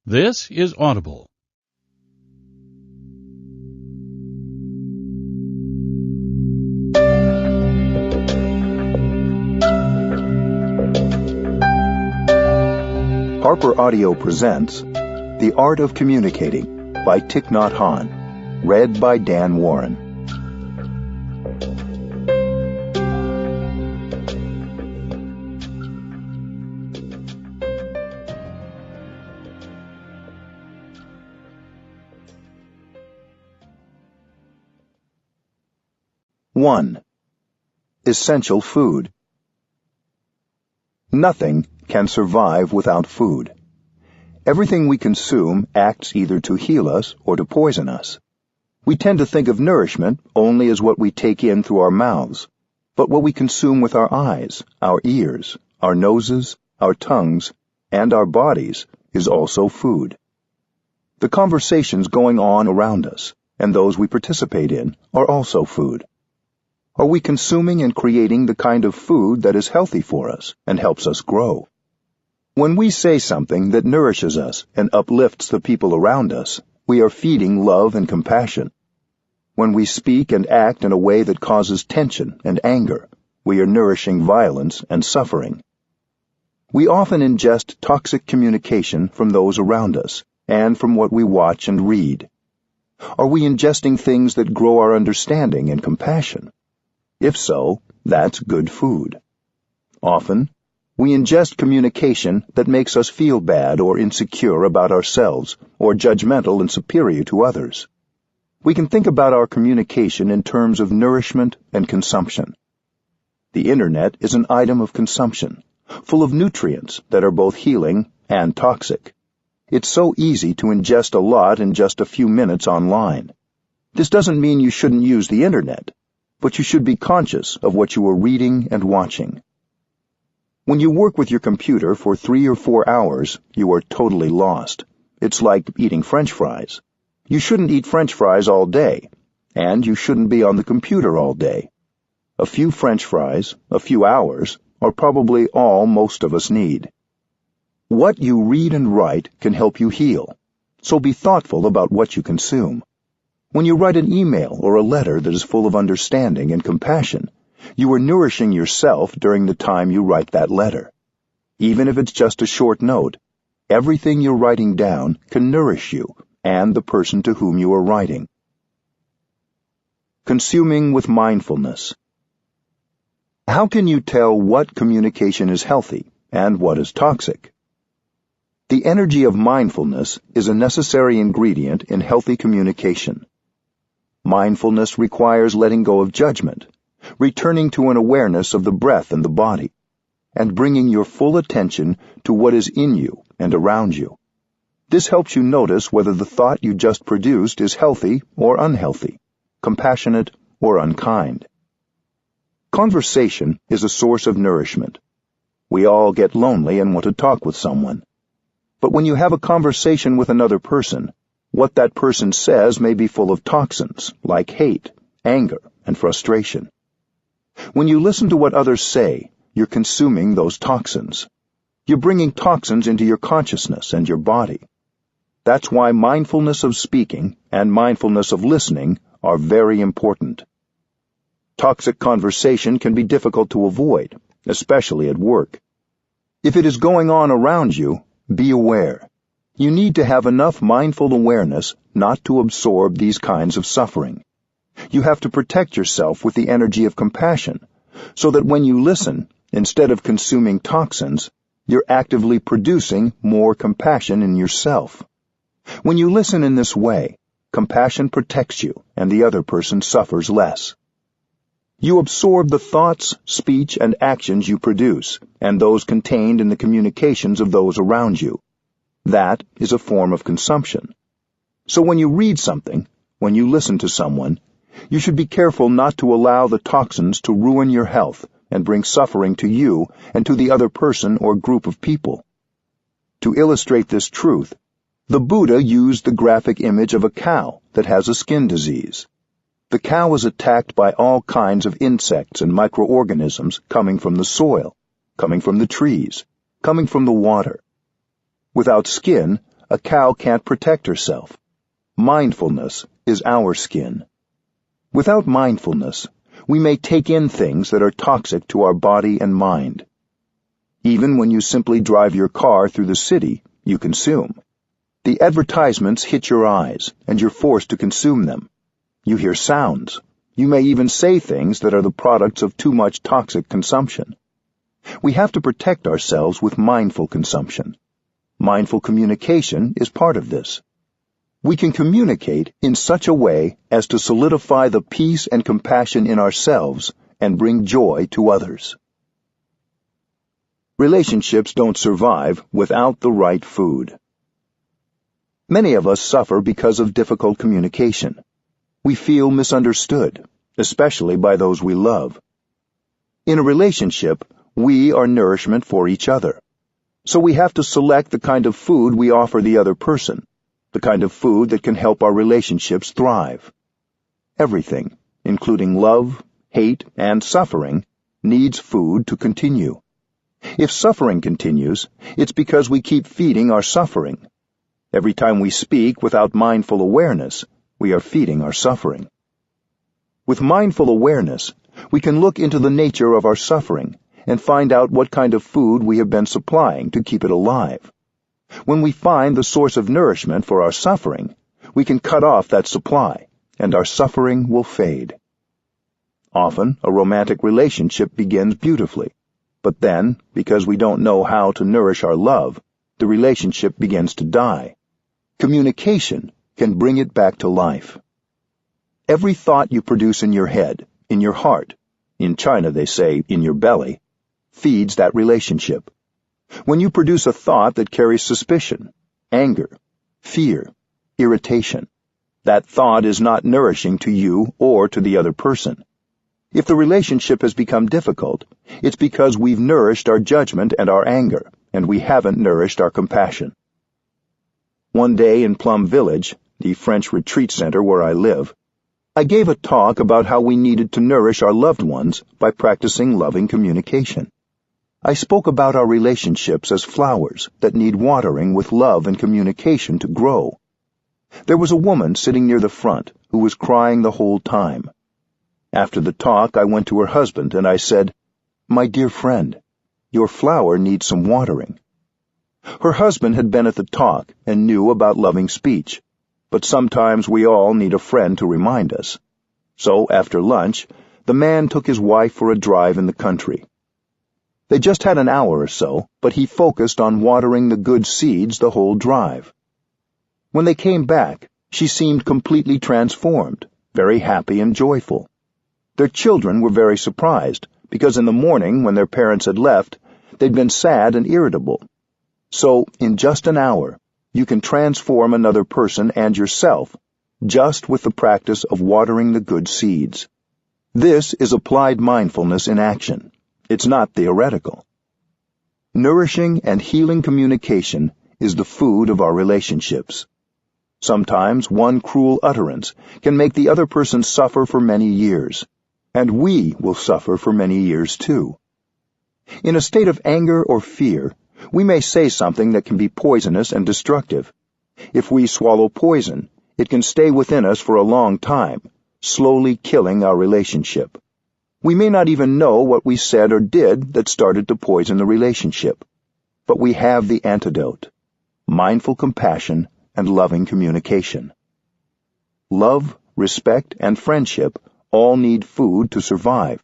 This is Audible. Harper Audio presents The Art of Communicating by Thich Nhat Hanh, read by Dan Warren. One. Essential food. Nothing can survive without food. Everything we consume acts either to heal us or to poison us. We tend to think of nourishment only as what we take in through our mouths, but what we consume with our eyes, our ears, our noses, our tongues, and our bodies is also food. The conversations going on around us and those we participate in are also food. Are we consuming and creating the kind of food that is healthy for us and helps us grow? When we say something that nourishes us and uplifts the people around us, we are feeding love and compassion. When we speak and act in a way that causes tension and anger, we are nourishing violence and suffering. We often ingest toxic communication from those around us and from what we watch and read. Are we ingesting things that grow our understanding and compassion? If so, that's good food. Often, we ingest communication that makes us feel bad or insecure about ourselves or judgmental and superior to others. We can think about our communication in terms of nourishment and consumption. The Internet is an item of consumption, full of nutrients that are both healing and toxic. It's so easy to ingest a lot in just a few minutes online. This doesn't mean you shouldn't use the Internet, but you should be conscious of what you are reading and watching. When you work with your computer for 3 or 4 hours, you are totally lost. It's like eating French fries. You shouldn't eat French fries all day, and you shouldn't be on the computer all day. A few French fries, a few hours, are probably all most of us need. What you read and write can help you heal, so be thoughtful about what you consume. When you write an email or a letter that is full of understanding and compassion, you are nourishing yourself during the time you write that letter. Even if it's just a short note, everything you're writing down can nourish you and the person to whom you are writing. Consuming with mindfulness. How can you tell what communication is healthy and what is toxic? The energy of mindfulness is a necessary ingredient in healthy communication. Mindfulness requires letting go of judgment, returning to an awareness of the breath and the body, and bringing your full attention to what is in you and around you. This helps you notice whether the thought you just produced is healthy or unhealthy, compassionate or unkind. Conversation is a source of nourishment. We all get lonely and want to talk with someone. But when you have a conversation with another person, what that person says may be full of toxins like hate, anger, and frustration. When you listen to what others say, you're consuming those toxins. You're bringing toxins into your consciousness and your body. That's why mindfulness of speaking and mindfulness of listening are very important. Toxic conversation can be difficult to avoid, especially at work. If it is going on around you, be aware. You need to have enough mindful awareness not to absorb these kinds of suffering. You have to protect yourself with the energy of compassion, so that when you listen, instead of consuming toxins, you're actively producing more compassion in yourself. When you listen in this way, compassion protects you and the other person suffers less. You absorb the thoughts, speech, and actions you produce, and those contained in the communications of those around you. That is a form of consumption. So when you read something, when you listen to someone, you should be careful not to allow the toxins to ruin your health and bring suffering to you and to the other person or group of people. To illustrate this truth, the Buddha used the graphic image of a cow that has a skin disease. The cow is attacked by all kinds of insects and microorganisms coming from the soil, coming from the trees, coming from the water. Without skin, a cow can't protect herself. Mindfulness is our skin. Without mindfulness, we may take in things that are toxic to our body and mind. Even when you simply drive your car through the city, you consume. The advertisements hit your eyes, and you're forced to consume them. You hear sounds. You may even say things that are the products of too much toxic consumption. We have to protect ourselves with mindful consumption. Mindful communication is part of this. We can communicate in such a way as to solidify the peace and compassion in ourselves and bring joy to others. Relationships don't survive without the right food. Many of us suffer because of difficult communication. We feel misunderstood, especially by those we love. In a relationship, we are nourishment for each other. So we have to select the kind of food we offer the other person, the kind of food that can help our relationships thrive. Everything, including love, hate, and suffering, needs food to continue. If suffering continues, it's because we keep feeding our suffering. Every time we speak without mindful awareness, we are feeding our suffering. With mindful awareness, we can look into the nature of our suffering and find out what kind of food we have been supplying to keep it alive. When we find the source of nourishment for our suffering, we can cut off that supply, and our suffering will fade. Often, a romantic relationship begins beautifully, but then, because we don't know how to nourish our love, the relationship begins to die. Communication can bring it back to life. Every thought you produce in your head, in your heart, in China they say in your belly, feeds that relationship. When you produce a thought that carries suspicion, anger, fear, irritation, that thought is not nourishing to you or to the other person. If the relationship has become difficult, it's because we've nourished our judgment and our anger, and we haven't nourished our compassion. One day in Plum Village, the French retreat center where I live, I gave a talk about how we needed to nourish our loved ones by practicing loving communication. I spoke about our relationships as flowers that need watering with love and communication to grow. There was a woman sitting near the front who was crying the whole time. After the talk, I went to her husband and I said, "My dear friend, your flower needs some watering." Her husband had been at the talk and knew about loving speech, but sometimes we all need a friend to remind us. So, after lunch, the man took his wife for a drive in the country. They just had an hour or so, but he focused on watering the good seeds the whole drive. When they came back, she seemed completely transformed, very happy and joyful. Their children were very surprised, because in the morning, when their parents had left, they'd been sad and irritable. So, in just an hour, you can transform another person and yourself, just with the practice of watering the good seeds. This is applied mindfulness in action. It's not theoretical. Nourishing and healing communication is the food of our relationships. Sometimes one cruel utterance can make the other person suffer for many years, and we will suffer for many years too. In a state of anger or fear, we may say something that can be poisonous and destructive. If we swallow poison, it can stay within us for a long time, slowly killing our relationship. We may not even know what we said or did that started to poison the relationship. But we have the antidote: mindful compassion and loving communication. Love, respect, and friendship all need food to survive.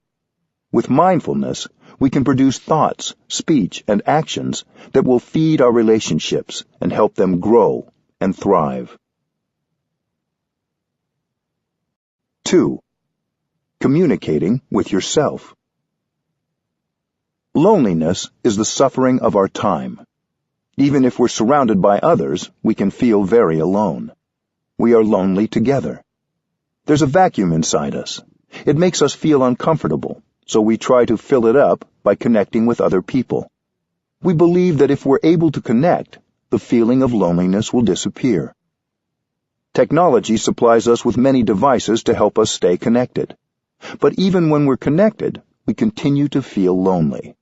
With mindfulness, we can produce thoughts, speech, and actions that will feed our relationships and help them grow and thrive. 2. Communicating with yourself. Loneliness is the suffering of our time. Even if we're surrounded by others, we can feel very alone. We are lonely together. There's a vacuum inside us. It makes us feel uncomfortable, so we try to fill it up by connecting with other people. We believe that if we're able to connect, the feeling of loneliness will disappear. Technology supplies us with many devices to help us stay connected. But even when we're connected, we continue to feel lonely.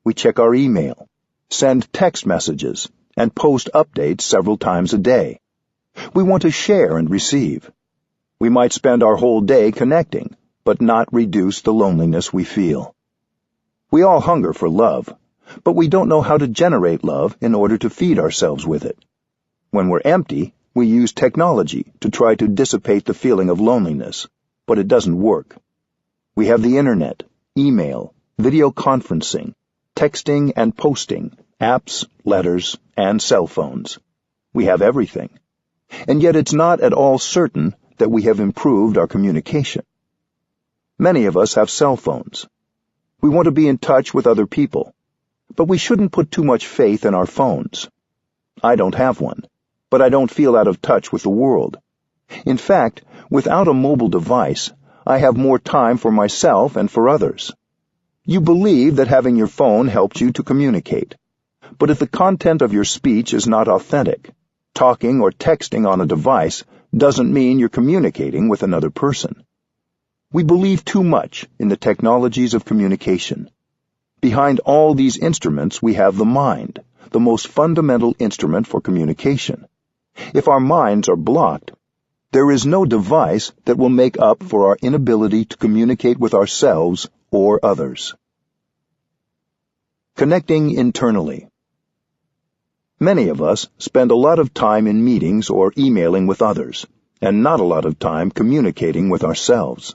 We check our email, send text messages, and post updates several times a day. We want to share and receive. We might spend our whole day connecting, but not reduce the loneliness we feel. We all hunger for love, but we don't know how to generate love in order to feed ourselves with it. When we're empty, we use technology to try to dissipate the feeling of loneliness, but it doesn't work. We have the internet, email, video conferencing, texting and posting, apps, letters, and cell phones. We have everything. And yet it's not at all certain that we have improved our communication. Many of us have cell phones. We want to be in touch with other people, but we shouldn't put too much faith in our phones. I don't have one, but I don't feel out of touch with the world. In fact, without a mobile device, I have more time for myself and for others. You believe that having your phone helps you to communicate, but if the content of your speech is not authentic, talking or texting on a device doesn't mean you're communicating with another person. We believe too much in the technologies of communication. Behind all these instruments we have the mind, the most fundamental instrument for communication. If our minds are blocked, there is no device that will make up for our inability to communicate with ourselves or others. Connecting internally. Many of us spend a lot of time in meetings or emailing with others, and not a lot of time communicating with ourselves.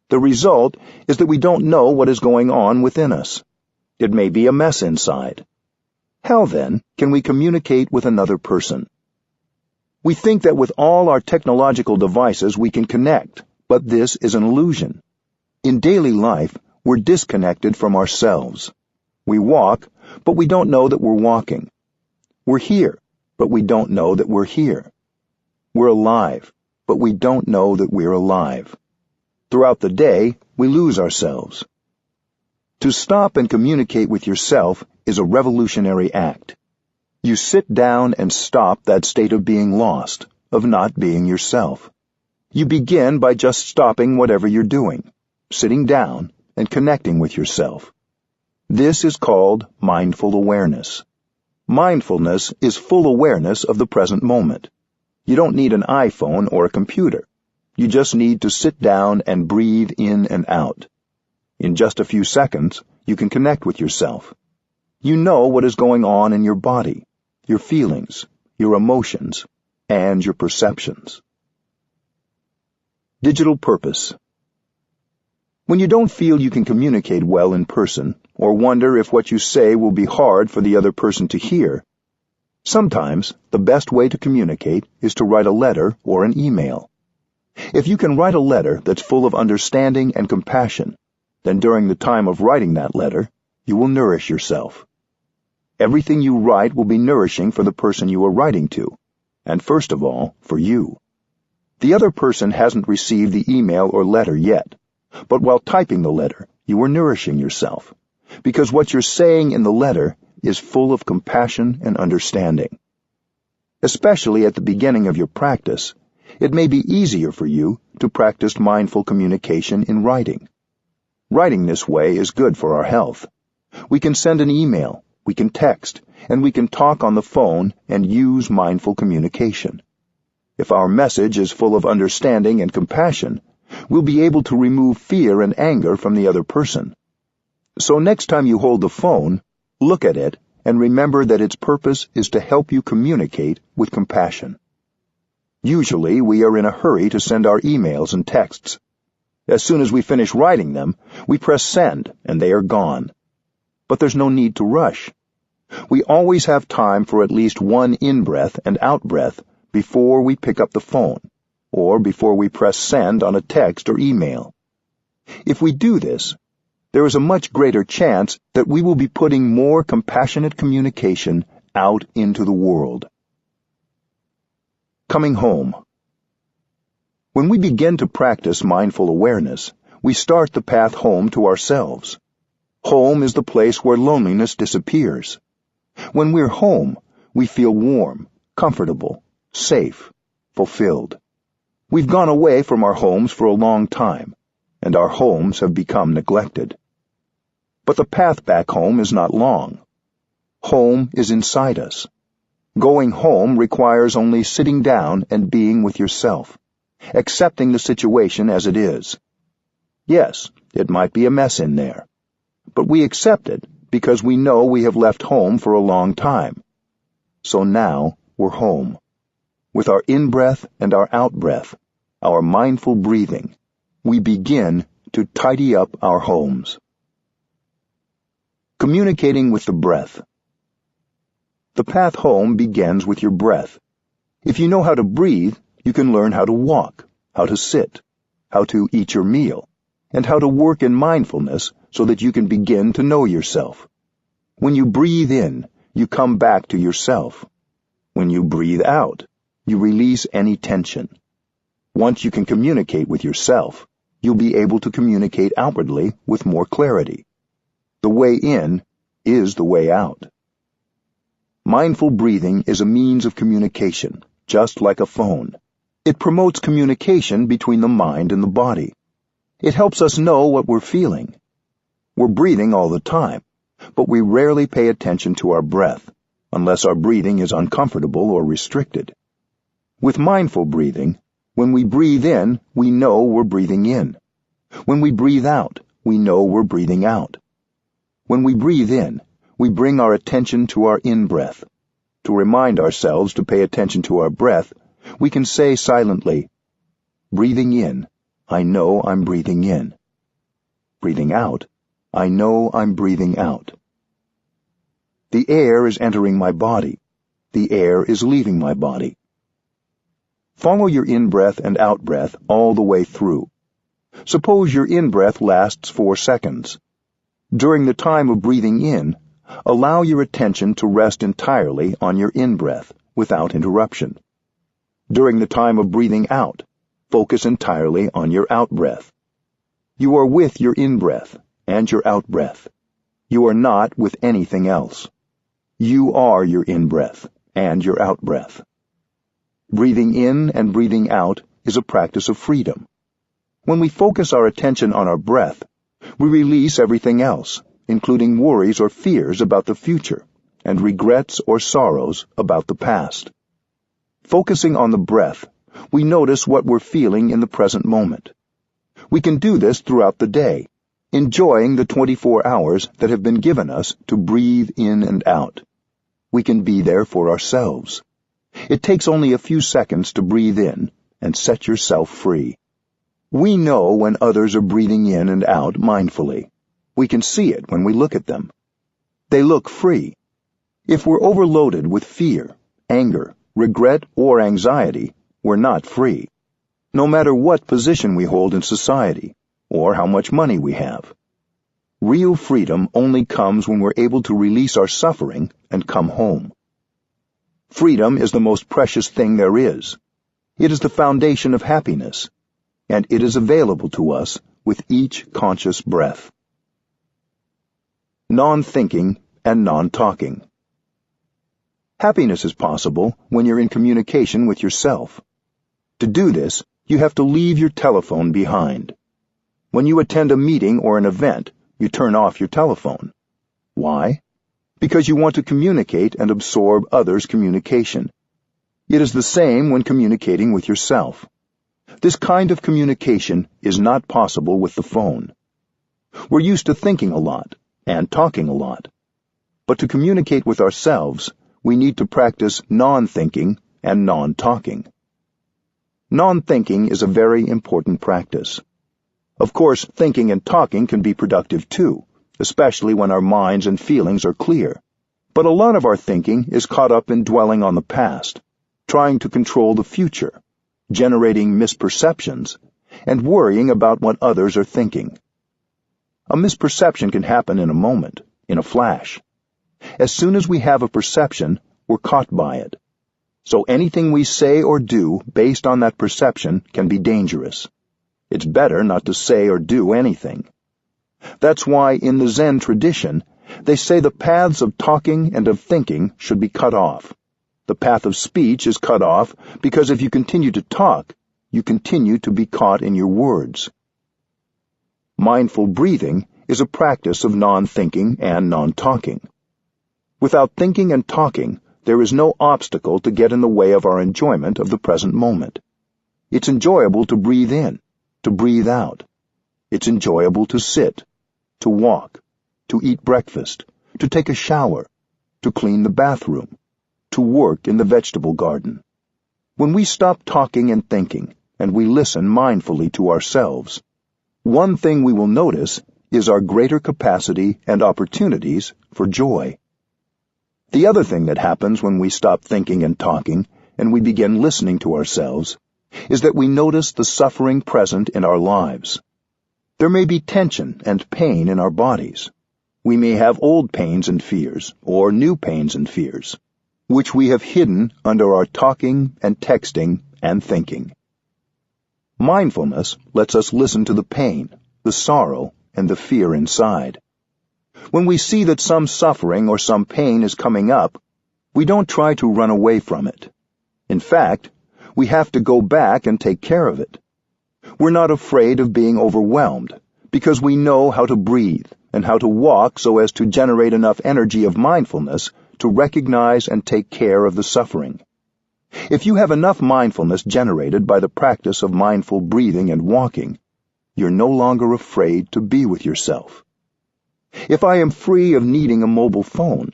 The result is that we don't know what is going on within us. It may be a mess inside. How, then, can we communicate with another person? We think that with all our technological devices we can connect, but this is an illusion. In daily life, we're disconnected from ourselves. We walk, but we don't know that we're walking. We're here, but we don't know that we're here. We're alive, but we don't know that we're alive. Throughout the day, we lose ourselves. To stop and communicate with yourself is a revolutionary act. You sit down and stop that state of being lost, of not being yourself. You begin by just stopping whatever you're doing, sitting down, and connecting with yourself. This is called mindful awareness. Mindfulness is full awareness of the present moment. You don't need an iPhone or a computer. You just need to sit down and breathe in and out. In just a few seconds, you can connect with yourself. You know what is going on in your body, your feelings, your emotions, and your perceptions. Digital purpose. When you don't feel you can communicate well in person, or wonder if what you say will be hard for the other person to hear, sometimes the best way to communicate is to write a letter or an email. If you can write a letter that's full of understanding and compassion, then during the time of writing that letter, you will nourish yourself. Everything you write will be nourishing for the person you are writing to, and first of all, for you. The other person hasn't received the email or letter yet, but while typing the letter, you are nourishing yourself, because what you're saying in the letter is full of compassion and understanding. Especially at the beginning of your practice, it may be easier for you to practice mindful communication in writing. Writing this way is good for our health. We can send an email, we can text, and we can talk on the phone and use mindful communication. If our message is full of understanding and compassion, we'll be able to remove fear and anger from the other person. So next time you hold the phone, look at it and remember that its purpose is to help you communicate with compassion. Usually we are in a hurry to send our emails and texts. As soon as we finish writing them, we press send and they are gone. But there's no need to rush. We always have time for at least one in-breath and out-breath before we pick up the phone, or before we press send on a text or email. If we do this, there is a much greater chance that we will be putting more compassionate communication out into the world. Coming home. When we begin to practice mindful awareness, we start the path home to ourselves. Home is the place where loneliness disappears. When we're home, we feel warm, comfortable, safe, fulfilled. We've gone away from our homes for a long time, and our homes have become neglected. But the path back home is not long. Home is inside us. Going home requires only sitting down and being with yourself, accepting the situation as it is. Yes, it might be a mess in there, but we accept it because we know we have left home for a long time. So now we're home. With our in-breath and our out-breath, our mindful breathing, we begin to tidy up our homes. Communicating with the breath. The path home begins with your breath. If you know how to breathe, you can learn how to walk, how to sit, how to eat your meal, and how to work in mindfulness so that you can begin to know yourself. When you breathe in, you come back to yourself. When you breathe out, you release any tension. Once you can communicate with yourself, you'll be able to communicate outwardly with more clarity. The way in is the way out. Mindful breathing is a means of communication, just like a phone. It promotes communication between the mind and the body. It helps us know what we're feeling. We're breathing all the time, but we rarely pay attention to our breath, unless our breathing is uncomfortable or restricted. With mindful breathing, when we breathe in, we know we're breathing in. When we breathe out, we know we're breathing out. When we breathe in, we bring our attention to our in-breath. To remind ourselves to pay attention to our breath, we can say silently, breathing in, I know I'm breathing in. Breathing out, I know I'm breathing out. The air is entering my body. The air is leaving my body. Follow your in-breath and out-breath all the way through. Suppose your in-breath lasts 4 seconds. During the time of breathing in, allow your attention to rest entirely on your in-breath without interruption. During the time of breathing out, focus entirely on your out-breath. You are with your in-breath and your out-breath. You are not with anything else. You are your in-breath and your out-breath. Breathing in and breathing out is a practice of freedom. When we focus our attention on our breath, we release everything else, including worries or fears about the future, and regrets or sorrows about the past. Focusing on the breath, we notice what we're feeling in the present moment. We can do this throughout the day, enjoying the 24 hours that have been given us to breathe in and out. We can be there for ourselves. It takes only a few seconds to breathe in and set yourself free. We know when others are breathing in and out mindfully. We can see it when we look at them. They look free. If we're overloaded with fear, anger, regret, or anxiety, we're not free, no matter what position we hold in society or how much money we have. Real freedom only comes when we're able to release our suffering and come home. Freedom is the most precious thing there is. It is the foundation of happiness, and it is available to us with each conscious breath. Non-thinking and non-talking. Happiness is possible when you're in communication with yourself. To do this, you have to leave your telephone behind. When you attend a meeting or an event, you turn off your telephone. Why? Because you want to communicate and absorb others' communication. It is the same when communicating with yourself. This kind of communication is not possible with the phone. We're used to thinking a lot and talking a lot. But to communicate with ourselves, we need to practice non-thinking and non-talking. Non-thinking is a very important practice. Of course, thinking and talking can be productive too, especially when our minds and feelings are clear. But a lot of our thinking is caught up in dwelling on the past, trying to control the future, generating misperceptions, and worrying about what others are thinking. A misperception can happen in a moment, in a flash. As soon as we have a perception, we're caught by it. So anything we say or do based on that perception can be dangerous. It's better not to say or do anything. That's why in the Zen tradition, they say the paths of talking and of thinking should be cut off. The path of speech is cut off because if you continue to talk, you continue to be caught in your words. Mindful breathing is a practice of non-thinking and non-talking. Without thinking and talking, there is no obstacle to get in the way of our enjoyment of the present moment. It's enjoyable to breathe in, to breathe out. It's enjoyable to sit, to walk, to eat breakfast, to take a shower, to clean the bathroom, to work in the vegetable garden. When we stop talking and thinking, and we listen mindfully to ourselves, one thing we will notice is our greater capacity and opportunities for joy. The other thing that happens when we stop thinking and talking, and we begin listening to ourselves, is that we notice the suffering present in our lives. There may be tension and pain in our bodies. We may have old pains and fears, or new pains and fears, which we have hidden under our talking and texting and thinking. Mindfulness lets us listen to the pain, the sorrow, and the fear inside. When we see that some suffering or some pain is coming up, we don't try to run away from it. In fact, we have to go back and take care of it. We're not afraid of being overwhelmed, because we know how to breathe and how to walk so as to generate enough energy of mindfulness to recognize and take care of the suffering. If you have enough mindfulness generated by the practice of mindful breathing and walking, you're no longer afraid to be with yourself. If I am free of needing a mobile phone,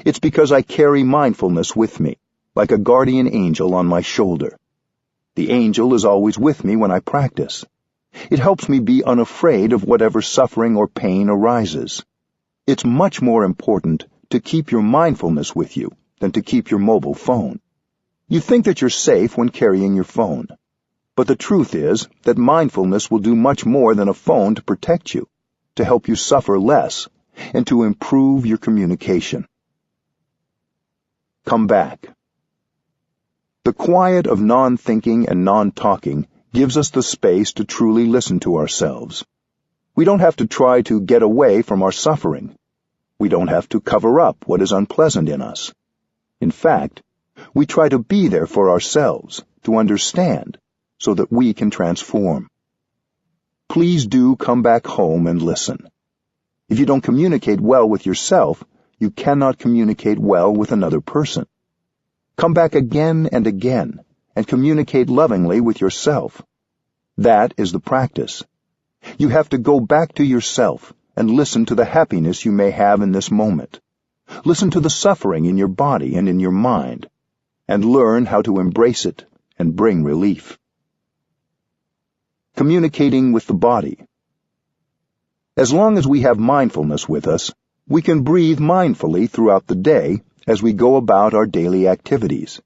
it's because I carry mindfulness with me, like a guardian angel on my shoulder. The angel is always with me when I practice. It helps me be unafraid of whatever suffering or pain arises. It's much more important to keep your mindfulness with you than to keep your mobile phone. You think that you're safe when carrying your phone, but the truth is that mindfulness will do much more than a phone to protect you, to help you suffer less, and to improve your communication. Come back. The quiet of non-thinking and non-talking gives us the space to truly listen to ourselves. We don't have to try to get away from our suffering. We don't have to cover up what is unpleasant in us. In fact, we try to be there for ourselves, to understand, so that we can transform. Please do come back home and listen. If you don't communicate well with yourself, you cannot communicate well with another person. Come back again and again, and communicate lovingly with yourself. That is the practice. You have to go back to yourself and listen to the happiness you may have in this moment. Listen to the suffering in your body and in your mind, and learn how to embrace it and bring relief. Communicating with the body. As long as we have mindfulness with us, we can breathe mindfully throughout the day as we go about our daily activities.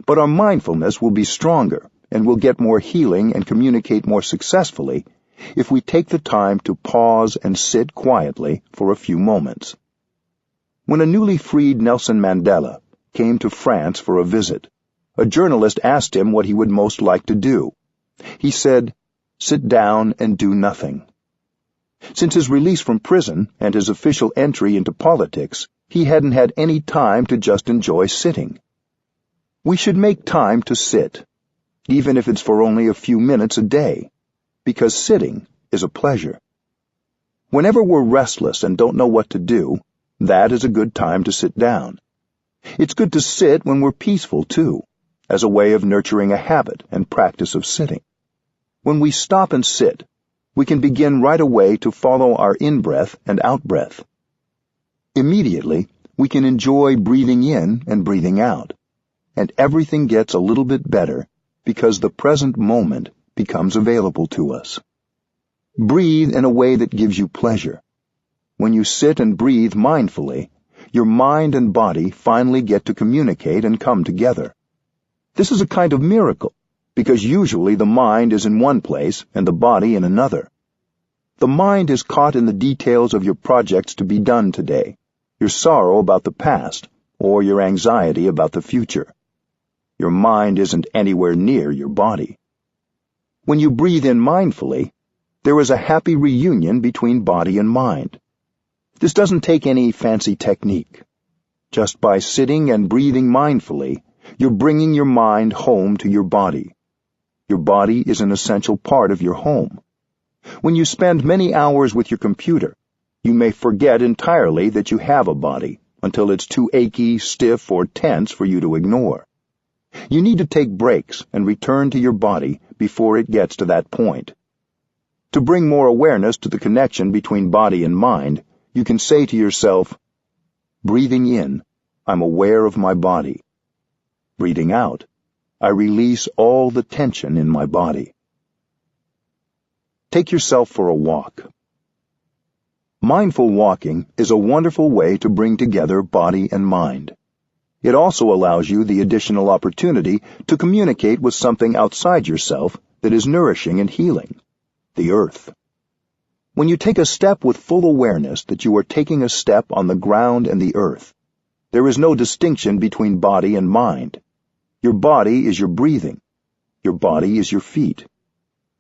But our mindfulness will be stronger and will get more healing and communicate more successfully if we take the time to pause and sit quietly for a few moments. When a newly freed Nelson Mandela came to France for a visit, a journalist asked him what he would most like to do. He said, "Sit down and do nothing." Since his release from prison and his official entry into politics, he hadn't had any time to just enjoy sitting. We should make time to sit, even if it's for only a few minutes a day, because sitting is a pleasure. Whenever we're restless and don't know what to do, that is a good time to sit down. It's good to sit when we're peaceful, too, as a way of nurturing a habit and practice of sitting. When we stop and sit, we can begin right away to follow our in-breath and out-breath. Immediately, we can enjoy breathing in and breathing out, and everything gets a little bit better because the present moment becomes available to us. Breathe in a way that gives you pleasure. When you sit and breathe mindfully, your mind and body finally get to communicate and come together. This is a kind of miracle, because usually the mind is in one place and the body in another. The mind is caught in the details of your projects to be done today, your sorrow about the past, or your anxiety about the future. Your mind isn't anywhere near your body. When you breathe in mindfully, there is a happy reunion between body and mind. This doesn't take any fancy technique. Just by sitting and breathing mindfully, you're bringing your mind home to your body. Your body is an essential part of your home. When you spend many hours with your computer, you may forget entirely that you have a body until it's too achy, stiff, or tense for you to ignore. You need to take breaks and return to your body before it gets to that point. To bring more awareness to the connection between body and mind, you can say to yourself, breathing in, I'm aware of my body. Breathing out, I release all the tension in my body. Take yourself for a walk. Mindful walking is a wonderful way to bring together body and mind. It also allows you the additional opportunity to communicate with something outside yourself that is nourishing and healing, the earth. When you take a step with full awareness that you are taking a step on the ground and the earth, there is no distinction between body and mind. Your body is your breathing. Your body is your feet.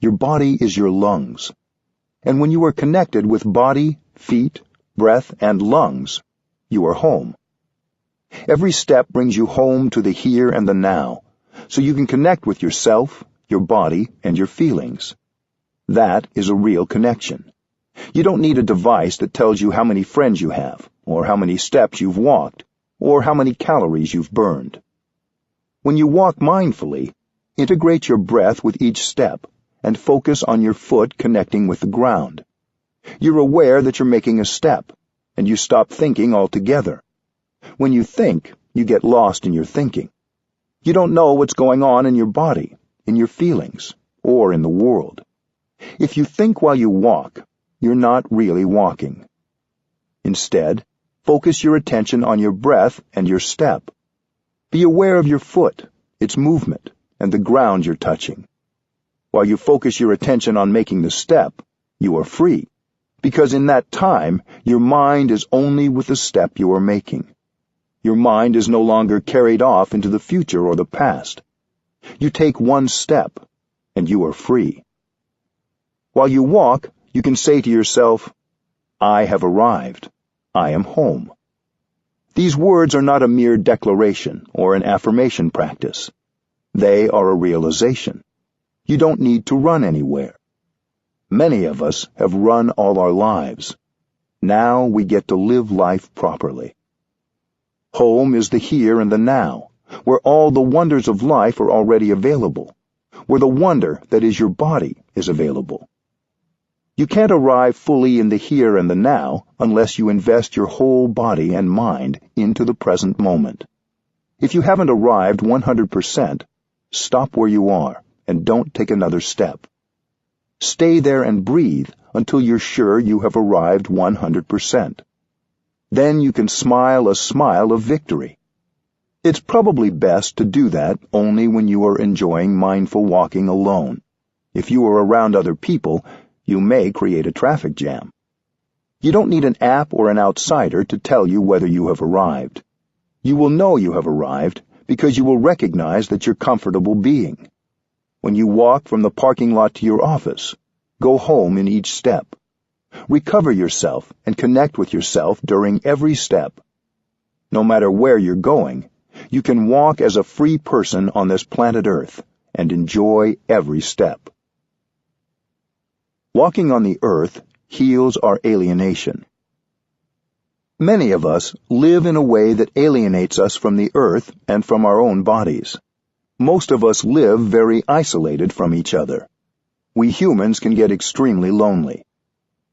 Your body is your lungs. And when you are connected with body, feet, breath, and lungs, you are home. Every step brings you home to the here and the now, so you can connect with yourself, your body, and your feelings. That is a real connection. You don't need a device that tells you how many friends you have, or how many steps you've walked, or how many calories you've burned. When you walk mindfully, integrate your breath with each step, and focus on your foot connecting with the ground. You're aware that you're making a step, and you stop thinking altogether. When you think, you get lost in your thinking. You don't know what's going on in your body, in your feelings, or in the world. If you think while you walk, you're not really walking. Instead, focus your attention on your breath and your step. Be aware of your foot, its movement, and the ground you're touching. While you focus your attention on making the step, you are free, because in that time, your mind is only with the step you are making. Your mind is no longer carried off into the future or the past. You take one step, and you are free. While you walk, you can say to yourself, I have arrived. I am home. These words are not a mere declaration or an affirmation practice. They are a realization. You don't need to run anywhere. Many of us have run all our lives. Now we get to live life properly. Home is the here and the now, where all the wonders of life are already available, where the wonder that is your body is available. You can't arrive fully in the here and the now unless you invest your whole body and mind into the present moment. If you haven't arrived 100%, stop where you are and don't take another step. Stay there and breathe until you're sure you have arrived 100%. Then you can smile a smile of victory. It's probably best to do that only when you are enjoying mindful walking alone. If you are around other people, you may create a traffic jam. You don't need an app or an outsider to tell you whether you have arrived. You will know you have arrived because you will recognize that you're comfortable being. When you walk from the parking lot to your office, go home in each step. Recover yourself and connect with yourself during every step. No matter where you're going, you can walk as a free person on this planet Earth and enjoy every step. Walking on the earth heals our alienation. Many of us live in a way that alienates us from the earth and from our own bodies. Most of us live very isolated from each other. We humans can get extremely lonely.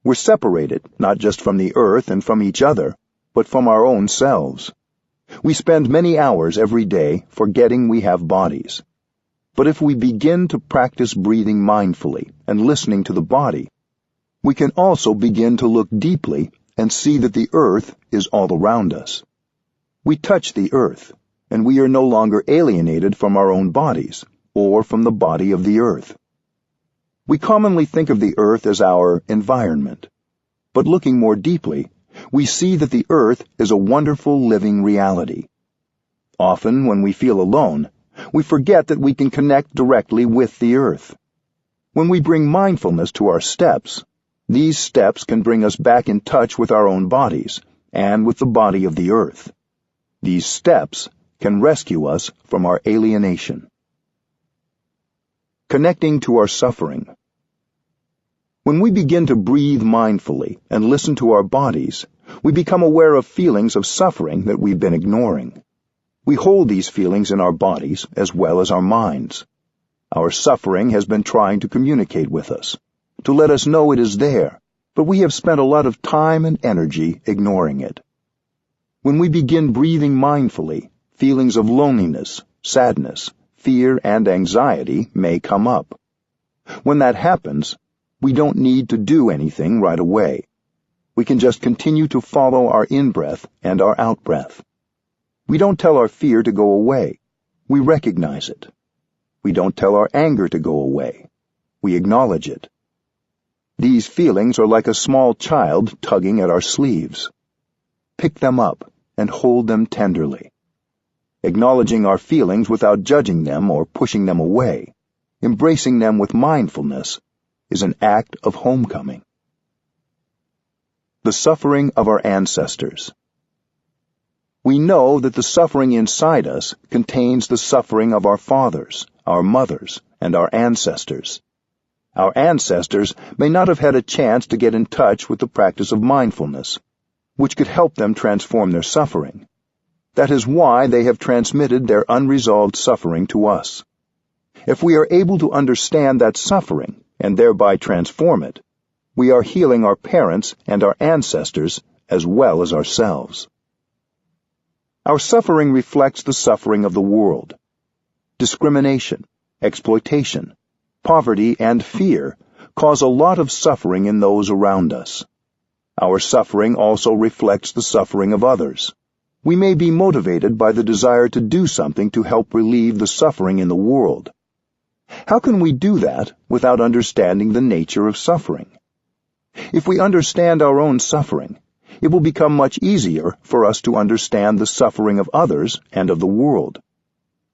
We're separated not just from the earth and from each other, but from our own selves. We spend many hours every day forgetting we have bodies. But if we begin to practice breathing mindfully and listening to the body, we can also begin to look deeply and see that the earth is all around us. We touch the earth, and we are no longer alienated from our own bodies or from the body of the earth. We commonly think of the earth as our environment, but looking more deeply, we see that the earth is a wonderful living reality. Often, when we feel alone, we forget that we can connect directly with the earth. When we bring mindfulness to our steps, these steps can bring us back in touch with our own bodies and with the body of the earth. These steps can rescue us from our alienation. Connecting to our suffering. When we begin to breathe mindfully and listen to our bodies, We become aware of feelings of suffering that we've been ignoring. We hold these feelings in our bodies as well as our minds. Our suffering has been trying to communicate with us, to let us know it is there, but we have spent a lot of time and energy ignoring it. When we begin breathing mindfully, feelings of loneliness, sadness, fear, and anxiety may come up. When that happens, we don't need to do anything right away. We can just continue to follow our in-breath and our out-breath. We don't tell our fear to go away. We recognize it. We don't tell our anger to go away. We acknowledge it. These feelings are like a small child tugging at our sleeves. Pick them up and hold them tenderly. Acknowledging our feelings without judging them or pushing them away, embracing them with mindfulness, is an act of homecoming. The suffering of our ancestors. We know that the suffering inside us contains the suffering of our fathers, our mothers, and our ancestors. Our ancestors may not have had a chance to get in touch with the practice of mindfulness, which could help them transform their suffering. That is why they have transmitted their unresolved suffering to us. If we are able to understand that suffering and thereby transform it, we are healing our parents and our ancestors as well as ourselves. Our suffering reflects the suffering of the world. Discrimination, exploitation, poverty, and fear cause a lot of suffering in those around us. Our suffering also reflects the suffering of others. We may be motivated by the desire to do something to help relieve the suffering in the world. How can we do that without understanding the nature of suffering? If we understand our own suffering, it will become much easier for us to understand the suffering of others and of the world.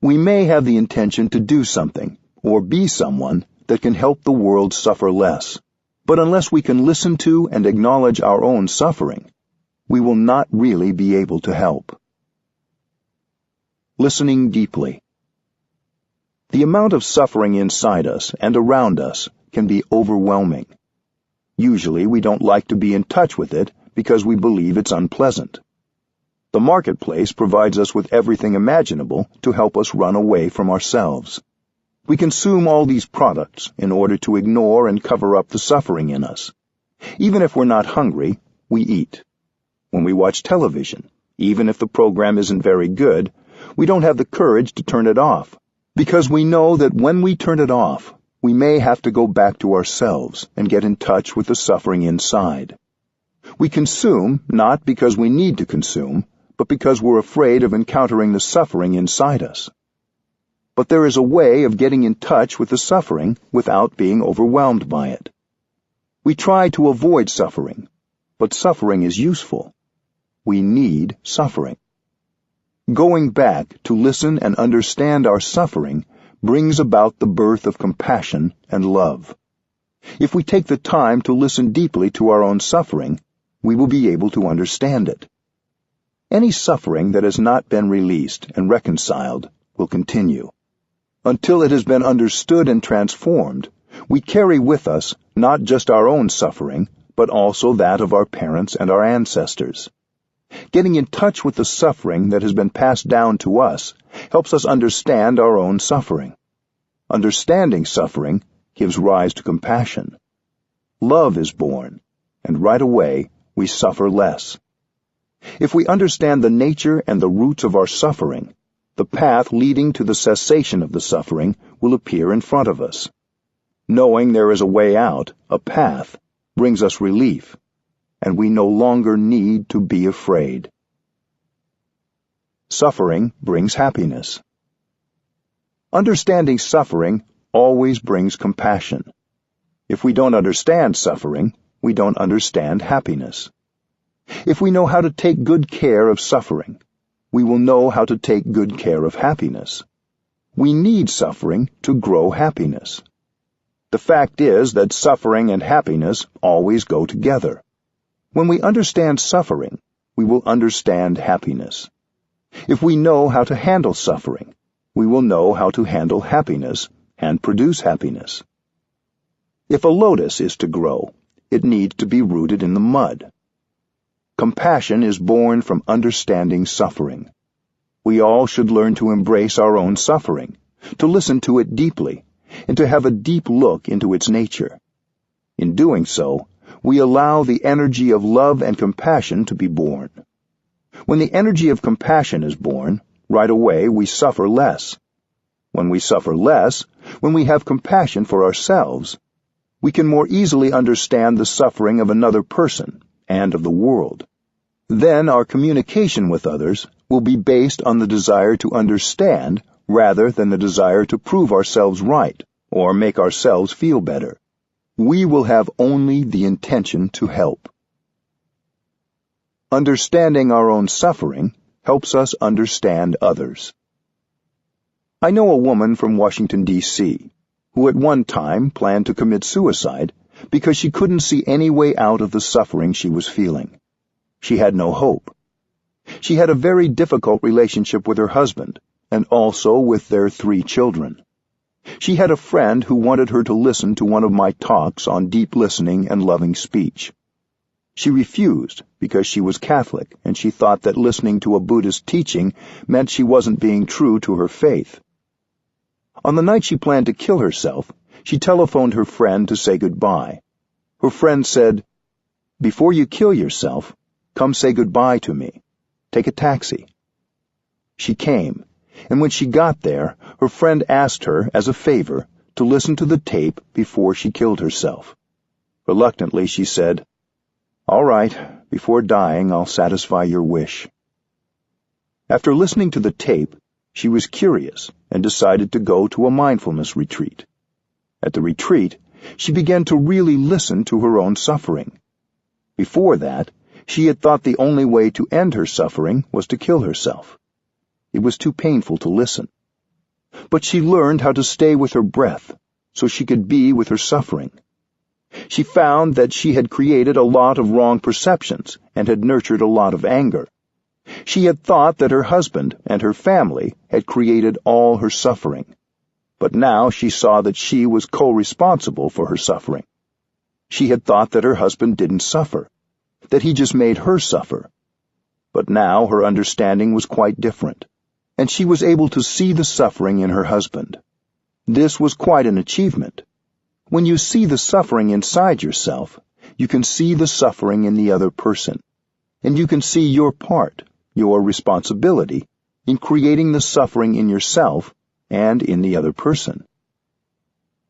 We may have the intention to do something or be someone that can help the world suffer less, but unless we can listen to and acknowledge our own suffering, we will not really be able to help. Listening deeply. The amount of suffering inside us and around us can be overwhelming. Usually we don't like to be in touch with it because we believe it's unpleasant. The marketplace provides us with everything imaginable to help us run away from ourselves. We consume all these products in order to ignore and cover up the suffering in us. Even if we're not hungry, we eat. When we watch television, even if the program isn't very good, we don't have the courage to turn it off, because we know that when we turn it off, we may have to go back to ourselves and get in touch with the suffering inside. We consume not because we need to consume, but because we're afraid of encountering the suffering inside us. But there is a way of getting in touch with the suffering without being overwhelmed by it. We try to avoid suffering, but suffering is useful. We need suffering. Going back to listen and understand our suffering brings about the birth of compassion and love. If we take the time to listen deeply to our own suffering, we will be able to understand it. Any suffering that has not been released and reconciled will continue. Until it has been understood and transformed, we carry with us not just our own suffering, but also that of our parents and our ancestors. Getting in touch with the suffering that has been passed down to us helps us understand our own suffering. Understanding suffering gives rise to compassion. Love is born, and right away we suffer less. If we understand the nature and the roots of our suffering, the path leading to the cessation of the suffering will appear in front of us. Knowing there is a way out, a path, brings us relief, and we no longer need to be afraid. Suffering brings happiness. Understanding suffering always brings compassion. If we don't understand suffering, we don't understand happiness. If we know how to take good care of suffering, we will know how to take good care of happiness. We need suffering to grow happiness. The fact is that suffering and happiness always go together. When we understand suffering, we will understand happiness. If we know how to handle suffering, we will know how to handle happiness and produce happiness. If a lotus is to grow, it needs to be rooted in the mud. Compassion is born from understanding suffering. We all should learn to embrace our own suffering, to listen to it deeply, and to have a deep look into its nature. In doing so, we allow the energy of love and compassion to be born. When the energy of compassion is born, right away we suffer less. When we suffer less, when we have compassion for ourselves, we can more easily understand the suffering of another person and of the world. Then our communication with others will be based on the desire to understand rather than the desire to prove ourselves right or make ourselves feel better. We will have only the intention to help. Understanding our own suffering helps us understand others. I know a woman from Washington, D.C., who at one time planned to commit suicide because she couldn't see any way out of the suffering she was feeling. She had no hope. She had a very difficult relationship with her husband, and also with their 3 children. She had a friend who wanted her to listen to one of my talks on deep listening and loving speech. She refused because she was Catholic, and she thought that listening to a Buddhist teaching meant she wasn't being true to her faith. On the night she planned to kill herself, she telephoned her friend to say goodbye. Her friend said, "Before you kill yourself, come say goodbye to me. Take a taxi." She came, and when she got there, her friend asked her, as a favor, to listen to the tape before she killed herself. Reluctantly, she said, "All right, before dying, I'll satisfy your wish." After listening to the tape, she was curious and decided to go to a mindfulness retreat. At the retreat, she began to really listen to her own suffering. Before that, she had thought the only way to end her suffering was to kill herself. It was too painful to listen. But she learned how to stay with her breath so she could be with her suffering. She found that she had created a lot of wrong perceptions and had nurtured a lot of anger. She had thought that her husband and her family had created all her suffering. But now she saw that she was co-responsible for her suffering. She had thought that her husband didn't suffer, that he just made her suffer. But now her understanding was quite different, and she was able to see the suffering in her husband. This was quite an achievement. When you see the suffering inside yourself, you can see the suffering in the other person, and you can see your part, your responsibility, in creating the suffering in yourself and in the other person.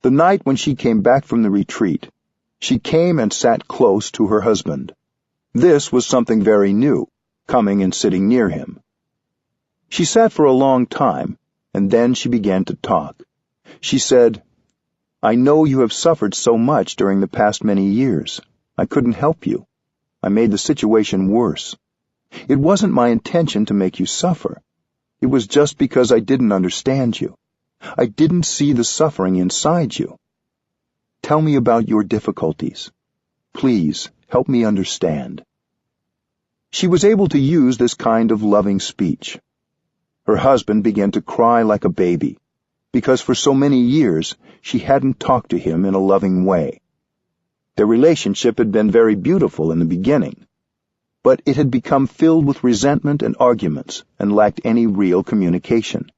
The night when she came back from the retreat, she came and sat close to her husband. This was something very new, coming and sitting near him. She sat for a long time, and then she began to talk. She said, "I know you have suffered so much during the past many years. I couldn't help you. I made the situation worse. It wasn't my intention to make you suffer. It was just because I didn't understand you. I didn't see the suffering inside you. Tell me about your difficulties. Please, help me understand." She was able to use this kind of loving speech. Her husband began to cry like a baby, because for so many years she hadn't talked to him in a loving way. Their relationship had been very beautiful in the beginning, but it had become filled with resentment and arguments and lacked any real communication.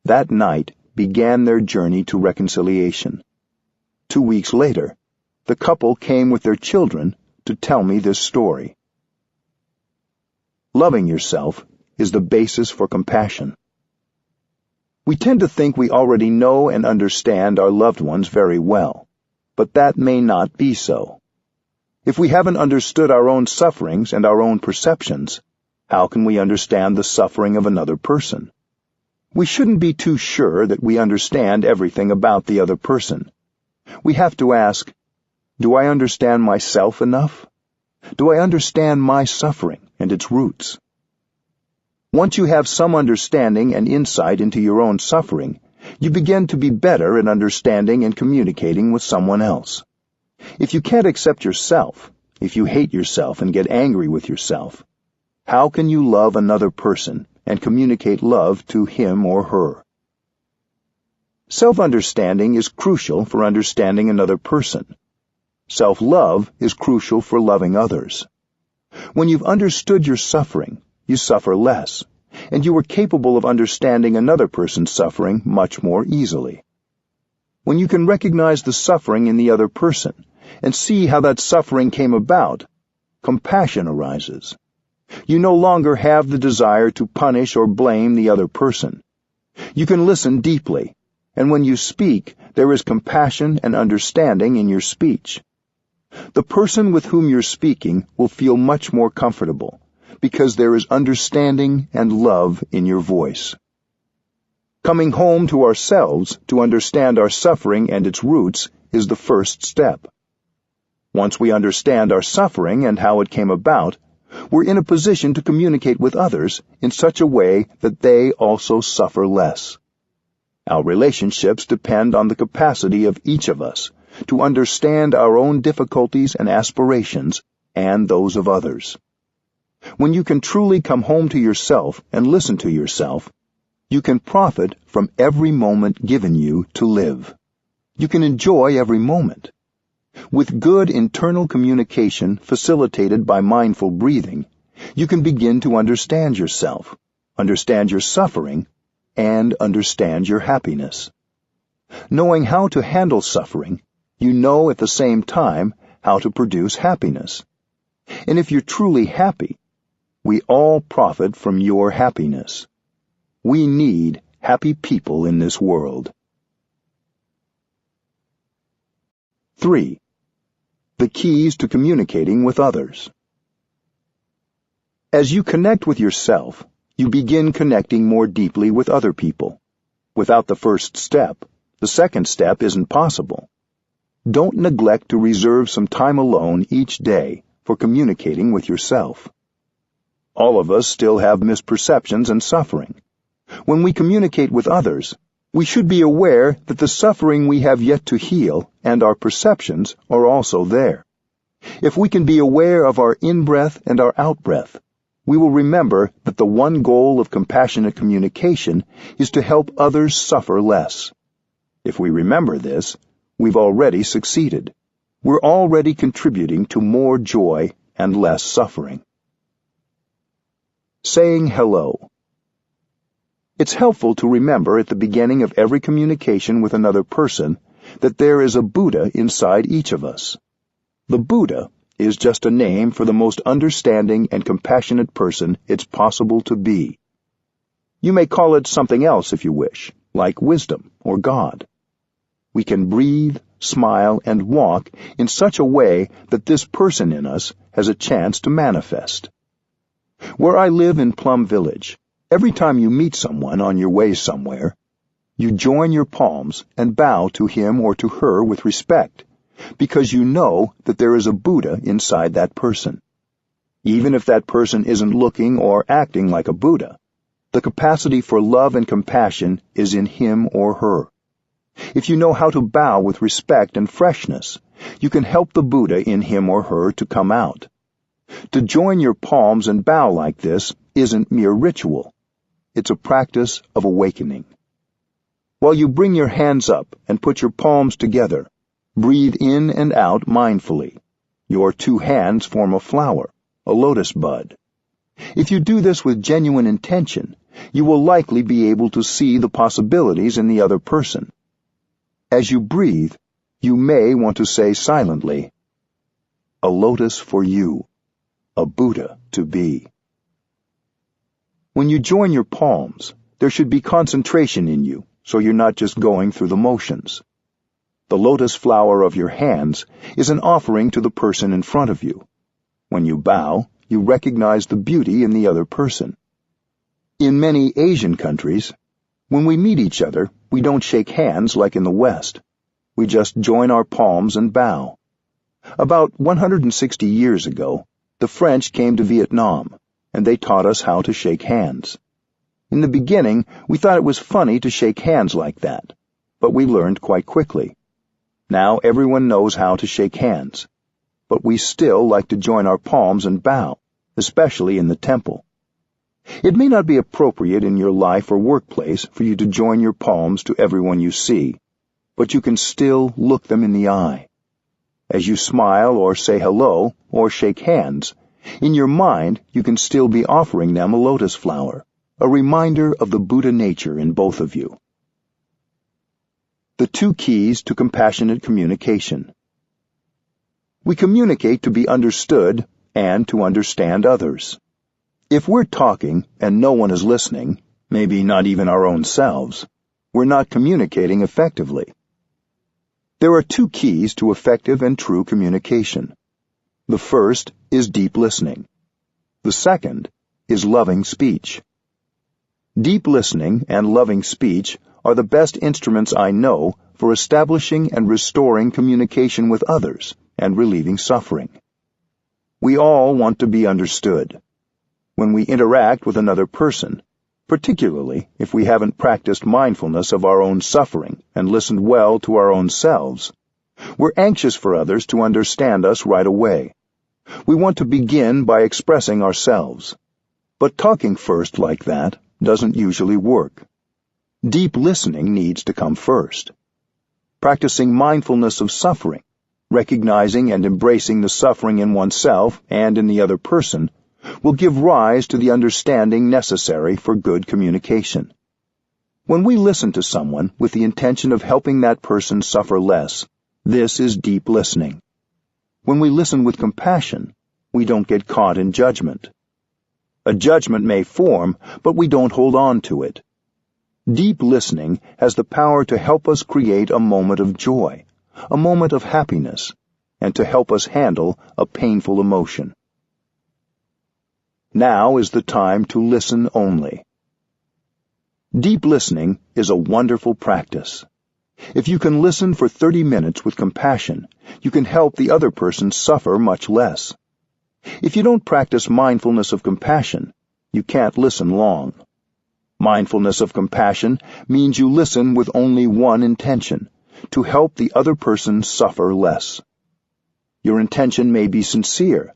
That night began their journey to reconciliation. 2 weeks later, the couple came with their children to tell me this story. Loving yourself is the basis for compassion. We tend to think we already know and understand our loved ones very well, but that may not be so. If we haven't understood our own sufferings and our own perceptions, how can we understand the suffering of another person? We shouldn't be too sure that we understand everything about the other person. We have to ask, do I understand myself enough? Do I understand my suffering and its roots? Once you have some understanding and insight into your own suffering, you begin to be better at understanding and communicating with someone else. If you can't accept yourself, if you hate yourself and get angry with yourself, how can you love another person and communicate love to him or her? Self-understanding is crucial for understanding another person. Self-love is crucial for loving others. When you've understood your suffering, you suffer less, and you are capable of understanding another person's suffering much more easily. When you can recognize the suffering in the other person and see how that suffering came about, compassion arises. You no longer have the desire to punish or blame the other person. You can listen deeply, and when you speak, there is compassion and understanding in your speech. The person with whom you're speaking will feel much more comfortable, because there is understanding and love in your voice. Coming home to ourselves to understand our suffering and its roots is the first step. Once we understand our suffering and how it came about, we're in a position to communicate with others in such a way that they also suffer less. Our relationships depend on the capacity of each of us to understand our own difficulties and aspirations and those of others. When you can truly come home to yourself and listen to yourself, you can profit from every moment given you to live. You can enjoy every moment. With good internal communication facilitated by mindful breathing, you can begin to understand yourself, understand your suffering, and understand your happiness. Knowing how to handle suffering, you know at the same time how to produce happiness. And if you're truly happy, we all profit from your happiness. We need happy people in this world. 3. The keys to communicating with others. As you connect with yourself, you begin connecting more deeply with other people. Without the first step, the second step isn't possible. Don't neglect to reserve some time alone each day for communicating with yourself. All of us still have misperceptions and suffering. When we communicate with others, we should be aware that the suffering we have yet to heal and our perceptions are also there. If we can be aware of our in-breath and our out-breath, we will remember that the one goal of compassionate communication is to help others suffer less. If we remember this, we've already succeeded. We're already contributing to more joy and less suffering. Saying hello. It's helpful to remember at the beginning of every communication with another person that there is a Buddha inside each of us. The Buddha is just a name for the most understanding and compassionate person it's possible to be. You may call it something else if you wish, like wisdom or God. We can breathe, smile, and walk in such a way that this person in us has a chance to manifest. Where I live in Plum Village, every time you meet someone on your way somewhere, you join your palms and bow to him or to her with respect, because you know that there is a Buddha inside that person. Even if that person isn't looking or acting like a Buddha, the capacity for love and compassion is in him or her. If you know how to bow with respect and freshness, you can help the Buddha in him or her to come out. To join your palms and bow like this isn't mere ritual. It's a practice of awakening. While you bring your hands up and put your palms together, breathe in and out mindfully. Your two hands form a flower, a lotus bud. If you do this with genuine intention, you will likely be able to see the possibilities in the other person. As you breathe, you may want to say silently, "A lotus for you, a Buddha to be." When you join your palms, there should be concentration in you, so you're not just going through the motions. The lotus flower of your hands is an offering to the person in front of you. When you bow, you recognize the beauty in the other person. In many Asian countries, when we meet each other, we don't shake hands like in the West. We just join our palms and bow. About 160 years ago, the French came to Vietnam, and they taught us how to shake hands. In the beginning, we thought it was funny to shake hands like that, but we learned quite quickly. Now everyone knows how to shake hands, but we still like to join our palms and bow, especially in the temple. It may not be appropriate in your life or workplace for you to join your palms to everyone you see, but you can still look them in the eye. As you smile or say hello or shake hands, In your mind, you can still be offering them a lotus flower, a reminder of the Buddha nature in both of you. The 2 keys to compassionate communication. We communicate to be understood and to understand others. If we're talking and no one is listening, maybe not even our own selves, we're not communicating effectively. There are 2 keys to effective and true communication. The first is deep listening. The second is loving speech. Deep listening and loving speech are the best instruments I know for establishing and restoring communication with others and relieving suffering. We all want to be understood. When we interact with another person, particularly if we haven't practiced mindfulness of our own suffering and listened well to our own selves, we're anxious for others to understand us right away. We want to begin by expressing ourselves. But talking first like that doesn't usually work. Deep listening needs to come first. Practicing mindfulness of suffering, recognizing and embracing the suffering in oneself and in the other person, will give rise to the understanding necessary for good communication. When we listen to someone with the intention of helping that person suffer less, this is deep listening. When we listen with compassion, we don't get caught in judgment. A judgment may form, but we don't hold on to it. Deep listening has the power to help us create a moment of joy, a moment of happiness, and to help us handle a painful emotion. Now is the time to listen only. Deep listening is a wonderful practice. If you can listen for 30 minutes with compassion, you can help the other person suffer much less. If you don't practice mindfulness of compassion, you can't listen long. Mindfulness of compassion means you listen with only one intention, to help the other person suffer less. Your intention may be sincere,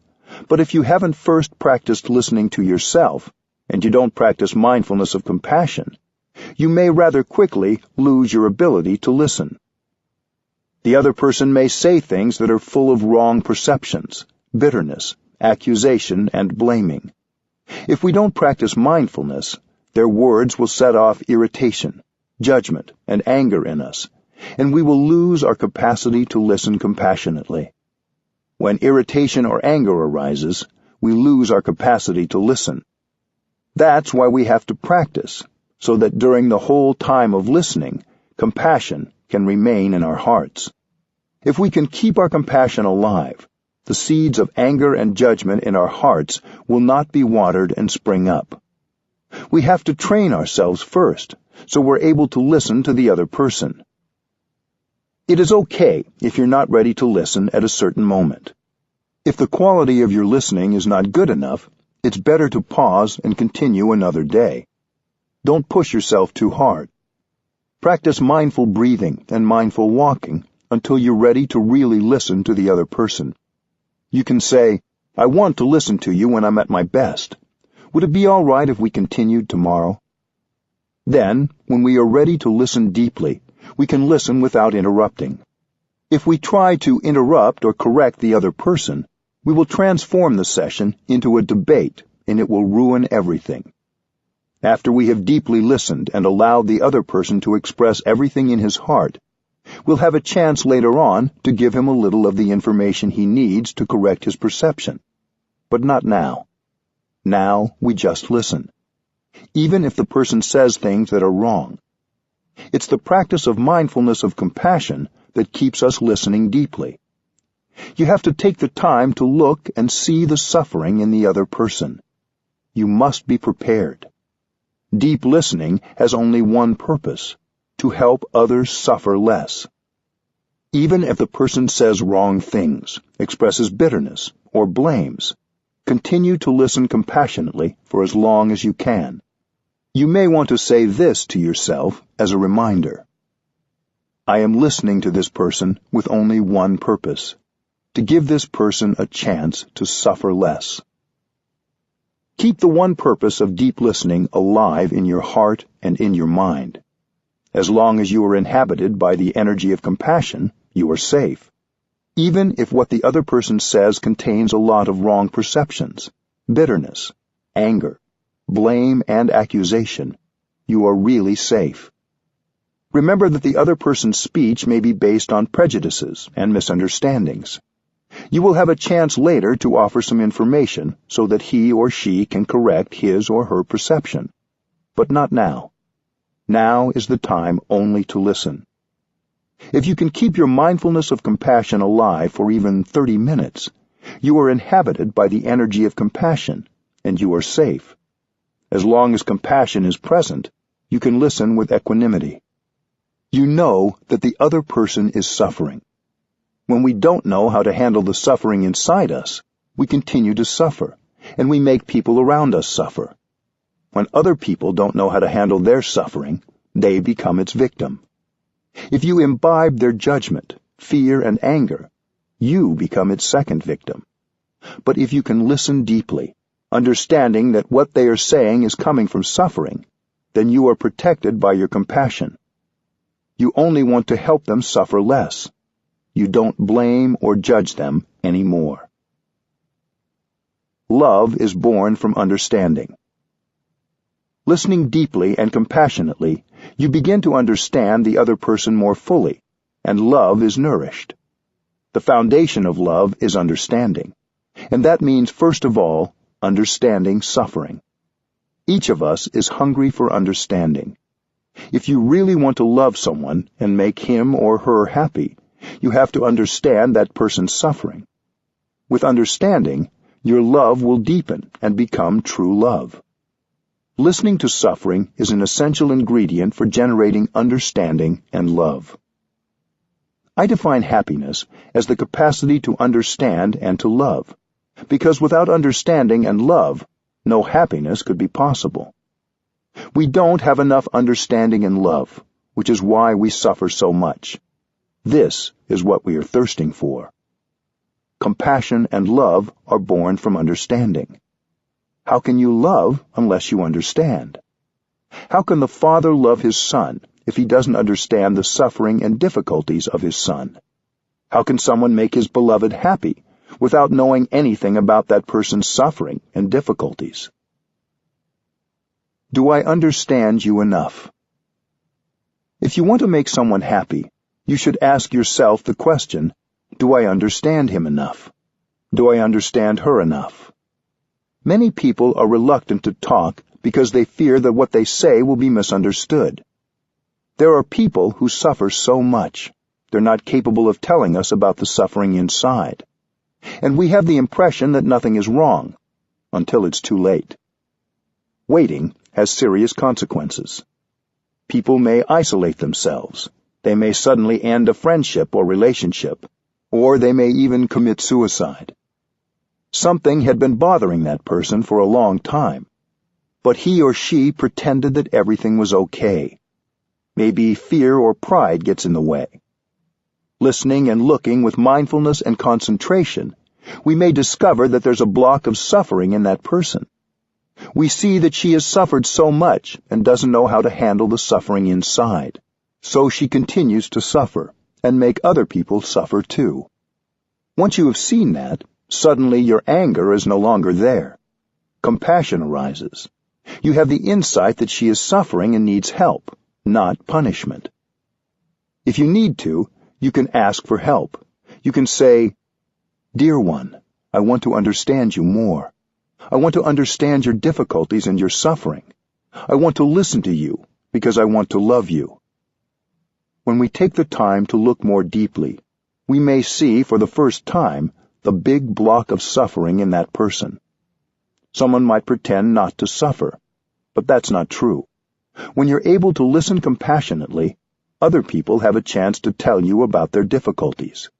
but if you haven't first practiced listening to yourself, and you don't practice mindfulness of compassion, you may rather quickly lose your ability to listen. The other person may say things that are full of wrong perceptions, bitterness, accusation, and blaming. If we don't practice mindfulness, their words will set off irritation, judgment, and anger in us, and we will lose our capacity to listen compassionately. When irritation or anger arises, we lose our capacity to listen. That's why we have to practice, so that during the whole time of listening, compassion can remain in our hearts. If we can keep our compassion alive, the seeds of anger and judgment in our hearts will not be watered and spring up. We have to train ourselves first, so we're able to listen to the other person. It is okay if you're not ready to listen at a certain moment. If the quality of your listening is not good enough, it's better to pause and continue another day. Don't push yourself too hard. Practice mindful breathing and mindful walking until you're ready to really listen to the other person. You can say, "I want to listen to you when I'm at my best. Would it be all right if we continued tomorrow?" Then, when we are ready to listen deeply, we can listen without interrupting. If we try to interrupt or correct the other person, we will transform the session into a debate, and it will ruin everything. After we have deeply listened and allowed the other person to express everything in his heart, we'll have a chance later on to give him a little of the information he needs to correct his perception. But not now. Now we just listen, even if the person says things that are wrong. It's the practice of mindfulness of compassion that keeps us listening deeply. You have to take the time to look and see the suffering in the other person. You must be prepared. Deep listening has only one purpose: to help others suffer less. Even if the person says wrong things, expresses bitterness, or blames, continue to listen compassionately for as long as you can. You may want to say this to yourself as a reminder. I am listening to this person with only one purpose: to give this person a chance to suffer less. Keep the one purpose of deep listening alive in your heart and in your mind. As long as you are inhabited by the energy of compassion, you are safe. Even if what the other person says contains a lot of wrong perceptions, bitterness, anger, blame, and accusation, you are really safe. Remember that the other person's speech may be based on prejudices and misunderstandings. You will have a chance later to offer some information so that he or she can correct his or her perception. But not now. Now is the time only to listen. If you can keep your mindfulness of compassion alive for even 30 minutes, you are inhabited by the energy of compassion, and you are safe. As long as compassion is present, you can listen with equanimity. You know that the other person is suffering. When we don't know how to handle the suffering inside us, we continue to suffer, and we make people around us suffer. When other people don't know how to handle their suffering, they become its victim. If you imbibe their judgment, fear, and anger, you become its second victim. But if you can listen deeply, understanding that what they are saying is coming from suffering, then you are protected by your compassion. You only want to help them suffer less. You don't blame or judge them anymore. Love is born from understanding. Listening deeply and compassionately, you begin to understand the other person more fully, and love is nourished. The foundation of love is understanding, and that means, first of all, understanding suffering. Each of us is hungry for understanding. If you really want to love someone and make him or her happy, you have to understand that person's suffering. With understanding, your love will deepen and become true love. Listening to suffering is an essential ingredient for generating understanding and love. I define happiness as the capacity to understand and to love, because without understanding and love, no happiness could be possible. We don't have enough understanding and love, which is why we suffer so much. This is what we are thirsting for. Compassion and love are born from understanding. How can you love unless you understand? How can the father love his son if he doesn't understand the suffering and difficulties of his son? How can someone make his beloved happy without knowing anything about that person's suffering and difficulties? Do I understand you enough? If you want to make someone happy, you should ask yourself the question, do I understand him enough? Do I understand her enough? Many people are reluctant to talk because they fear that what they say will be misunderstood. There are people who suffer so much, they're not capable of telling us about the suffering inside. And we have the impression that nothing is wrong, until it's too late. Waiting has serious consequences. People may isolate themselves. They may suddenly end a friendship or relationship, or they may even commit suicide. Something had been bothering that person for a long time, but he or she pretended that everything was okay. Maybe fear or pride gets in the way. Listening and looking with mindfulness and concentration, we may discover that there's a block of suffering in that person. We see that she has suffered so much and doesn't know how to handle the suffering inside. So she continues to suffer and make other people suffer too. Once you have seen that, suddenly your anger is no longer there. Compassion arises. You have the insight that she is suffering and needs help, not punishment. If you need to, you can ask for help. You can say, "Dear one, I want to understand you more. I want to understand your difficulties and your suffering. I want to listen to you because I want to love you." When we take the time to look more deeply, we may see for the first time the big block of suffering in that person. Someone might pretend not to suffer, but that's not true. When you're able to listen compassionately, other people have a chance to tell you about their difficulties.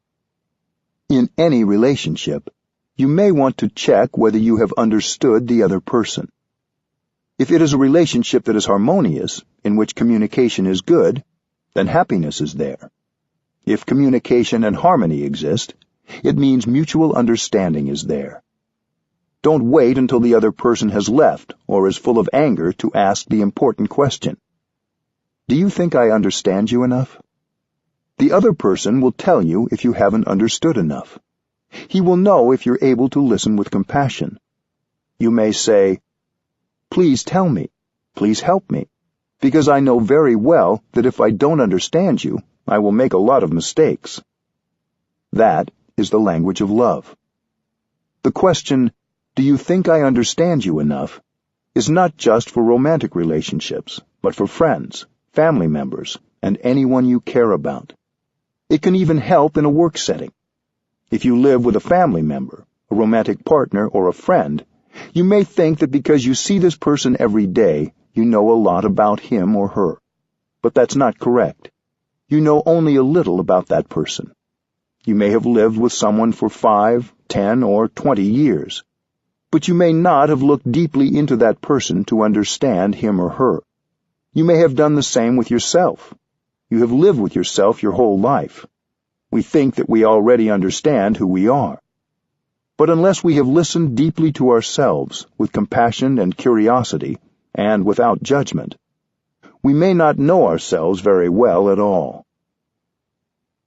In any relationship, you may want to check whether you have understood the other person. If it is a relationship that is harmonious, in which communication is good, then happiness is there. If communication and harmony exist, it means mutual understanding is there. Don't wait until the other person has left or is full of anger to ask the important question. Do you think I understand you enough? The other person will tell you if you haven't understood enough. He will know if you're able to listen with compassion. You may say, "Please tell me, please help me, because I know very well that if I don't understand you, I will make a lot of mistakes." That is the language of love. The question, "Do you think I understand you enough?" is not just for romantic relationships, but for friends, family members, and anyone you care about. It can even help in a work setting. If you live with a family member, a romantic partner, or a friend, you may think that because you see this person every day, you know a lot about him or her. But that's not correct. You know only a little about that person. You may have lived with someone for 5, 10, or 20 years, but you may not have looked deeply into that person to understand him or her. You may have done the same with yourself. You have lived with yourself your whole life. We think that we already understand who we are. But unless we have listened deeply to ourselves with compassion and curiosity, and without judgment, we may not know ourselves very well at all.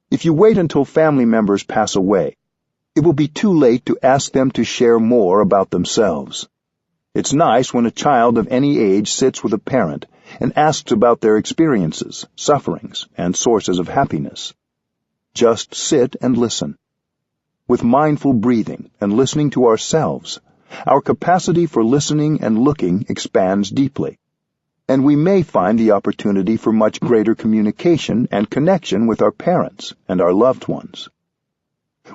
If you wait until family members pass away, it will be too late to ask them to share more about themselves. It's nice when a child of any age sits with a parent and asks about their experiences, sufferings, and sources of happiness. Just sit and listen. With mindful breathing and listening to ourselves, our capacity for listening and looking expands deeply, and we may find the opportunity for much greater communication and connection with our parents and our loved ones.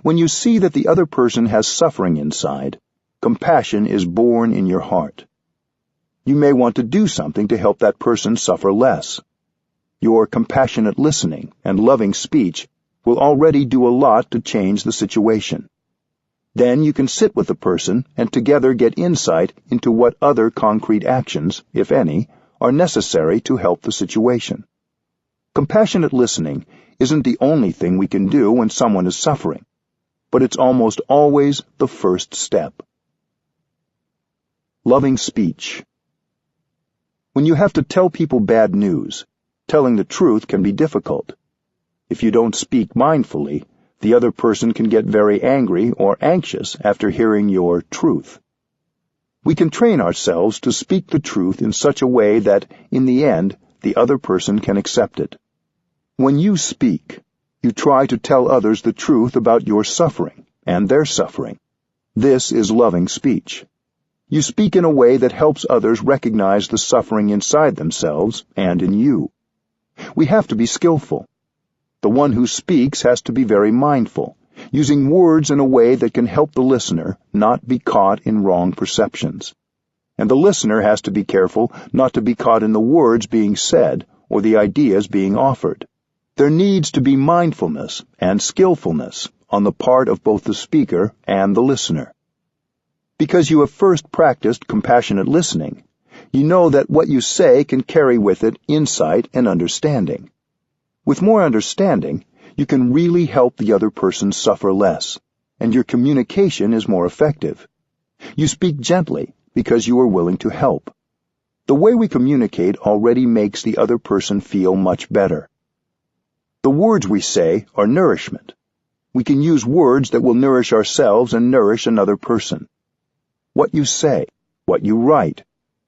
When you see that the other person has suffering inside, compassion is born in your heart. You may want to do something to help that person suffer less. Your compassionate listening and loving speech will already do a lot to change the situation. Then you can sit with the person and together get insight into what other concrete actions, if any, are necessary to help the situation. Compassionate listening isn't the only thing we can do when someone is suffering, but it's almost always the first step. Loving speech. When you have to tell people bad news, telling the truth can be difficult. If you don't speak mindfully, the other person can get very angry or anxious after hearing your truth. We can train ourselves to speak the truth in such a way that, in the end, the other person can accept it. When you speak, you try to tell others the truth about your suffering and their suffering. This is loving speech. You speak in a way that helps others recognize the suffering inside themselves and in you. We have to be skillful. The one who speaks has to be very mindful, using words in a way that can help the listener not be caught in wrong perceptions. And the listener has to be careful not to be caught in the words being said or the ideas being offered. There needs to be mindfulness and skillfulness on the part of both the speaker and the listener. Because you have first practiced compassionate listening, you know that what you say can carry with it insight and understanding. With more understanding, you can really help the other person suffer less, and your communication is more effective. You speak gently because you are willing to help. The way we communicate already makes the other person feel much better. The words we say are nourishment. We can use words that will nourish ourselves and nourish another person. What you say, what you write,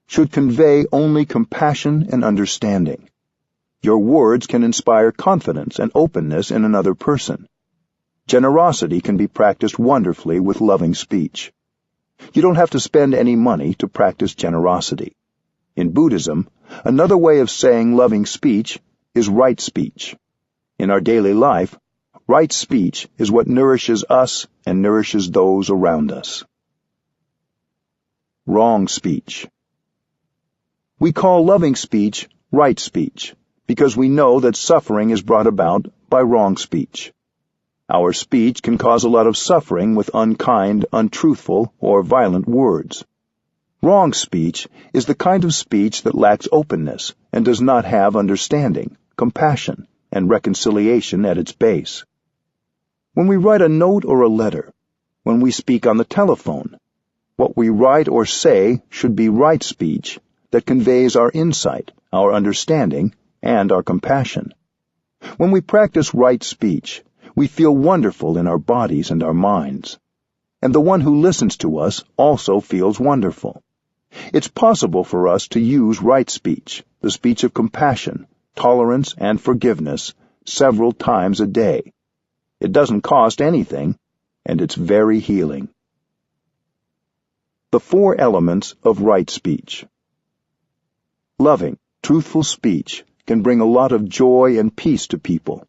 should convey only compassion and understanding. Your words can inspire confidence and openness in another person. Generosity can be practiced wonderfully with loving speech. You don't have to spend any money to practice generosity. In Buddhism, another way of saying loving speech is right speech. In our daily life, right speech is what nourishes us and nourishes those around us. Wrong speech. We call loving speech right speech because we know that suffering is brought about by wrong speech. Our speech can cause a lot of suffering with unkind, untruthful, or violent words. Wrong speech is the kind of speech that lacks openness and does not have understanding, compassion, and reconciliation at its base. When we write a note or a letter, when we speak on the telephone, what we write or say should be right speech that conveys our insight, our understanding, and our compassion. When we practice right speech, we feel wonderful in our bodies and our minds. And the one who listens to us also feels wonderful. It's possible for us to use right speech, the speech of compassion, tolerance, and forgiveness, several times a day. It doesn't cost anything, and it's very healing. The 4 elements of right speech. Loving, truthful speech can bring a lot of joy and peace to people.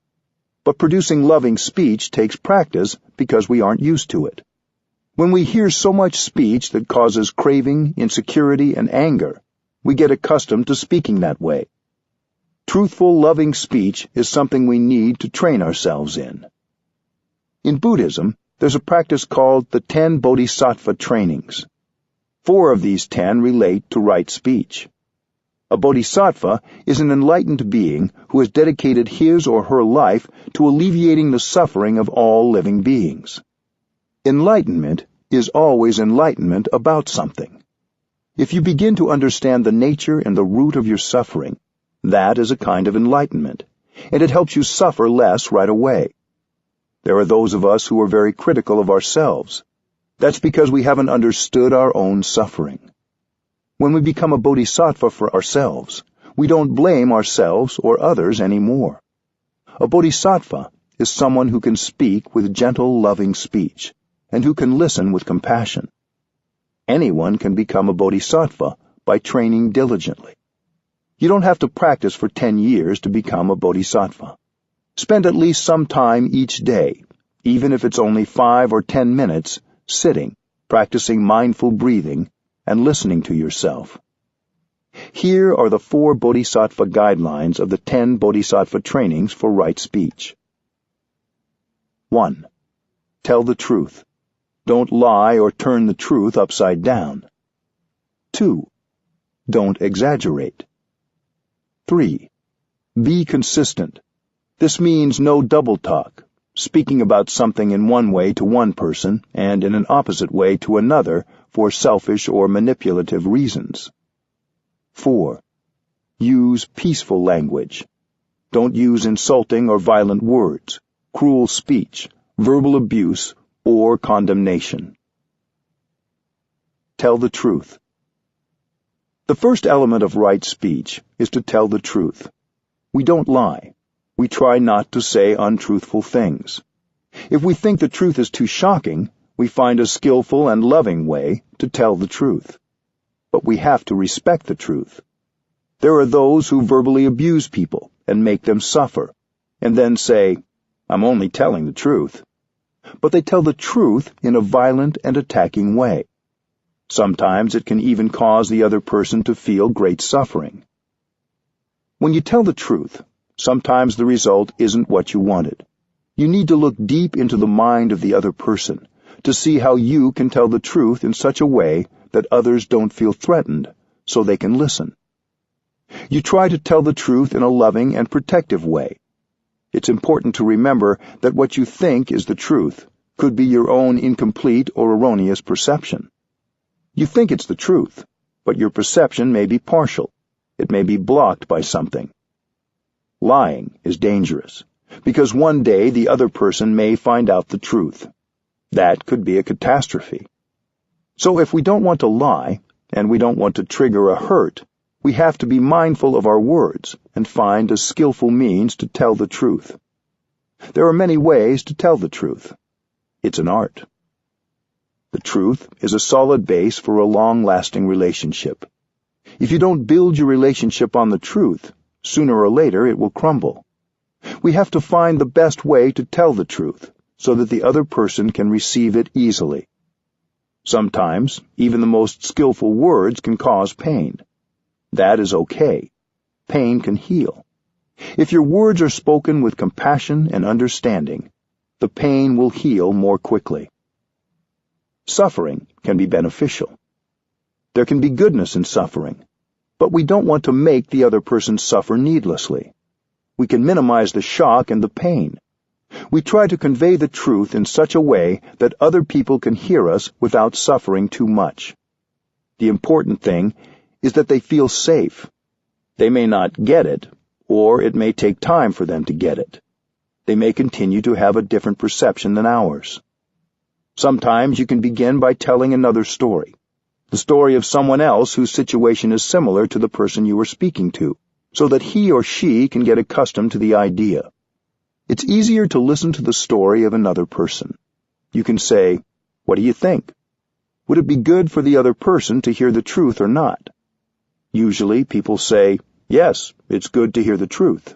But producing loving speech takes practice because we aren't used to it. When we hear so much speech that causes craving, insecurity, and anger, we get accustomed to speaking that way. Truthful, loving speech is something we need to train ourselves in. In Buddhism, there's a practice called the 10 Bodhisattva trainings. 4 of these 10 relate to right speech. A bodhisattva is an enlightened being who has dedicated his or her life to alleviating the suffering of all living beings. Enlightenment is always enlightenment about something. If you begin to understand the nature and the root of your suffering, that is a kind of enlightenment, and it helps you suffer less right away. There are those of us who are very critical of ourselves. That's because we haven't understood our own suffering. When we become a bodhisattva for ourselves, we don't blame ourselves or others anymore. A bodhisattva is someone who can speak with gentle, loving speech, and who can listen with compassion. Anyone can become a bodhisattva by training diligently. You don't have to practice for 10 years to become a bodhisattva. Spend at least some time each day, even if it's only 5 or 10 minutes, sitting, practicing mindful breathing, and listening to yourself. Here are the 4 Bodhisattva guidelines of the 10 Bodhisattva trainings for right speech. 1. Tell the truth. Don't lie or turn the truth upside down. 2. Don't exaggerate. 3. Be consistent. This means no double talk, speaking about something in one way to one person and in an opposite way to another for selfish or manipulative reasons. 4. Use peaceful language. Don't use insulting or violent words, cruel speech, verbal abuse, or condemnation. Tell the truth. The first element of right speech is to tell the truth. We don't lie. We try not to say untruthful things. If we think the truth is too shocking, we find a skillful and loving way to tell the truth. But we have to respect the truth. There are those who verbally abuse people and make them suffer, and then say, "I'm only telling the truth." But they tell the truth in a violent and attacking way. Sometimes it can even cause the other person to feel great suffering. When you tell the truth, sometimes the result isn't what you wanted. You need to look deep into the mind of the other person to see how you can tell the truth in such a way that others don't feel threatened, so they can listen. You try to tell the truth in a loving and protective way. It's important to remember that what you think is the truth could be your own incomplete or erroneous perception. You think it's the truth, but your perception may be partial. It may be blocked by something. Lying is dangerous, because one day the other person may find out the truth. That could be a catastrophe. So if we don't want to lie, and we don't want to trigger a hurt, we have to be mindful of our words and find a skillful means to tell the truth. There are many ways to tell the truth. It's an art. The truth is a solid base for a long-lasting relationship. If you don't build your relationship on the truth, sooner or later it will crumble. We have to find the best way to tell the truth so that the other person can receive it easily. Sometimes, even the most skillful words can cause pain. That is okay. Pain can heal. If your words are spoken with compassion and understanding, the pain will heal more quickly. Suffering can be beneficial. There can be goodness in suffering, but we don't want to make the other person suffer needlessly. We can minimize the shock and the pain. We try to convey the truth in such a way that other people can hear us without suffering too much. The important thing is that they feel safe. They may not get it, or it may take time for them to get it. They may continue to have a different perception than ours. Sometimes you can begin by telling another story, the story of someone else whose situation is similar to the person you are speaking to, so that he or she can get accustomed to the idea. It's easier to listen to the story of another person. You can say, "What do you think? Would it be good for the other person to hear the truth or not?" Usually people say, "Yes, it's good to hear the truth."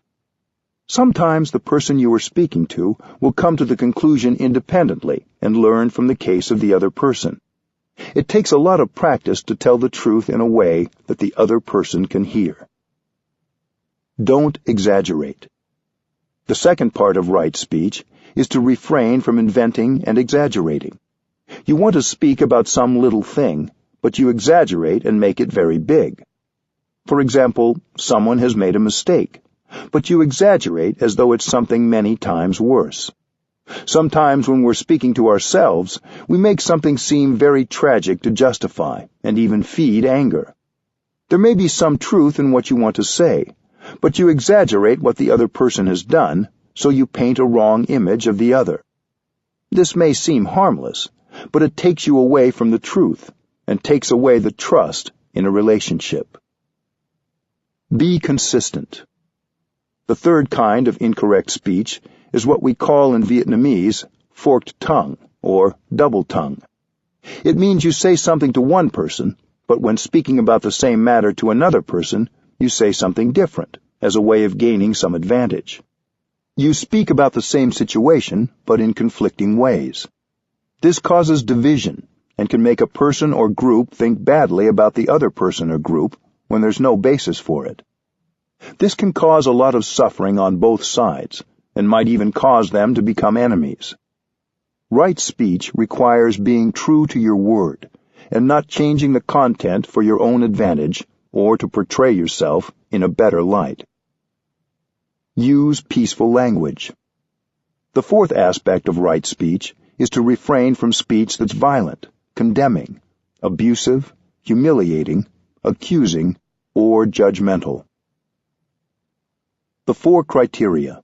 Sometimes the person you are speaking to will come to the conclusion independently and learn from the case of the other person. It takes a lot of practice to tell the truth in a way that the other person can hear. Don't exaggerate. The second part of right speech is to refrain from inventing and exaggerating. You want to speak about some little thing, but you exaggerate and make it very big. For example, someone has made a mistake, but you exaggerate as though it's something many times worse. Sometimes when we're speaking to ourselves, we make something seem very tragic to justify and even feed anger. There may be some truth in what you want to say, but you exaggerate what the other person has done, so you paint a wrong image of the other. This may seem harmless, but it takes you away from the truth and takes away the trust in a relationship. Be consistent. The third kind of incorrect speech is what we call in Vietnamese forked tongue or double tongue. It means you say something to one person, but when speaking about the same matter to another person, you say something different, as a way of gaining some advantage. You speak about the same situation, but in conflicting ways. This causes division and can make a person or group think badly about the other person or group when there's no basis for it. This can cause a lot of suffering on both sides, and might even cause them to become enemies. Right speech requires being true to your word, and not changing the content for your own advantage or to portray yourself in a better light. Use peaceful language. The fourth aspect of right speech is to refrain from speech that's violent, condemning, abusive, humiliating, accusing, or judgmental. The 4 criteria.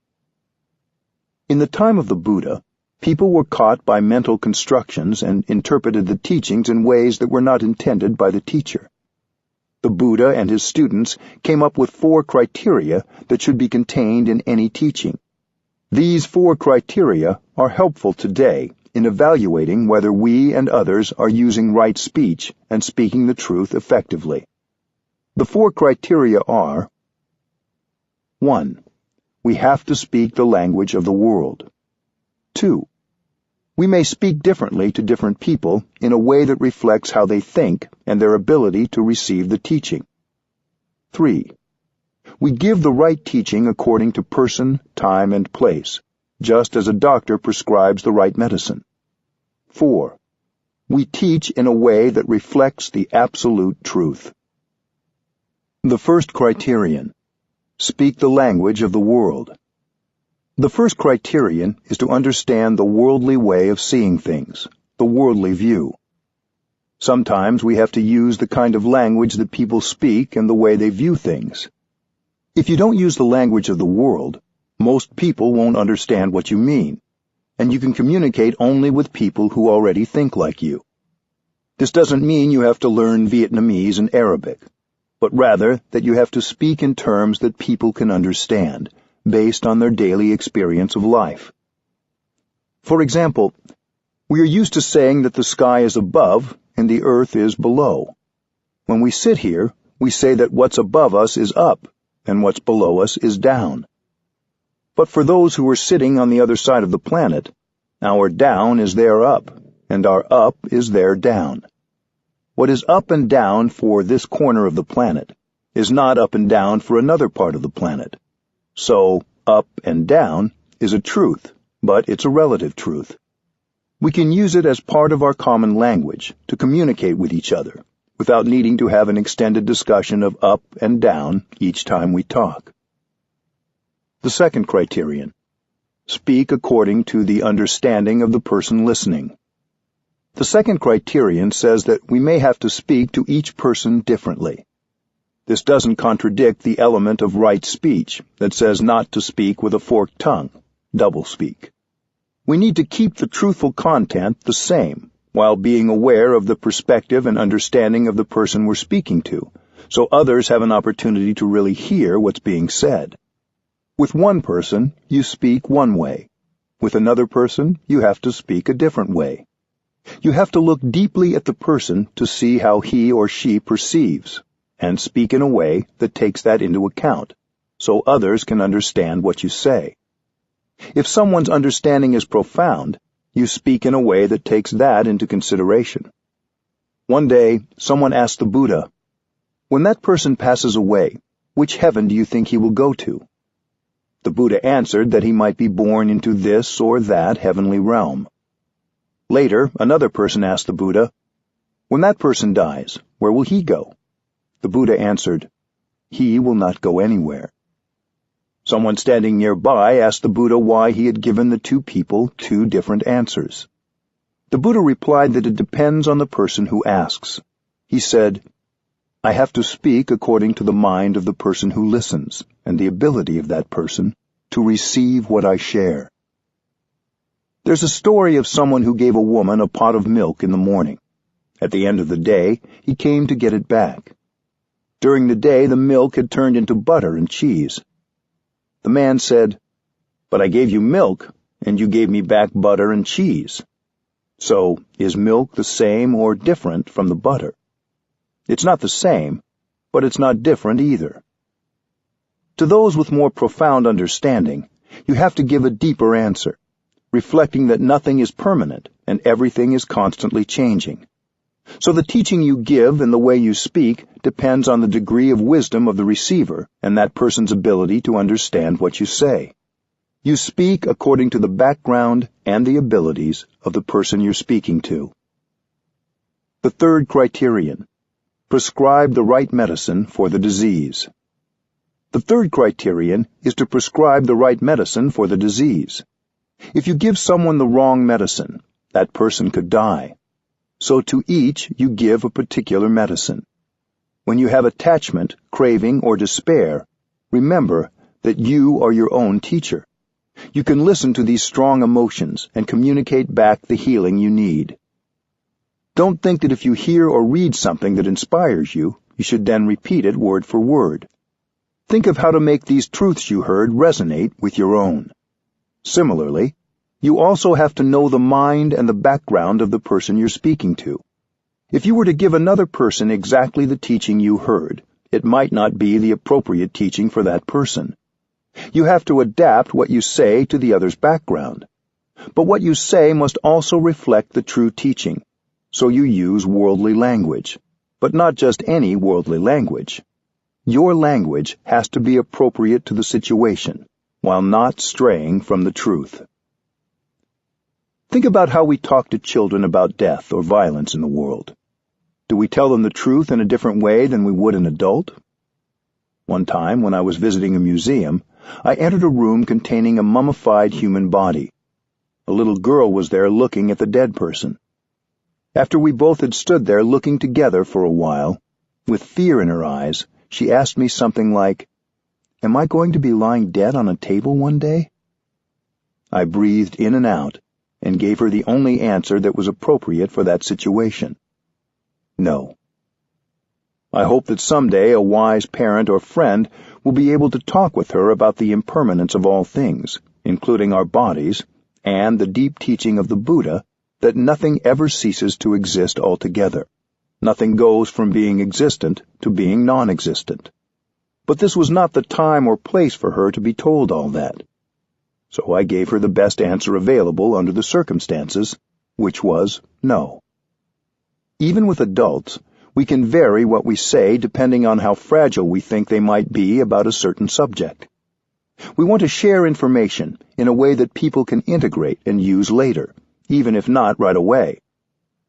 In the time of the Buddha, people were caught by mental constructions and interpreted the teachings in ways that were not intended by the teacher. The Buddha and his students came up with 4 criteria that should be contained in any teaching. These 4 criteria are helpful today in evaluating whether we and others are using right speech and speaking the truth effectively. The 4 criteria are: 1. We have to speak the language of the world. 2. We may speak differently to different people in a way that reflects how they think and their ability to receive the teaching. 3. We give the right teaching according to person, time, and place, just as a doctor prescribes the right medicine. 4. We teach in a way that reflects the absolute truth. The first criterion: speak the language of the world. The first criterion is to understand the worldly way of seeing things, the worldly view. Sometimes we have to use the kind of language that people speak and the way they view things. If you don't use the language of the world, most people won't understand what you mean, and you can communicate only with people who already think like you. This doesn't mean you have to learn Vietnamese and Arabic, but rather that you have to speak in terms that people can understand, based on their daily experience of life. For example, we are used to saying that the sky is above and the earth is below. When we sit here, we say that what's above us is up and what's below us is down. But for those who are sitting on the other side of the planet, our down is their up, and our up is their down. What is up and down for this corner of the planet is not up and down for another part of the planet. So, up and down is a truth, but it's a relative truth. We can use it as part of our common language to communicate with each other, without needing to have an extended discussion of up and down each time we talk. The second criterion: speak according to the understanding of the person listening. The second criterion says that we may have to speak to each person differently. This doesn't contradict the element of right speech that says not to speak with a forked tongue, doublespeak. We need to keep the truthful content the same, while being aware of the perspective and understanding of the person we're speaking to, so others have an opportunity to really hear what's being said. With one person, you speak one way. With another person, you have to speak a different way. You have to look deeply at the person to see how he or she perceives, and speak in a way that takes that into account, so others can understand what you say. If someone's understanding is profound, you speak in a way that takes that into consideration. One day, someone asked the Buddha, "When that person passes away, which heaven do you think he will go to?" The Buddha answered that he might be born into this or that heavenly realm. Later, another person asked the Buddha, "When that person dies, where will he go?" The Buddha answered, "He will not go anywhere." Someone standing nearby asked the Buddha why he had given the two people two different answers. The Buddha replied that it depends on the person who asks. He said, "I have to speak according to the mind of the person who listens, and the ability of that person to receive what I share." There's a story of someone who gave a woman a pot of milk in the morning. At the end of the day, he came to get it back. During the day, the milk had turned into butter and cheese. The man said, "But I gave you milk, and you gave me back butter and cheese. So, is milk the same or different from the butter? It's not the same, but it's not different either." To those with more profound understanding, you have to give a deeper answer, reflecting that nothing is permanent and everything is constantly changing. So the teaching you give and the way you speak depends on the degree of wisdom of the receiver and that person's ability to understand what you say. You speak according to the background and the abilities of the person you're speaking to. The third criterion: prescribe the right medicine for the disease. The third criterion is to prescribe the right medicine for the disease. If you give someone the wrong medicine, that person could die. So to each you give a particular medicine. When you have attachment, craving, or despair, remember that you are your own teacher. You can listen to these strong emotions and communicate back the healing you need. Don't think that if you hear or read something that inspires you, you should then repeat it word for word. Think of how to make these truths you heard resonate with your own. Similarly, you also have to know the mind and the background of the person you're speaking to. If you were to give another person exactly the teaching you heard, it might not be the appropriate teaching for that person. You have to adapt what you say to the other's background. But what you say must also reflect the true teaching, so you use worldly language, but not just any worldly language. Your language has to be appropriate to the situation, while not straying from the truth. Think about how we talk to children about death or violence in the world. Do we tell them the truth in a different way than we would an adult? One time, when I was visiting a museum, I entered a room containing a mummified human body. A little girl was there looking at the dead person. After we both had stood there looking together for a while, with fear in her eyes, she asked me something like, "Am I going to be lying dead on a table one day?" I breathed in and out, and gave her the only answer that was appropriate for that situation. No. I hope that someday a wise parent or friend will be able to talk with her about the impermanence of all things, including our bodies, and the deep teaching of the Buddha that nothing ever ceases to exist altogether. Nothing goes from being existent to being non-existent. But this was not the time or place for her to be told all that. So I gave her the best answer available under the circumstances, which was no. Even with adults, we can vary what we say depending on how fragile we think they might be about a certain subject. We want to share information in a way that people can integrate and use later, even if not right away.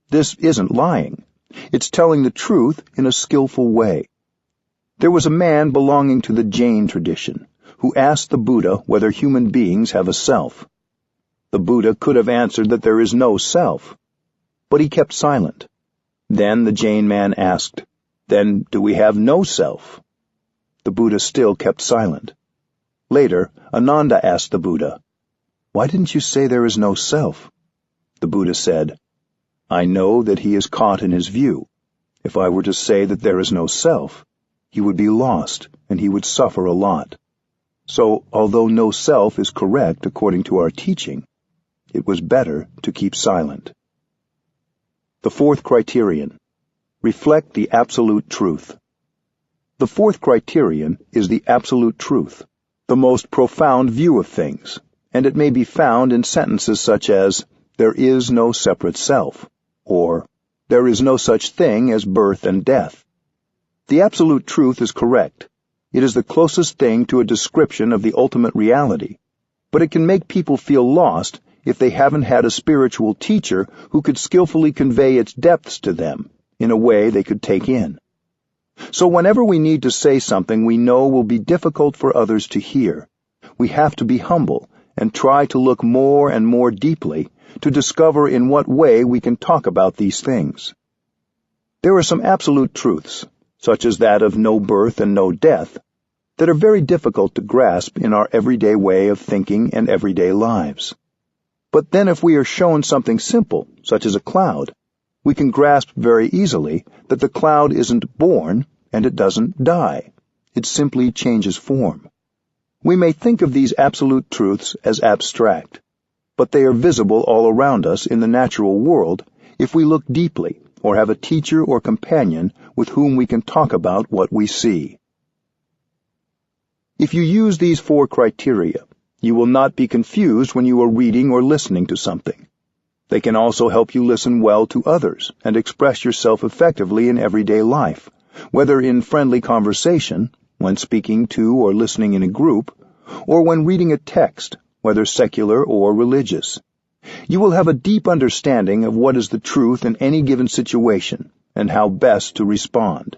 This isn't lying. It's telling the truth in a skillful way. There was a man belonging to the Jain tradition who asked the Buddha whether human beings have a self. The Buddha could have answered that there is no self, but he kept silent. Then the Jain man asked, "Then do we have no self?" The Buddha still kept silent. Later, Ananda asked the Buddha, "Why didn't you say there is no self?" The Buddha said, "I know that he is caught in his view. If I were to say that there is no self, he would be lost and he would suffer a lot. So, although no self is correct according to our teaching, it was better to keep silent." The fourth criterion: reflect the absolute truth. The fourth criterion is the absolute truth, the most profound view of things, and it may be found in sentences such as, "There is no separate self," or "There is no such thing as birth and death." The absolute truth is correct. It is the closest thing to a description of the ultimate reality, but it can make people feel lost if they haven't had a spiritual teacher who could skillfully convey its depths to them in a way they could take in. So whenever we need to say something we know will be difficult for others to hear, we have to be humble and try to look more and more deeply to discover in what way we can talk about these things. There are some absolute truths, such as that of no birth and no death, that are very difficult to grasp in our everyday way of thinking and everyday lives. But then if we are shown something simple, such as a cloud, we can grasp very easily that the cloud isn't born and it doesn't die. It simply changes form. We may think of these absolute truths as abstract, but they are visible all around us in the natural world if we look deeply or have a teacher or companion with whom we can talk about what we see. If you use these four criteria, you will not be confused when you are reading or listening to something. They can also help you listen well to others and express yourself effectively in everyday life, whether in friendly conversation, when speaking to or listening in a group, or when reading a text, whether secular or religious. You will have a deep understanding of what is the truth in any given situation and how best to respond.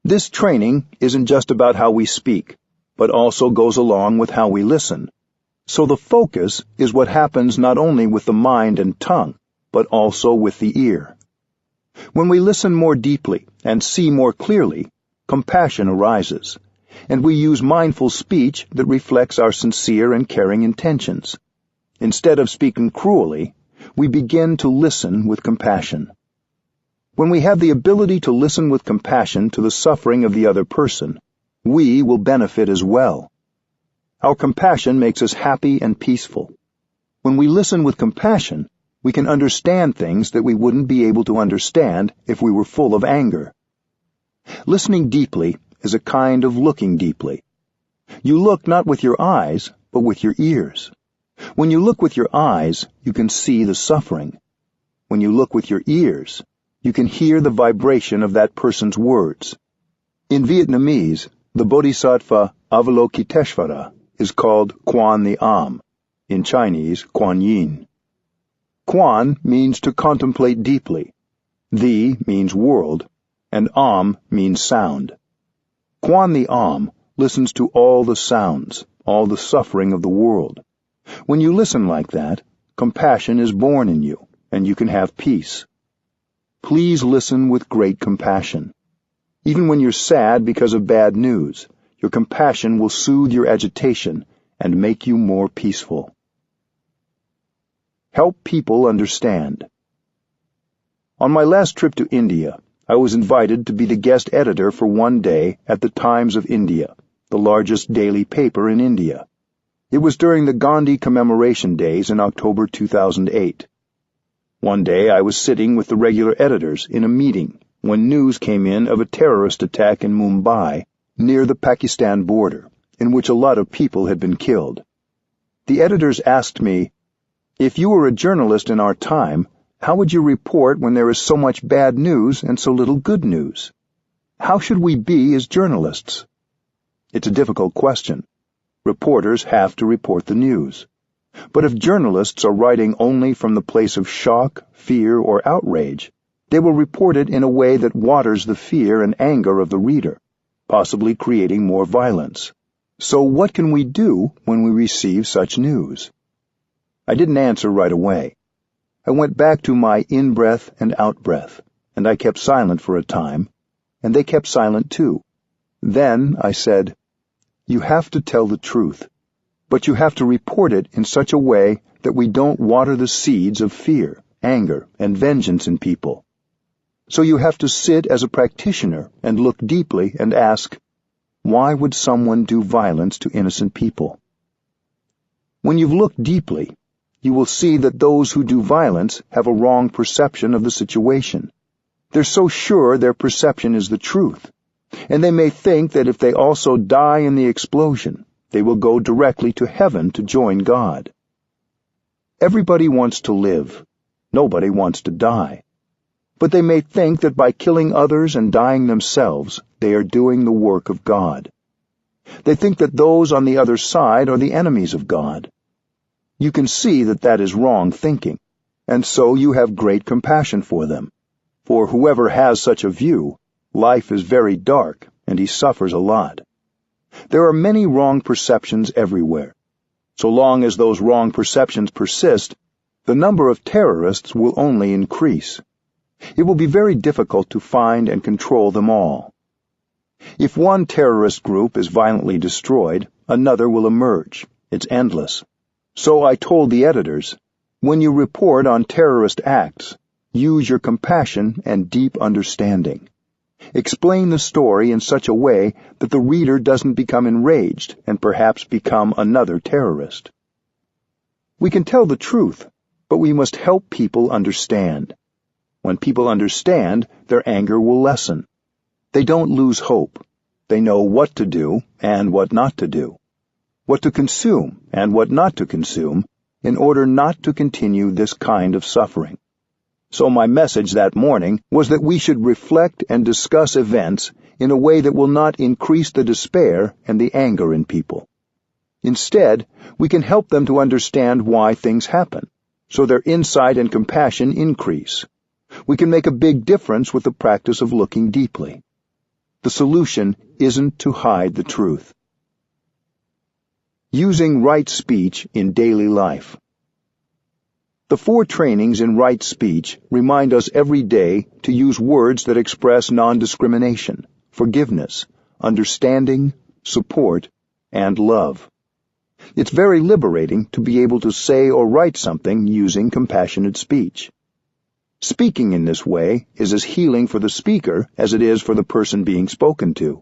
This training isn't just about how we speak, but also goes along with how we listen. So the focus is what happens not only with the mind and tongue, but also with the ear. When we listen more deeply and see more clearly, compassion arises, and we use mindful speech that reflects our sincere and caring intentions. Instead of speaking cruelly, we begin to listen with compassion. When we have the ability to listen with compassion to the suffering of the other person, we will benefit as well. Our compassion makes us happy and peaceful. When we listen with compassion, we can understand things that we wouldn't be able to understand if we were full of anger. Listening deeply is a kind of looking deeply. You look not with your eyes, but with your ears. When you look with your eyes, you can see the suffering. When you look with your ears, you can hear the vibration of that person's words. In Vietnamese, the Bodhisattva Avalokiteshvara is called Quan the Am, in Chinese, Kuan Yin. Quan means to contemplate deeply. The means world, and Am means sound. Quan the Am listens to all the sounds, all the suffering of the world. When you listen like that, compassion is born in you, and you can have peace. Please listen with great compassion. Even when you're sad because of bad news, your compassion will soothe your agitation and make you more peaceful. Help people understand. On my last trip to India, I was invited to be the guest editor for one day at the Times of India, the largest daily paper in India. It was during the Gandhi commemoration days in October 2008. One day I was sitting with the regular editors in a meeting when news came in of a terrorist attack in Mumbai, near the Pakistan border, in which a lot of people had been killed. The editors asked me, "If you were a journalist in our time, how would you report when there is so much bad news and so little good news? How should we be as journalists?" It's a difficult question. Reporters have to report the news. But if journalists are writing only from the place of shock, fear, or outrage, they will report it in a way that waters the fear and anger of the reader, possibly creating more violence. So what can we do when we receive such news? I didn't answer right away. I went back to my in-breath and out-breath, and I kept silent for a time, and they kept silent too. Then I said, "You have to tell the truth, but you have to report it in such a way that we don't water the seeds of fear, anger, and vengeance in people. So you have to sit as a practitioner and look deeply and ask, why would someone do violence to innocent people? When you've looked deeply, you will see that those who do violence have a wrong perception of the situation. They're so sure their perception is the truth, and they may think that if they also die in the explosion, they will go directly to heaven to join God. Everybody wants to live. Nobody wants to die. But they may think that by killing others and dying themselves, they are doing the work of God. They think that those on the other side are the enemies of God. You can see that that is wrong thinking, and so you have great compassion for them. For whoever has such a view, life is very dark, and he suffers a lot. There are many wrong perceptions everywhere. So long as those wrong perceptions persist, the number of terrorists will only increase. It will be very difficult to find and control them all. If one terrorist group is violently destroyed, another will emerge. It's endless. So I told the editors, when you report on terrorist acts, use your compassion and deep understanding. Explain the story in such a way that the reader doesn't become enraged and perhaps become another terrorist. We can tell the truth, but we must help people understand. When people understand, their anger will lessen. They don't lose hope. They know what to do and what not to do, what to consume and what not to consume, in order not to continue this kind of suffering. So my message that morning was that we should reflect and discuss events in a way that will not increase the despair and the anger in people. Instead, we can help them to understand why things happen, so their insight and compassion increase. We can make a big difference with the practice of looking deeply. The solution isn't to hide the truth. Using right speech in daily life. The 4 trainings in right speech remind us every day to use words that express non-discrimination, forgiveness, understanding, support, and love. It's very liberating to be able to say or write something using compassionate speech. Speaking in this way is as healing for the speaker as it is for the person being spoken to.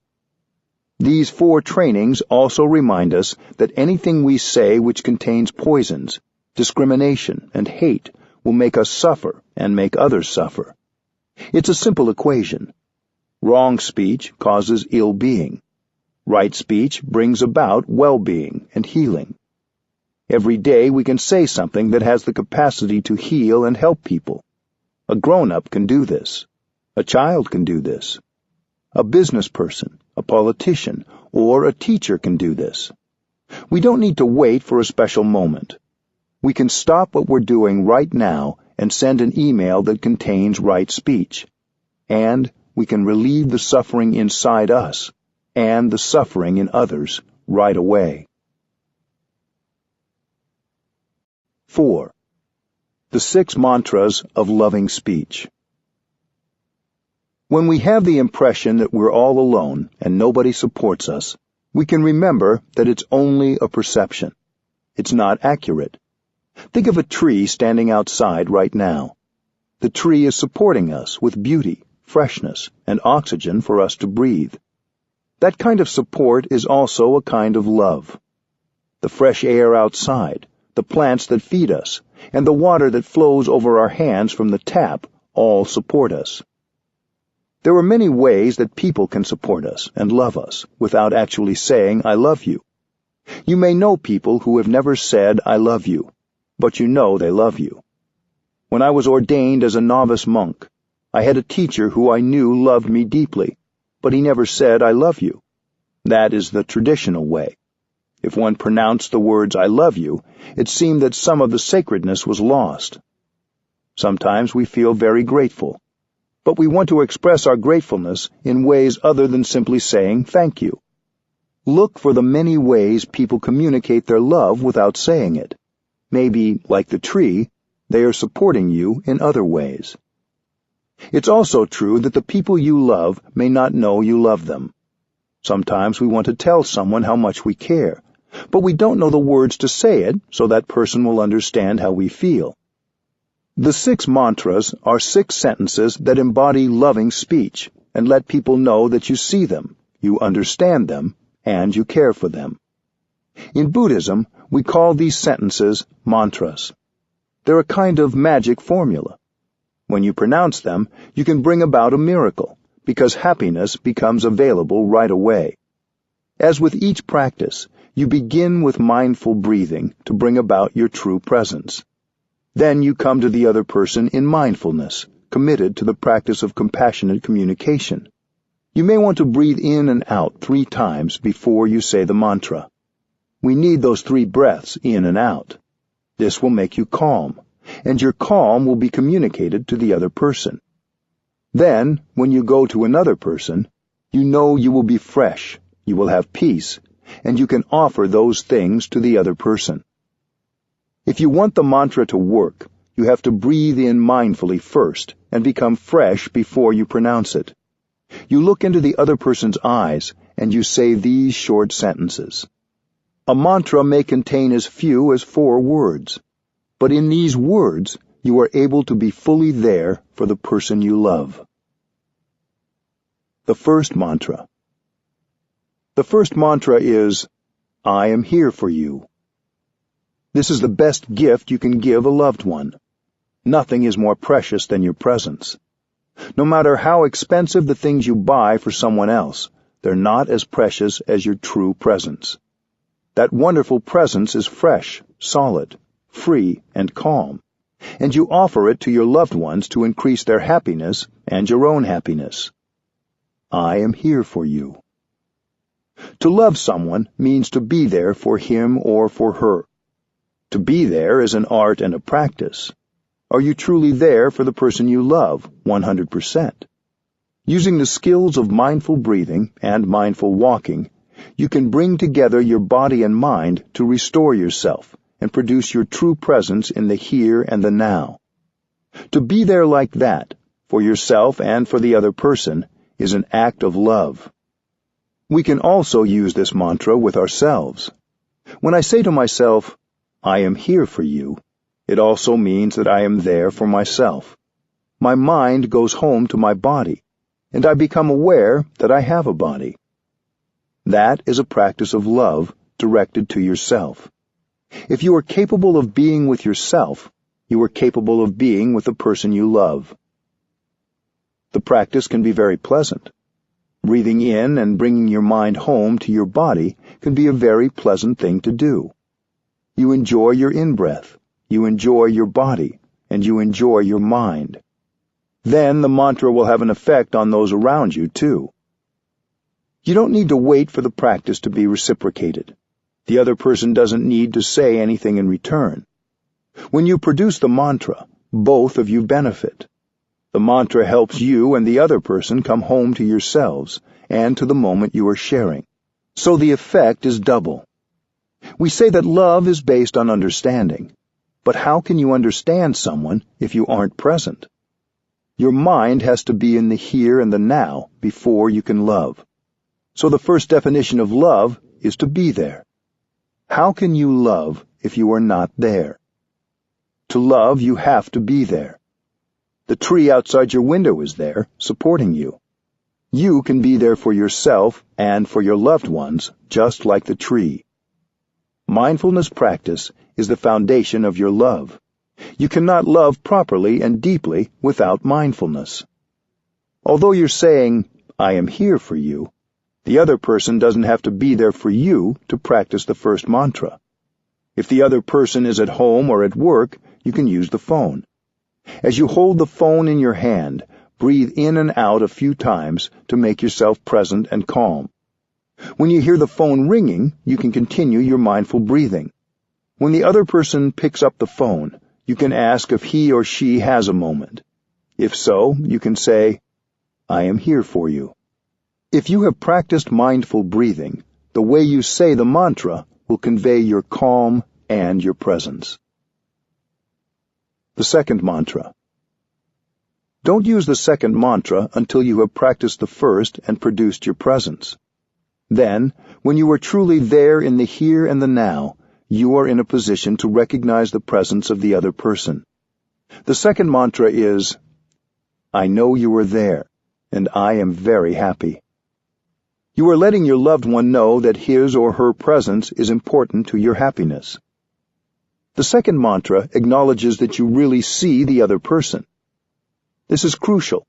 These 4 trainings also remind us that anything we say which contains poisons, discrimination, and hate will make us suffer and make others suffer. It's a simple equation. Wrong speech causes ill-being. Right speech brings about well-being and healing. Every day we can say something that has the capacity to heal and help people. A grown-up can do this. A child can do this. A business person, a politician, or a teacher can do this. We don't need to wait for a special moment. We can stop what we're doing right now and send an email that contains right speech. And we can relieve the suffering inside us and the suffering in others right away. 4. The 6 mantras of loving speech. When we have the impression that we're all alone and nobody supports us, we can remember that it's only a perception. It's not accurate. Think of a tree standing outside right now. The tree is supporting us with beauty, freshness, and oxygen for us to breathe. That kind of support is also a kind of love. The fresh air outside, the plants that feed us, and the water that flows over our hands from the tap all support us. There are many ways that people can support us and love us without actually saying, "I love you." You may know people who have never said, "I love you," but you know they love you. When I was ordained as a novice monk, I had a teacher who I knew loved me deeply, but he never said, "I love you." That is the traditional way. If one pronounced the words, "I love you," it seemed that some of the sacredness was lost. Sometimes we feel very grateful, but we want to express our gratefulness in ways other than simply saying thank you. Look for the many ways people communicate their love without saying it. Maybe, like the tree, they are supporting you in other ways. It's also true that the people you love may not know you love them. Sometimes we want to tell someone how much we care, but we don't know the words to say it so that person will understand how we feel. The 6 mantras are 6 sentences that embody loving speech and let people know that you see them, you understand them, and you care for them. In Buddhism, we call these sentences mantras. They're a kind of magic formula. When you pronounce them, you can bring about a miracle, because happiness becomes available right away. As with each practice, you begin with mindful breathing to bring about your true presence. Then you come to the other person in mindfulness, committed to the practice of compassionate communication. You may want to breathe in and out 3 times before you say the mantra. We need those 3 breaths in and out. This will make you calm, and your calm will be communicated to the other person. Then, when you go to another person, you know you will be fresh, you will have peace, and you can offer those things to the other person. If you want the mantra to work, you have to breathe in mindfully first and become fresh before you pronounce it. You look into the other person's eyes and you say these short sentences. A mantra may contain as few as 4 words, but in these words you are able to be fully there for the person you love. The first mantra. The first mantra is, I am here for you. This is the best gift you can give a loved one. Nothing is more precious than your presence. No matter how expensive the things you buy for someone else, they're not as precious as your true presence. That wonderful presence is fresh, solid, free, and calm, and you offer it to your loved ones to increase their happiness and your own happiness. I am here for you. To love someone means to be there for him or for her. To be there is an art and a practice. Are you truly there for the person you love, 100%? Using the skills of mindful breathing and mindful walking, you can bring together your body and mind to restore yourself and produce your true presence in the here and the now. To be there like that, for yourself and for the other person, is an act of love. We can also use this mantra with ourselves. When I say to myself, I am here for you, it also means that I am there for myself. My mind goes home to my body, and I become aware that I have a body. That is a practice of love directed to yourself. If you are capable of being with yourself, you are capable of being with the person you love. The practice can be very pleasant. Breathing in and bringing your mind home to your body can be a very pleasant thing to do. You enjoy your in-breath, you enjoy your body, and you enjoy your mind. Then the mantra will have an effect on those around you, too. You don't need to wait for the practice to be reciprocated. The other person doesn't need to say anything in return. When you produce the mantra, both of you benefit. The mantra helps you and the other person come home to yourselves and to the moment you are sharing. So the effect is double. We say that love is based on understanding. But how can you understand someone if you aren't present? Your mind has to be in the here and the now before you can love. So the first definition of love is to be there. How can you love if you are not there? To love, you have to be there. The tree outside your window is there, supporting you. You can be there for yourself and for your loved ones, just like the tree. Mindfulness practice is the foundation of your love. You cannot love properly and deeply without mindfulness. Although you're saying, I am here for you, the other person doesn't have to be there for you to practice the first mantra. If the other person is at home or at work, you can use the phone. As you hold the phone in your hand, breathe in and out a few times to make yourself present and calm. When you hear the phone ringing, you can continue your mindful breathing. When the other person picks up the phone, you can ask if he or she has a moment. If so, you can say, I am here for you. If you have practiced mindful breathing, the way you say the mantra will convey your calm and your presence. The second mantra. Don't use the second mantra until you have practiced the first and produced your presence. Then, when you are truly there in the here and the now, you are in a position to recognize the presence of the other person. The second mantra is, I know you are there, and I am very happy. You are letting your loved one know that his or her presence is important to your happiness. The second mantra acknowledges that you really see the other person. This is crucial,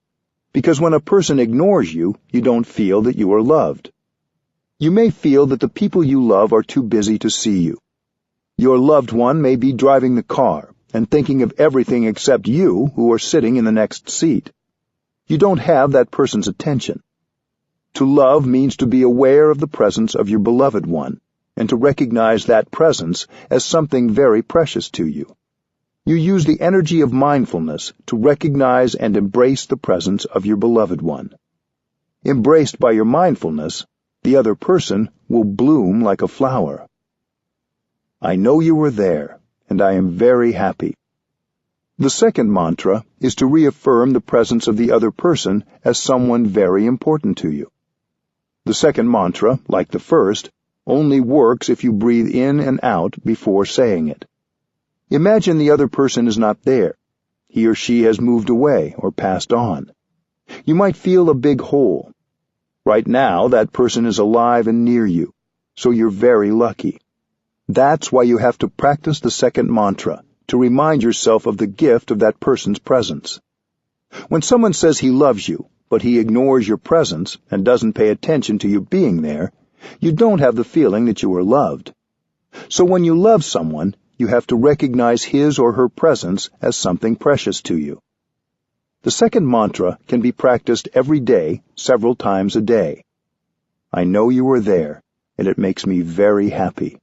because when a person ignores you, you don't feel that you are loved. You may feel that the people you love are too busy to see you. Your loved one may be driving the car and thinking of everything except you who are sitting in the next seat. You don't have that person's attention. To love means to be aware of the presence of your beloved one, and to recognize that presence as something very precious to you. You use the energy of mindfulness to recognize and embrace the presence of your beloved one. Embraced by your mindfulness, the other person will bloom like a flower. I know you were there, and I am very happy. The second mantra is to reaffirm the presence of the other person as someone very important to you. The second mantra, like the first, only works if you breathe in and out before saying it. Imagine the other person is not there. He or she has moved away or passed on. You might feel a big hole. Right now, that person is alive and near you, so you're very lucky. That's why you have to practice the second mantra, to remind yourself of the gift of that person's presence. When someone says he loves you, but he ignores your presence and doesn't pay attention to you being there, you don't have the feeling that you are loved. So when you love someone, you have to recognize his or her presence as something precious to you. The second mantra can be practiced every day, several times a day. I know you are there, and it makes me very happy.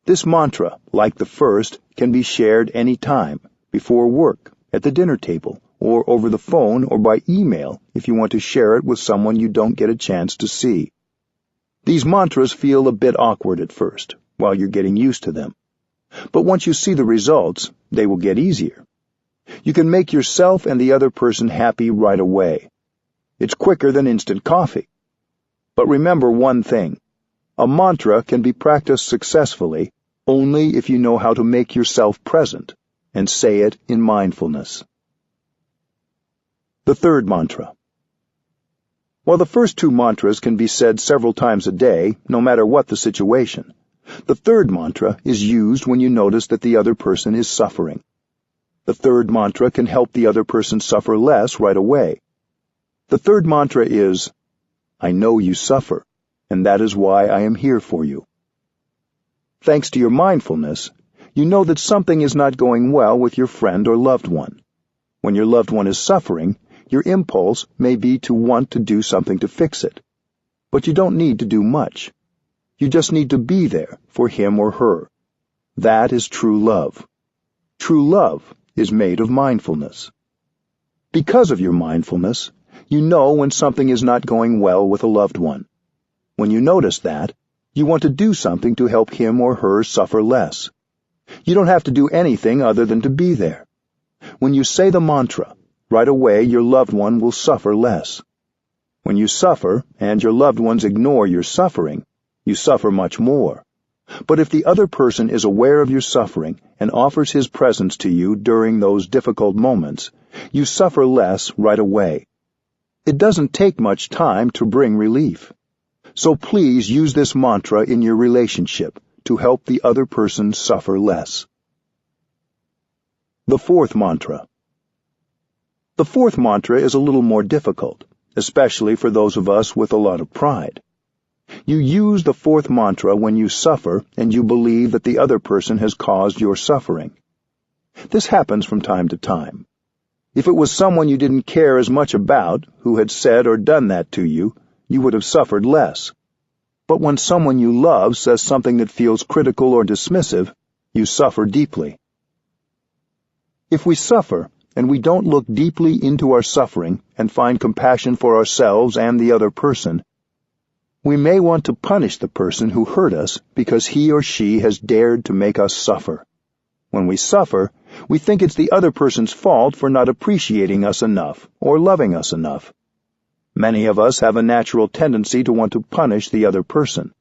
This mantra, like the first, can be shared any time, before work, at the dinner table, or over the phone or by email if you want to share it with someone you don't get a chance to see. These mantras feel a bit awkward at first, while you're getting used to them. But once you see the results, they will get easier. You can make yourself and the other person happy right away. It's quicker than instant coffee. But remember one thing. A mantra can be practiced successfully only if you know how to make yourself present and say it in mindfulness. The third mantra. While the first two mantras can be said several times a day, no matter what the situation, the third mantra is used when you notice that the other person is suffering. The third mantra can help the other person suffer less right away. The third mantra is, I know you suffer, and that is why I am here for you. Thanks to your mindfulness, you know that something is not going well with your friend or loved one. When your loved one is suffering, your impulse may be to want to do something to fix it. But you don't need to do much. You just need to be there for him or her. That is true love. True love is made of mindfulness. Because of your mindfulness, you know when something is not going well with a loved one. When you notice that, you want to do something to help him or her suffer less. You don't have to do anything other than to be there. When you say the mantra, right away your loved one will suffer less. When you suffer and your loved ones ignore your suffering, you suffer much more. But if the other person is aware of your suffering and offers his presence to you during those difficult moments, you suffer less right away. It doesn't take much time to bring relief. So please use this mantra in your relationship to help the other person suffer less. The fourth mantra. The fourth mantra is a little more difficult, especially for those of us with a lot of pride. You use the fourth mantra when you suffer and you believe that the other person has caused your suffering. This happens from time to time. If it was someone you didn't care as much about who had said or done that to you, you would have suffered less. But when someone you love says something that feels critical or dismissive, you suffer deeply. If we suffer and we don't look deeply into our suffering and find compassion for ourselves and the other person, we may want to punish the person who hurt us because he or she has dared to make us suffer. When we suffer, we think it's the other person's fault for not appreciating us enough or loving us enough. Many of us have a natural tendency to want to punish the other person.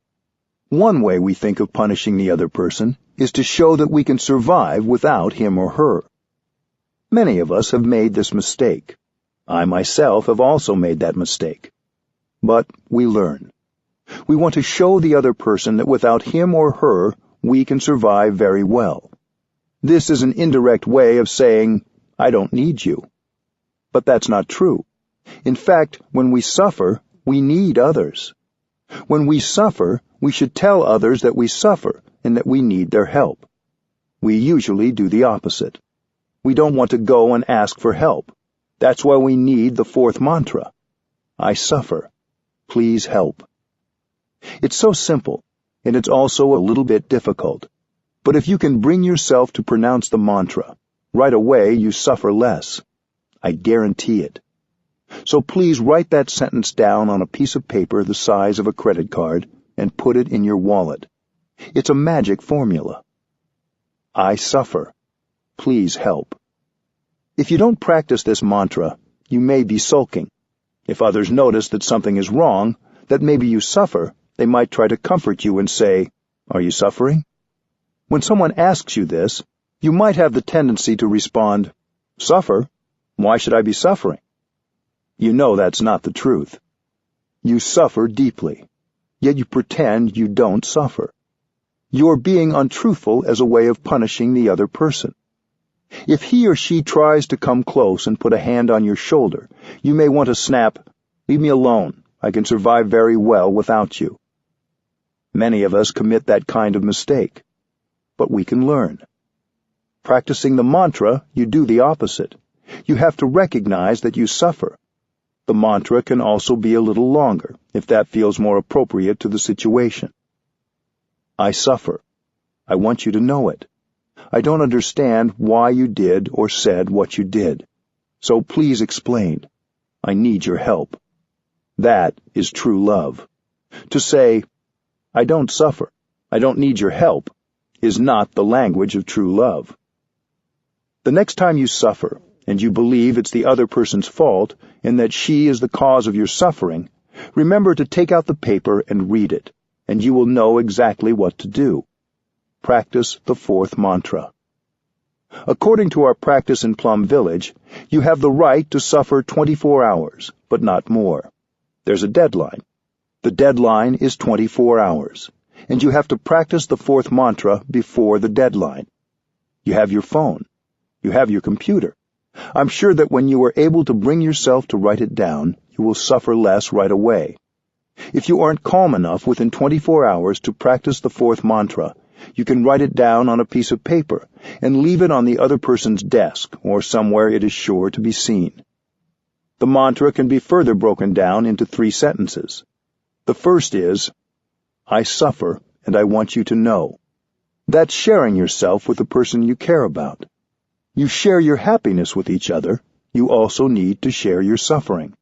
One way we think of punishing the other person is to show that we can survive without him or her. Many of us have made this mistake. I myself have also made that mistake. But we learn. We want to show the other person that without him or her, we can survive very well. This is an indirect way of saying, I don't need you. But that's not true. In fact, when we suffer, we need others. When we suffer, we should tell others that we suffer and that we need their help. We usually do the opposite. We don't want to go and ask for help. That's why we need the fourth mantra. I suffer. Please help. It's so simple, and it's also a little bit difficult. But if you can bring yourself to pronounce the mantra, right away you suffer less. I guarantee it. So please write that sentence down on a piece of paper the size of a credit card and put it in your wallet. It's a magic formula. I suffer. Please help. If you don't practice this mantra, you may be sulking. If others notice that something is wrong, that maybe you suffer, they might try to comfort you and say, Are you suffering? When someone asks you this, you might have the tendency to respond, Suffer? Why should I be suffering? You know that's not the truth. You suffer deeply, yet you pretend you don't suffer. You're being untruthful as a way of punishing the other person. If he or she tries to come close and put a hand on your shoulder, you may want to snap, Leave me alone. I can survive very well without you. Many of us commit that kind of mistake, but we can learn. Practicing the mantra, you do the opposite. You have to recognize that you suffer. The mantra can also be a little longer, if that feels more appropriate to the situation. I suffer. I want you to know it. I don't understand why you did or said what you did. So please explain. I need your help. That is true love. To say, I don't suffer, I don't need your help, is not the language of true love. The next time you suffer, and you believe it's the other person's fault, and that she is the cause of your suffering, remember to take out the paper and read it, and you will know exactly what to do. Practice the fourth mantra. According to our practice in Plum Village, you have the right to suffer 24 hours, but not more. There's a deadline. The deadline is 24 hours, and you have to practice the fourth mantra before the deadline. You have your phone. You have your computer. I'm sure that when you are able to bring yourself to write it down, you will suffer less right away. If you aren't calm enough within 24 hours to practice the fourth mantra, you can write it down on a piece of paper and leave it on the other person's desk or somewhere it is sure to be seen. The mantra can be further broken down into 3 sentences. The first is, I suffer and I want you to know. That's sharing yourself with the person you care about. You share your happiness with each other. You also need to share your suffering.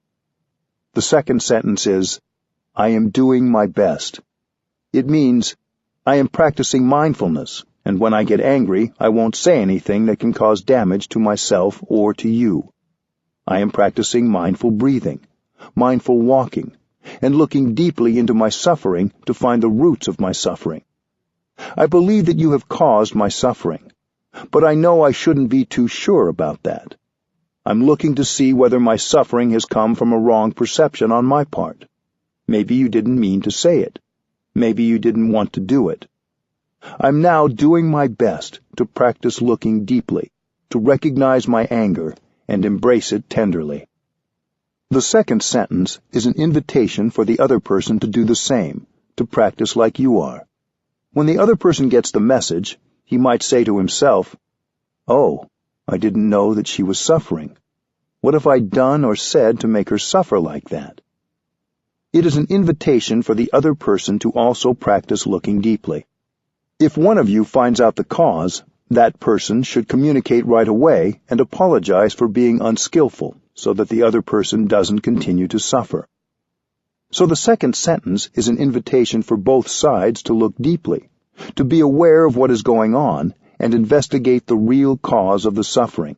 The second sentence is, I am doing my best. It means, I am practicing mindfulness, and when I get angry, I won't say anything that can cause damage to myself or to you. I am practicing mindful breathing, mindful walking, and looking deeply into my suffering to find the roots of my suffering. I believe that you have caused my suffering, but I know I shouldn't be too sure about that. I'm looking to see whether my suffering has come from a wrong perception on my part. Maybe you didn't mean to say it. Maybe you didn't want to do it. I'm now doing my best to practice looking deeply, to recognize my anger and embrace it tenderly. The second sentence is an invitation for the other person to do the same, to practice like you are. When the other person gets the message, he might say to himself, Oh, I didn't know that she was suffering. What have I done or said to make her suffer like that? It is an invitation for the other person to also practice looking deeply. If one of you finds out the cause, that person should communicate right away and apologize for being unskillful so that the other person doesn't continue to suffer. So the second sentence is an invitation for both sides to look deeply, to be aware of what is going on and investigate the real cause of the suffering.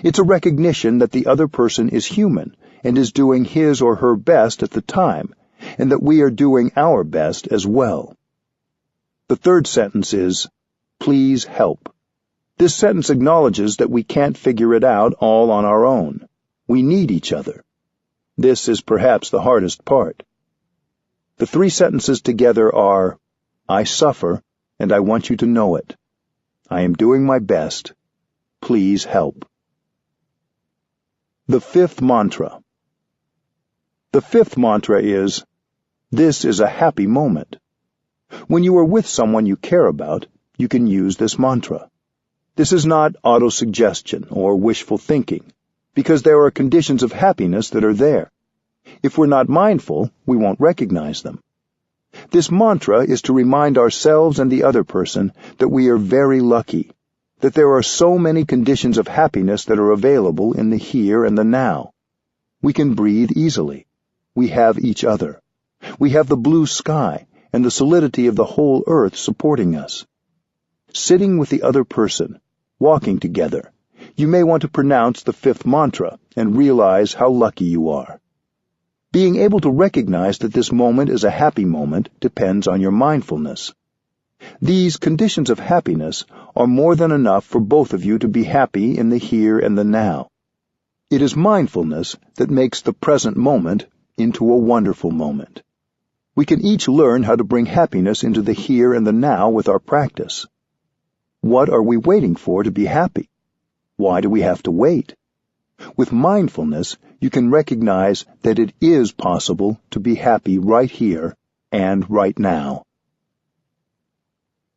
It's a recognition that the other person is human and is doing his or her best at the time, and that we are doing our best as well. The third sentence is, "Please help." This sentence acknowledges that we can't figure it out all on our own. We need each other. This is perhaps the hardest part. The three sentences together are, "I suffer, and I want you to know it. I am doing my best. Please help." The fifth mantra. The fifth mantra is, "This is a happy moment." When you are with someone you care about, you can use this mantra. This is not autosuggestion or wishful thinking, because there are conditions of happiness that are there. If we're not mindful, we won't recognize them. This mantra is to remind ourselves and the other person that we are very lucky, that there are so many conditions of happiness that are available in the here and the now. We can breathe easily. We have each other. We have the blue sky and the solidity of the whole earth supporting us. Sitting with the other person, walking together, you may want to pronounce the fifth mantra and realize how lucky you are. Being able to recognize that this moment is a happy moment depends on your mindfulness. These conditions of happiness are more than enough for both of you to be happy in the here and the now. It is mindfulness that makes the present moment into a wonderful moment. We can each learn how to bring happiness into the here and the now with our practice. What are we waiting for to be happy? Why do we have to wait? With mindfulness, you can recognize that it is possible to be happy right here and right now.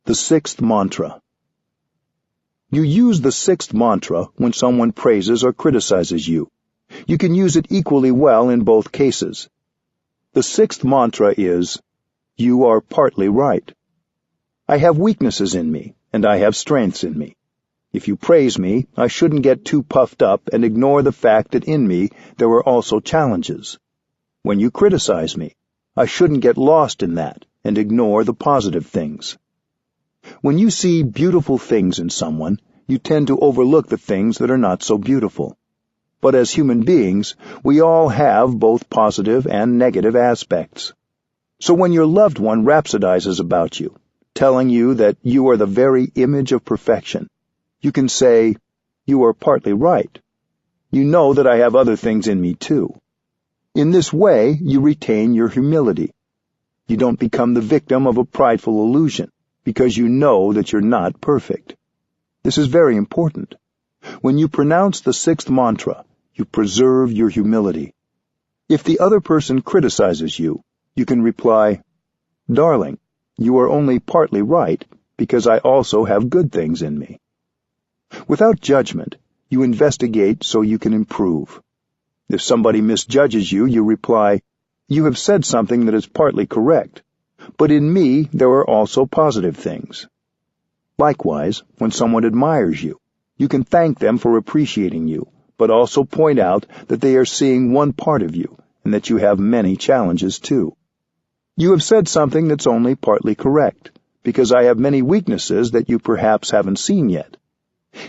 The sixth mantra. You use the sixth mantra when someone praises or criticizes you. You can use it equally well in both cases. The sixth mantra is, "You are partly right. I have weaknesses in me, and I have strengths in me. If you praise me, I shouldn't get too puffed up and ignore the fact that in me there are also challenges. When you criticize me, I shouldn't get lost in that and ignore the positive things." When you see beautiful things in someone, you tend to overlook the things that are not so beautiful. But as human beings, we all have both positive and negative aspects. So when your loved one rhapsodizes about you, telling you that you are the very image of perfection, you can say, "You are partly right. You know that I have other things in me too." In this way, you retain your humility. You don't become the victim of a prideful illusion, because you know that you're not perfect. This is very important. When you pronounce the sixth mantra, you preserve your humility. If the other person criticizes you, you can reply, "Darling, you are only partly right, because I also have good things in me." Without judgment, you investigate so you can improve. If somebody misjudges you, you reply, "You have said something that is partly correct, but in me there are also positive things." Likewise, when someone admires you, you can thank them for appreciating you, but also point out that they are seeing one part of you and that you have many challenges too. "You have said something that's only partly correct, because I have many weaknesses that you perhaps haven't seen yet."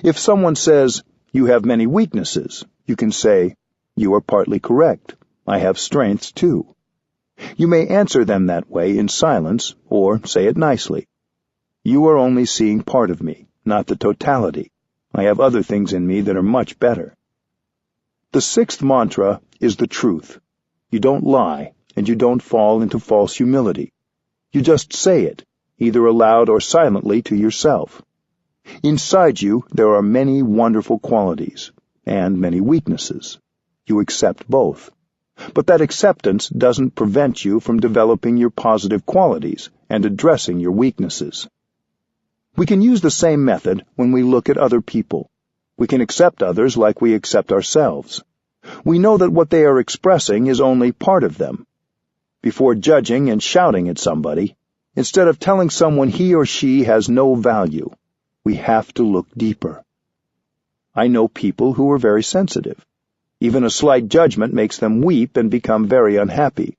If someone says, "You have many weaknesses," you can say, "You are partly correct. I have strengths too." You may answer them that way in silence or say it nicely. "You are only seeing part of me, not the totality. I have other things in me that are much better." The sixth mantra is the truth. You don't lie, and you don't fall into false humility. You just say it, either aloud or silently to yourself. Inside you, there are many wonderful qualities and many weaknesses. You accept both. But that acceptance doesn't prevent you from developing your positive qualities and addressing your weaknesses. We can use the same method when we look at other people. We can accept others like we accept ourselves. We know that what they are expressing is only part of them. Before judging and shouting at somebody, instead of telling someone he or she has no value, we have to look deeper. I know people who are very sensitive. Even a slight judgment makes them weep and become very unhappy.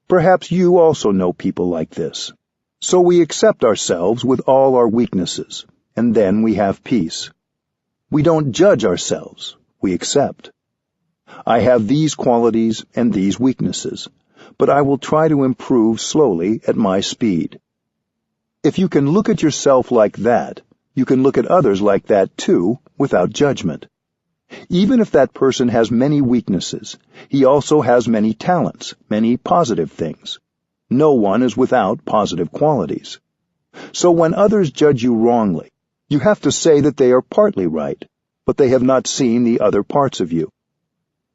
Perhaps you also know people like this. So we accept ourselves with all our weaknesses, and then we have peace. We don't judge ourselves, we accept. I have these qualities and these weaknesses, but I will try to improve slowly at my speed. If you can look at yourself like that, you can look at others like that too, without judgment. Even if that person has many weaknesses, he also has many talents, many positive things. No one is without positive qualities. So when others judge you wrongly, you have to say that they are partly right, but they have not seen the other parts of you.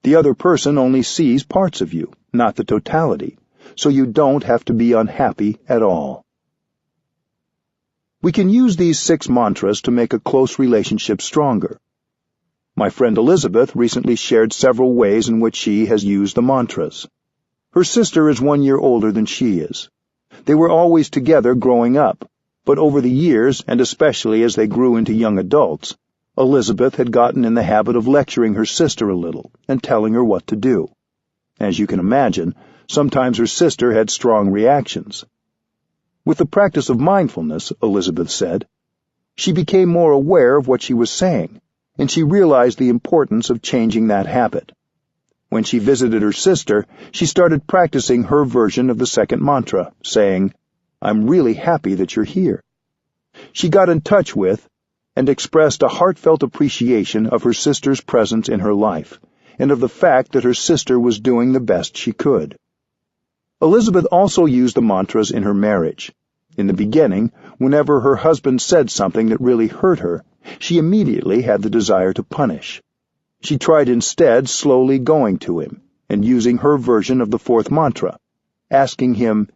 The other person only sees parts of you, not the totality, so you don't have to be unhappy at all. We can use these 6 mantras to make a close relationship stronger. My friend Elizabeth recently shared several ways in which she has used the mantras. Her sister is 1 year older than she is. They were always together growing up, but over the years, and especially as they grew into young adults, Elizabeth had gotten in the habit of lecturing her sister a little and telling her what to do. As you can imagine, sometimes her sister had strong reactions. With the practice of mindfulness, Elizabeth said, she became more aware of what she was saying, and she realized the importance of changing that habit. When she visited her sister, she started practicing her version of the second mantra, saying, "I'm really happy that you're here." She got in touch with and expressed a heartfelt appreciation of her sister's presence in her life, and of the fact that her sister was doing the best she could. Elizabeth also used the mantras in her marriage. In the beginning, whenever her husband said something that really hurt her, she immediately had the desire to punish. She tried instead slowly going to him and using her version of the 4th mantra, asking him,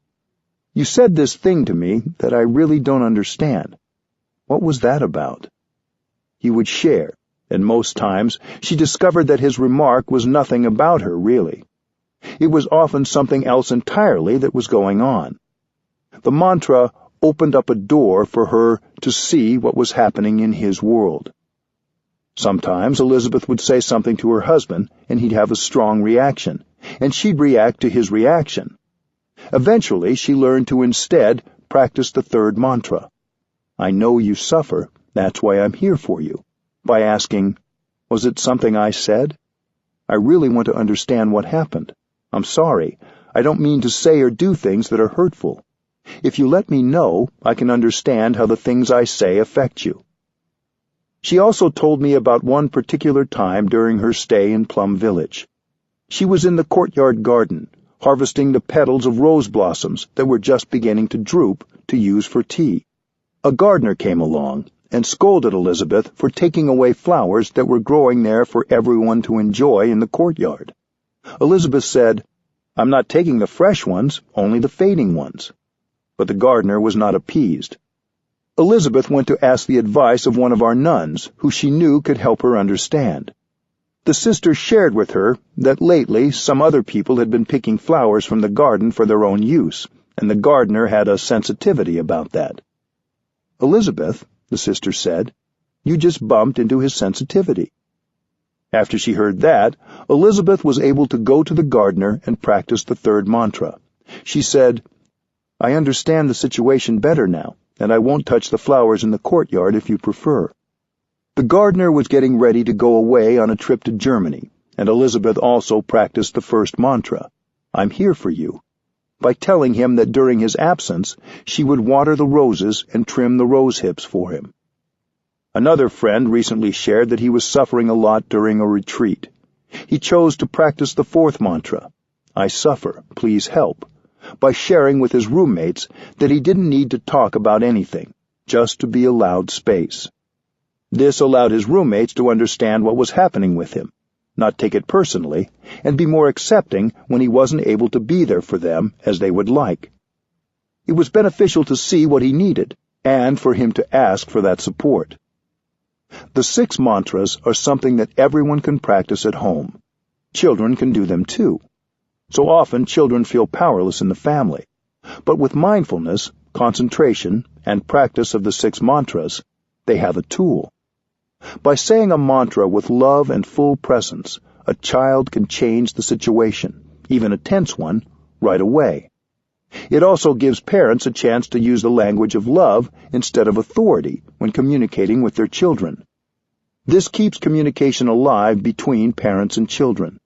"You said this thing to me that I really don't understand. What was that about?" He would share, and most times she discovered that his remark was nothing about her, really. It was often something else entirely that was going on. The mantra opened up a door for her to see what was happening in his world. Sometimes Elizabeth would say something to her husband, and he'd have a strong reaction, and she'd react to his reaction. Eventually, she learned to instead practice the 3rd mantra. "I know you suffer, that's why I'm here for you," by asking, "Was it something I said? I really want to understand what happened. I'm sorry. I don't mean to say or do things that are hurtful. If you let me know, I can understand how the things I say affect you." She also told me about one particular time during her stay in Plum Village. She was in the courtyard garden, harvesting the petals of rose blossoms that were just beginning to droop to use for tea. A gardener came along and scolded Elizabeth for taking away flowers that were growing there for everyone to enjoy in the courtyard. Elizabeth said, "I'm not taking the fresh ones, only the fading ones." But the gardener was not appeased. Elizabeth went to ask the advice of one of our nuns, who she knew could help her understand. The sister shared with her that lately some other people had been picking flowers from the garden for their own use, and the gardener had a sensitivity about that. "Elizabeth," the sister said, "you just bumped into his sensitivity." After she heard that, Elizabeth was able to go to the gardener and practice the 3rd mantra. She said, "I understand the situation better now, and I won't touch the flowers in the courtyard if you prefer." The gardener was getting ready to go away on a trip to Germany, and Elizabeth also practiced the 1st mantra, "I'm here for you," by telling him that during his absence she would water the roses and trim the rose hips for him. Another friend recently shared that he was suffering a lot during a retreat. He chose to practice the 4th mantra, "I suffer, please help," by sharing with his roommates that he didn't need to talk about anything, just to be allowed space. This allowed his roommates to understand what was happening with him, not take it personally, and be more accepting when he wasn't able to be there for them as they would like. It was beneficial to see what he needed, and for him to ask for that support. The 6 mantras are something that everyone can practice at home. Children can do them too. So often children feel powerless in the family, but with mindfulness, concentration, and practice of the 6 mantras, they have a tool. By saying a mantra with love and full presence, a child can change the situation, even a tense one, right away. It also gives parents a chance to use the language of love instead of authority when communicating with their children. This keeps communication alive between parents and children.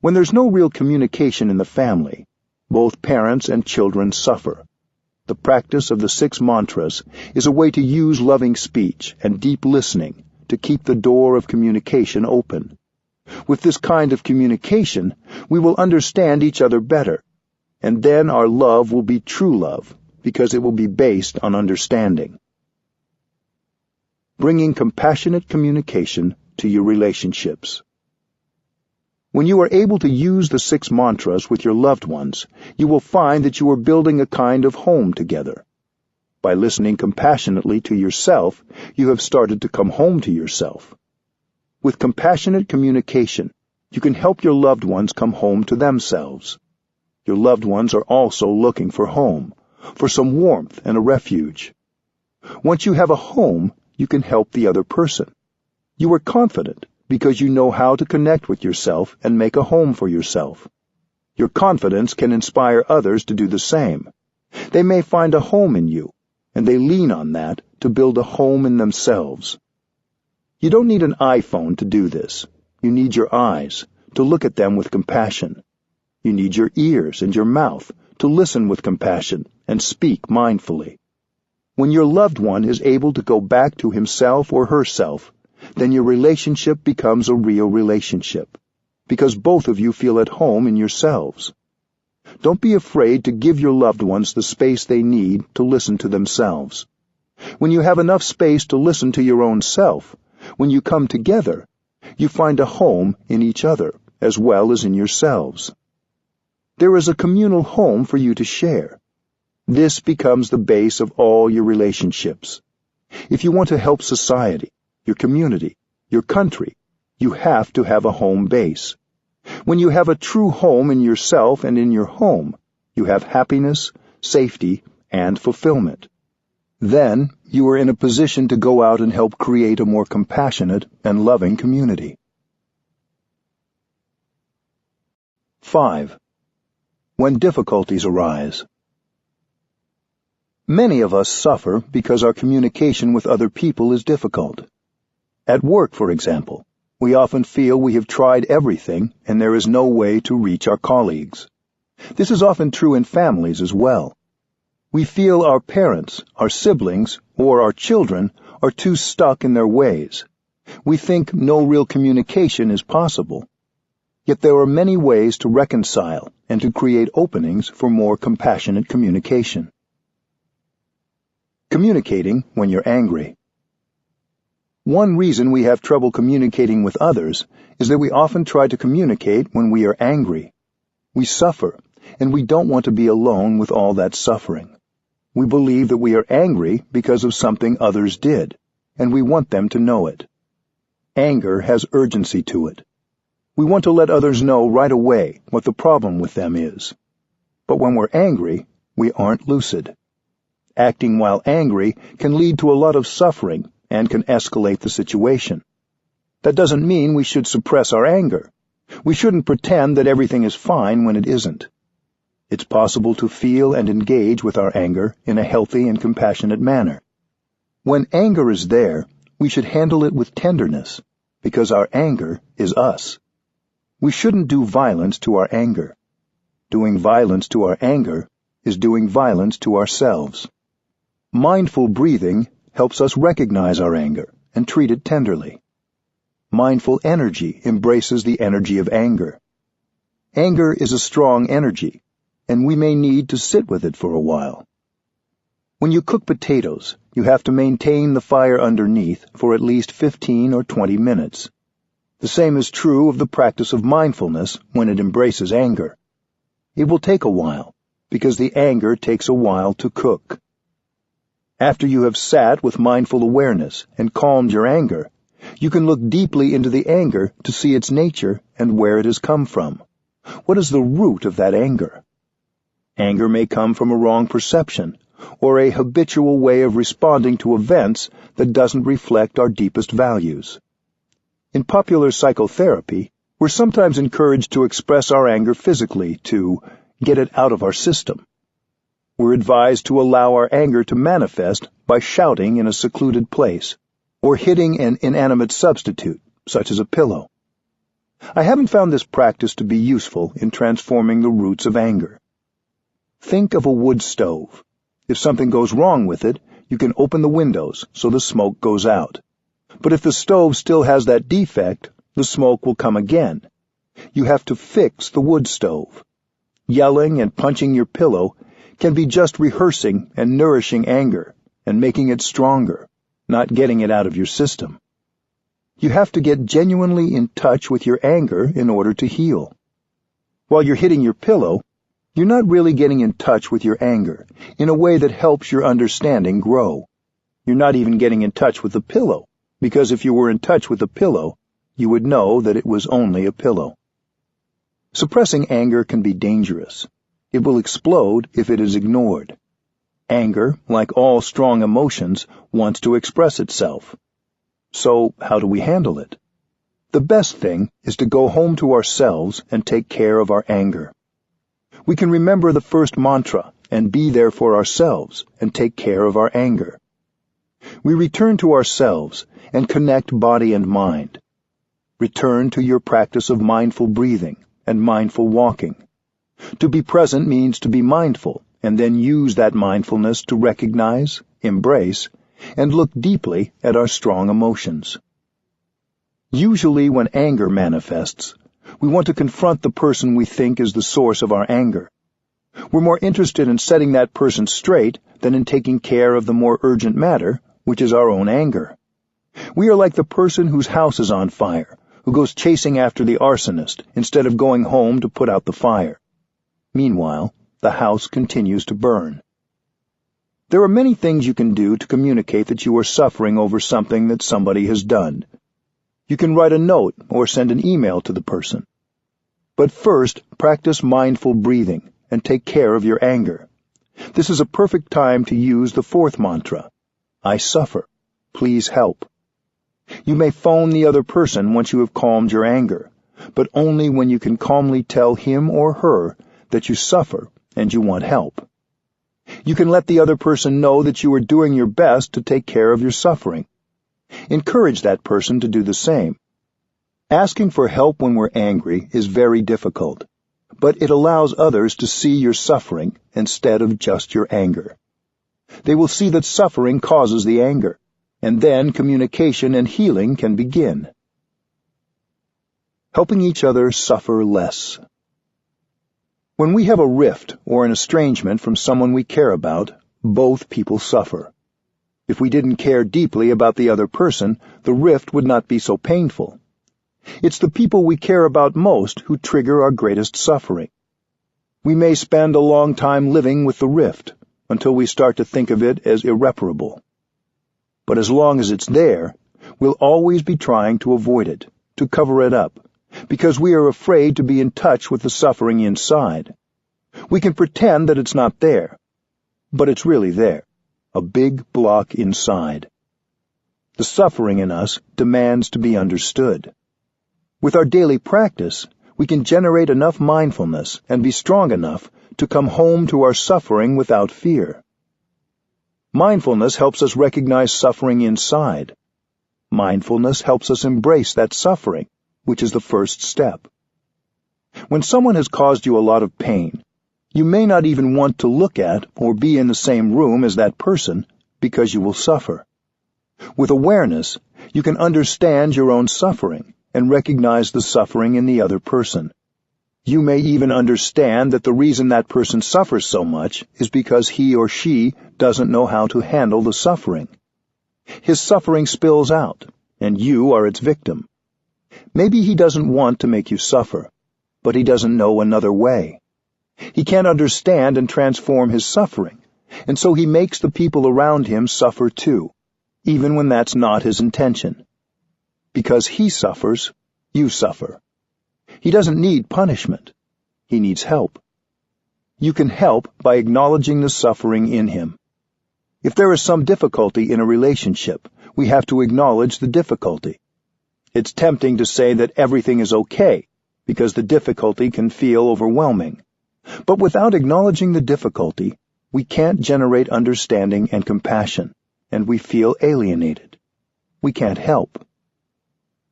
When there's no real communication in the family, both parents and children suffer. The practice of the 6 mantras is a way to use loving speech and deep listening to keep the door of communication open. With this kind of communication, we will understand each other better, and then our love will be true love, because it will be based on understanding. Bringing compassionate communication to your relationships. When you are able to use the 6 mantras with your loved ones, you will find that you are building a kind of home together. By listening compassionately to yourself, you have started to come home to yourself. With compassionate communication, you can help your loved ones come home to themselves. Your loved ones are also looking for home, for some warmth and a refuge. Once you have a home, you can help the other person. You are confident because you know how to connect with yourself and make a home for yourself. Your confidence can inspire others to do the same. They may find a home in you, and they lean on that to build a home in themselves. You don't need an iPhone to do this. You need your eyes, to look at them with compassion. You need your ears and your mouth to listen with compassion and speak mindfully. When your loved one is able to go back to himself or herself, then your relationship becomes a real relationship, because both of you feel at home in yourselves. Don't be afraid to give your loved ones the space they need to listen to themselves. When you have enough space to listen to your own self, when you come together, you find a home in each other as well as in yourselves. There is a communal home for you to share. This becomes the base of all your relationships. If you want to help society, your community, your country, you have to have a home base. When you have a true home in yourself and in your home, you have happiness, safety, and fulfillment. Then you are in a position to go out and help create a more compassionate and loving community. 5. When difficulties arise. Many of us suffer because our communication with other people is difficult. At work, for example, we often feel we have tried everything and there is no way to reach our colleagues. This is often true in families as well. We feel our parents, our siblings, or our children are too stuck in their ways. We think no real communication is possible. Yet there are many ways to reconcile and to create openings for more compassionate communication. Communicating when you're angry. One reason we have trouble communicating with others is that we often try to communicate when we are angry. We suffer, and we don't want to be alone with all that suffering. We believe that we are angry because of something others did, and we want them to know it. Anger has urgency to it. We want to let others know right away what the problem with them is. But when we're angry, we aren't lucid. Acting while angry can lead to a lot of suffering and can escalate the situation. That doesn't mean we should suppress our anger. We shouldn't pretend that everything is fine when it isn't. It's possible to feel and engage with our anger in a healthy and compassionate manner. When anger is there, we should handle it with tenderness, because our anger is us. We shouldn't do violence to our anger. Doing violence to our anger is doing violence to ourselves. Mindful breathing helps us recognize our anger and treat it tenderly. Mindful energy embraces the energy of anger. Anger is a strong energy, and we may need to sit with it for a while. When you cook potatoes, you have to maintain the fire underneath for at least 15 or 20 minutes. The same is true of the practice of mindfulness when it embraces anger. It will take a while, because the anger takes a while to cook. After you have sat with mindful awareness and calmed your anger, you can look deeply into the anger to see its nature and where it has come from. What is the root of that anger? Anger may come from a wrong perception, or a habitual way of responding to events that doesn't reflect our deepest values. In popular psychotherapy, we're sometimes encouraged to express our anger physically, to get it out of our system. We're advised to allow our anger to manifest by shouting in a secluded place, or hitting an inanimate substitute, such as a pillow. I haven't found this practice to be useful in transforming the roots of anger. Think of a wood stove. If something goes wrong with it, you can open the windows so the smoke goes out. But if the stove still has that defect, the smoke will come again. You have to fix the wood stove. Yelling and punching your pillow can be just rehearsing and nourishing anger and making it stronger, not getting it out of your system. You have to get genuinely in touch with your anger in order to heal. While you're hitting your pillow, you're not really getting in touch with your anger in a way that helps your understanding grow. You're not even getting in touch with the pillow, because if you were in touch with the pillow, you would know that it was only a pillow. Suppressing anger can be dangerous. It will explode if it is ignored. Anger, like all strong emotions, wants to express itself. So, how do we handle it? The best thing is to go home to ourselves and take care of our anger. We can remember the first mantra and be there for ourselves and take care of our anger. We return to ourselves and connect body and mind. Return to your practice of mindful breathing and mindful walking. To be present means to be mindful, and then use that mindfulness to recognize, embrace, and look deeply at our strong emotions. Usually when anger manifests, we want to confront the person we think is the source of our anger. We're more interested in setting that person straight than in taking care of the more urgent matter, which is our own anger. We are like the person whose house is on fire, who goes chasing after the arsonist instead of going home to put out the fire. Meanwhile, the house continues to burn. There are many things you can do to communicate that you are suffering over something that somebody has done. You can write a note or send an email to the person. But first, practice mindful breathing and take care of your anger. This is a perfect time to use the fourth mantra, I suffer. Please help. You may phone the other person once you have calmed your anger, but only when you can calmly tell him or her that you suffer and you want help. You can let the other person know that you are doing your best to take care of your suffering. Encourage that person to do the same. Asking for help when we're angry is very difficult, but it allows others to see your suffering instead of just your anger. They will see that suffering causes the anger, and then communication and healing can begin. Helping each other suffer less. When we have a rift or an estrangement from someone we care about, both people suffer. If we didn't care deeply about the other person, the rift would not be so painful. It's the people we care about most who trigger our greatest suffering. We may spend a long time living with the rift, until we start to think of it as irreparable. But as long as it's there, we'll always be trying to avoid it, to cover it up, because we are afraid to be in touch with the suffering inside. We can pretend that it's not there, but it's really there, a big block inside. The suffering in us demands to be understood. With our daily practice, we can generate enough mindfulness and be strong enough to come home to our suffering without fear. Mindfulness helps us recognize suffering inside. Mindfulness helps us embrace that suffering, which is the first step. When someone has caused you a lot of pain, you may not even want to look at or be in the same room as that person because you will suffer. With awareness, you can understand your own suffering and recognize the suffering in the other person. You may even understand that the reason that person suffers so much is because he or she doesn't know how to handle the suffering. His suffering spills out, and you are its victim. Maybe he doesn't want to make you suffer, but he doesn't know another way. He can't understand and transform his suffering, and so he makes the people around him suffer too, even when that's not his intention. Because he suffers, you suffer. He doesn't need punishment. He needs help. You can help by acknowledging the suffering in him. If there is some difficulty in a relationship, we have to acknowledge the difficulty. It's tempting to say that everything is okay, because the difficulty can feel overwhelming. But without acknowledging the difficulty, we can't generate understanding and compassion, and we feel alienated. we can't help.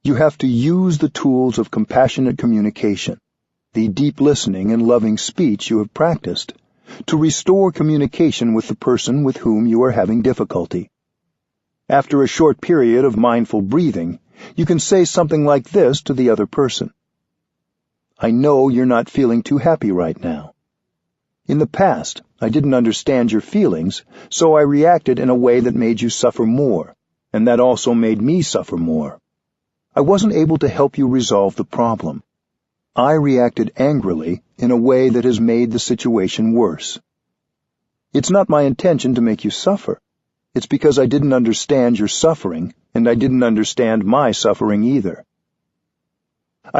You have to use the tools of compassionate communication, the deep listening and loving speech you have practiced, to restore communication with the person with whom you are having difficulty. After a short period of mindful breathing, you can say something like this to the other person. I know you're not feeling too happy right now. In the past, I didn't understand your feelings, so I reacted in a way that made you suffer more, and that also made me suffer more. I wasn't able to help you resolve the problem. I reacted angrily in a way that has made the situation worse. It's not my intention to make you suffer. It's because I didn't understand your suffering, and I didn't understand my suffering either.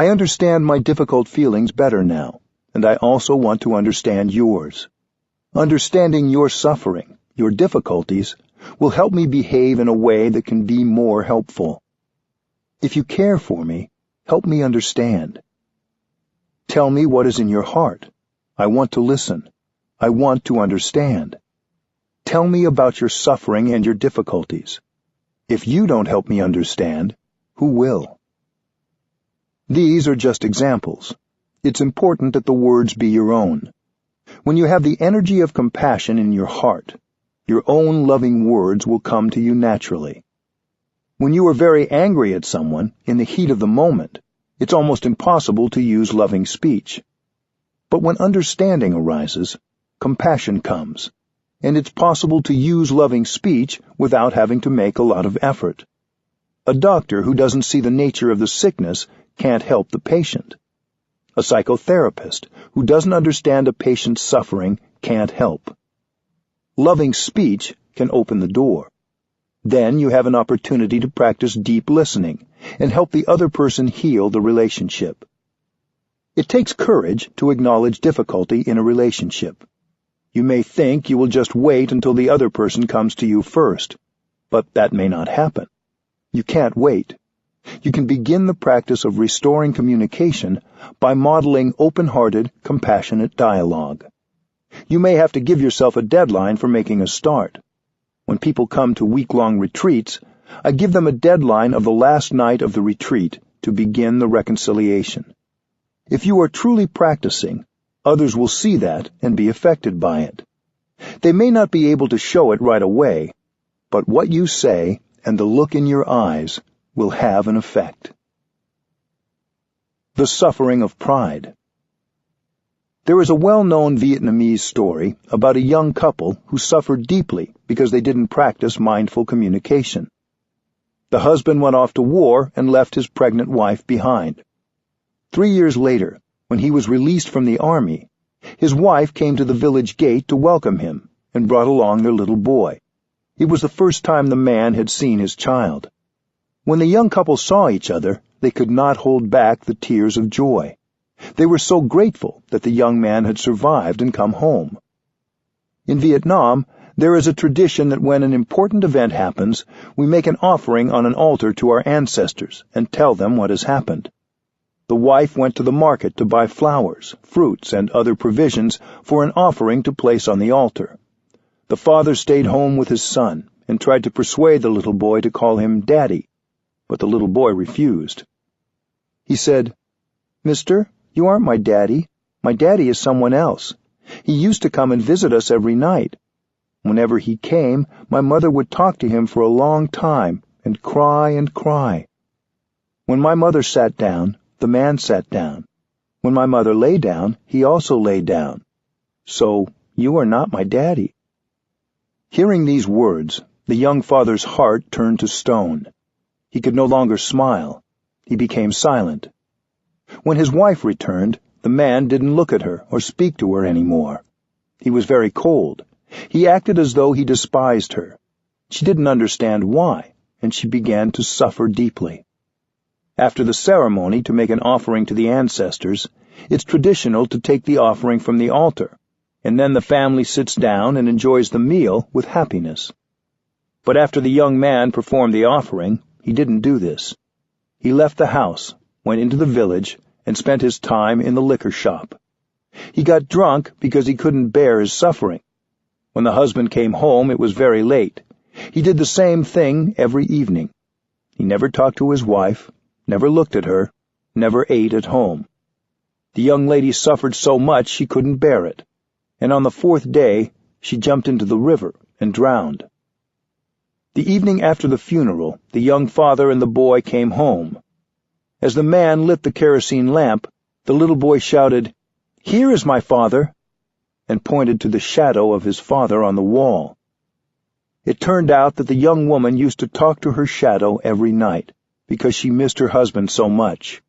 I understand my difficult feelings better now, and I also want to understand yours. Understanding your suffering, your difficulties, will help me behave in a way that can be more helpful. If you care for me, help me understand. Tell me what is in your heart. I want to listen. I want to understand. Tell me about your suffering and your difficulties. If you don't help me understand, who will? These are just examples. It's important that the words be your own. When you have the energy of compassion in your heart, your own loving words will come to you naturally. When you are very angry at someone, in the heat of the moment, it's almost impossible to use loving speech. But when understanding arises, compassion comes, and it's possible to use loving speech without having to make a lot of effort. A doctor who doesn't see the nature of the sickness can't help the patient. A psychotherapist who doesn't understand a patient's suffering can't help. Loving speech can open the door. Then you have an opportunity to practice deep listening and help the other person heal the relationship. It takes courage to acknowledge difficulty in a relationship. You may think you will just wait until the other person comes to you first, but that may not happen. You can't wait. You can begin the practice of restoring communication by modeling open-hearted, compassionate dialogue. You may have to give yourself a deadline for making a start. When people come to week-long retreats, I give them a deadline of the last night of the retreat to begin the reconciliation. If you are truly practicing, others will see that and be affected by it. They may not be able to show it right away, but what you say and the look in your eyes will have an effect. The suffering of pride. There is a well-known Vietnamese story about a young couple who suffered deeply because they didn't practice mindful communication. The husband went off to war and left his pregnant wife behind. 3 years later, when he was released from the army, his wife came to the village gate to welcome him and brought along their little boy. It was the first time the man had seen his child. When the young couple saw each other, they could not hold back the tears of joy. They were so grateful that the young man had survived and come home. In Vietnam, there is a tradition that when an important event happens, we make an offering on an altar to our ancestors and tell them what has happened. The wife went to the market to buy flowers, fruits, and other provisions for an offering to place on the altar. The father stayed home with his son and tried to persuade the little boy to call him Daddy, but the little boy refused. He said, "Mister, you aren't my daddy. My daddy is someone else. He used to come and visit us every night. Whenever he came, my mother would talk to him for a long time and cry and cry. When my mother sat down, the man sat down. When my mother lay down, he also lay down. So, you are not my daddy." Hearing these words, the young father's heart turned to stone. He could no longer smile. He became silent. When his wife returned, the man didn't look at her or speak to her anymore. He was very cold. He acted as though he despised her. She didn't understand why, and she began to suffer deeply. After the ceremony to make an offering to the ancestors, it's traditional to take the offering from the altar, and then the family sits down and enjoys the meal with happiness. But after the young man performed the offering, he didn't do this. He left the house, went into the village, and spent his time in the liquor shop. He got drunk because he couldn't bear his suffering. When the husband came home, it was very late. He did the same thing every evening. He never talked to his wife, never looked at her, never ate at home. The young lady suffered so much she couldn't bear it, and on the 4th day she jumped into the river and drowned. The evening after the funeral, the young father and the boy came home. As the man lit the kerosene lamp, the little boy shouted, "Here is my father," and pointed to the shadow of his father on the wall. It turned out that the young woman used to talk to her shadow every night, because she missed her husband so much.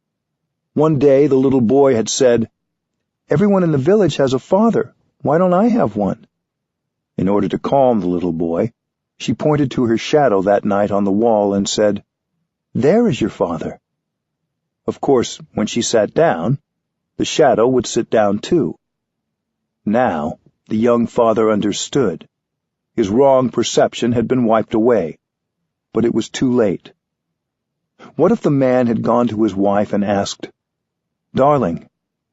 One day the little boy had said, "Everyone in the village has a father. Why don't I have one?" In order to calm the little boy, she pointed to her shadow that night on the wall and said, "There is your father." Of course, when she sat down, the shadow would sit down too. Now, the young father understood. His wrong perception had been wiped away, but it was too late. What if the man had gone to his wife and asked, "Darling,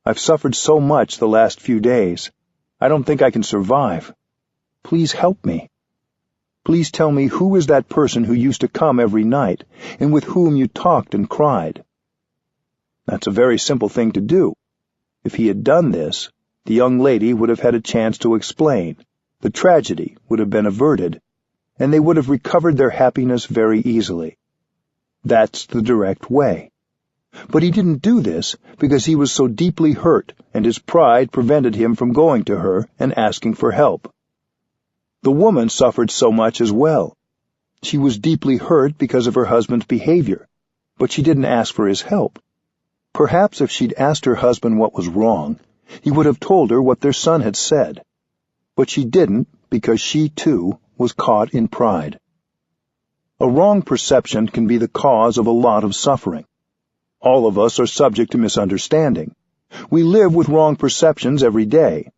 I've suffered so much the last few days. I don't think I can survive. Please help me. Please tell me who is that person who used to come every night and with whom you talked and cried." That's a very simple thing to do. If he had done this, the young lady would have had a chance to explain, the tragedy would have been averted, and they would have recovered their happiness very easily. That's the direct way. But he didn't do this because he was so deeply hurt, and his pride prevented him from going to her and asking for help. The woman suffered so much as well. She was deeply hurt because of her husband's behavior, but she didn't ask for his help. Perhaps if she'd asked her husband what was wrong, he would have told her what their son had said. But she didn't because she, too, was caught in pride. A wrong perception can be the cause of a lot of suffering. All of us are subject to misunderstanding. We live with wrong perceptions every day.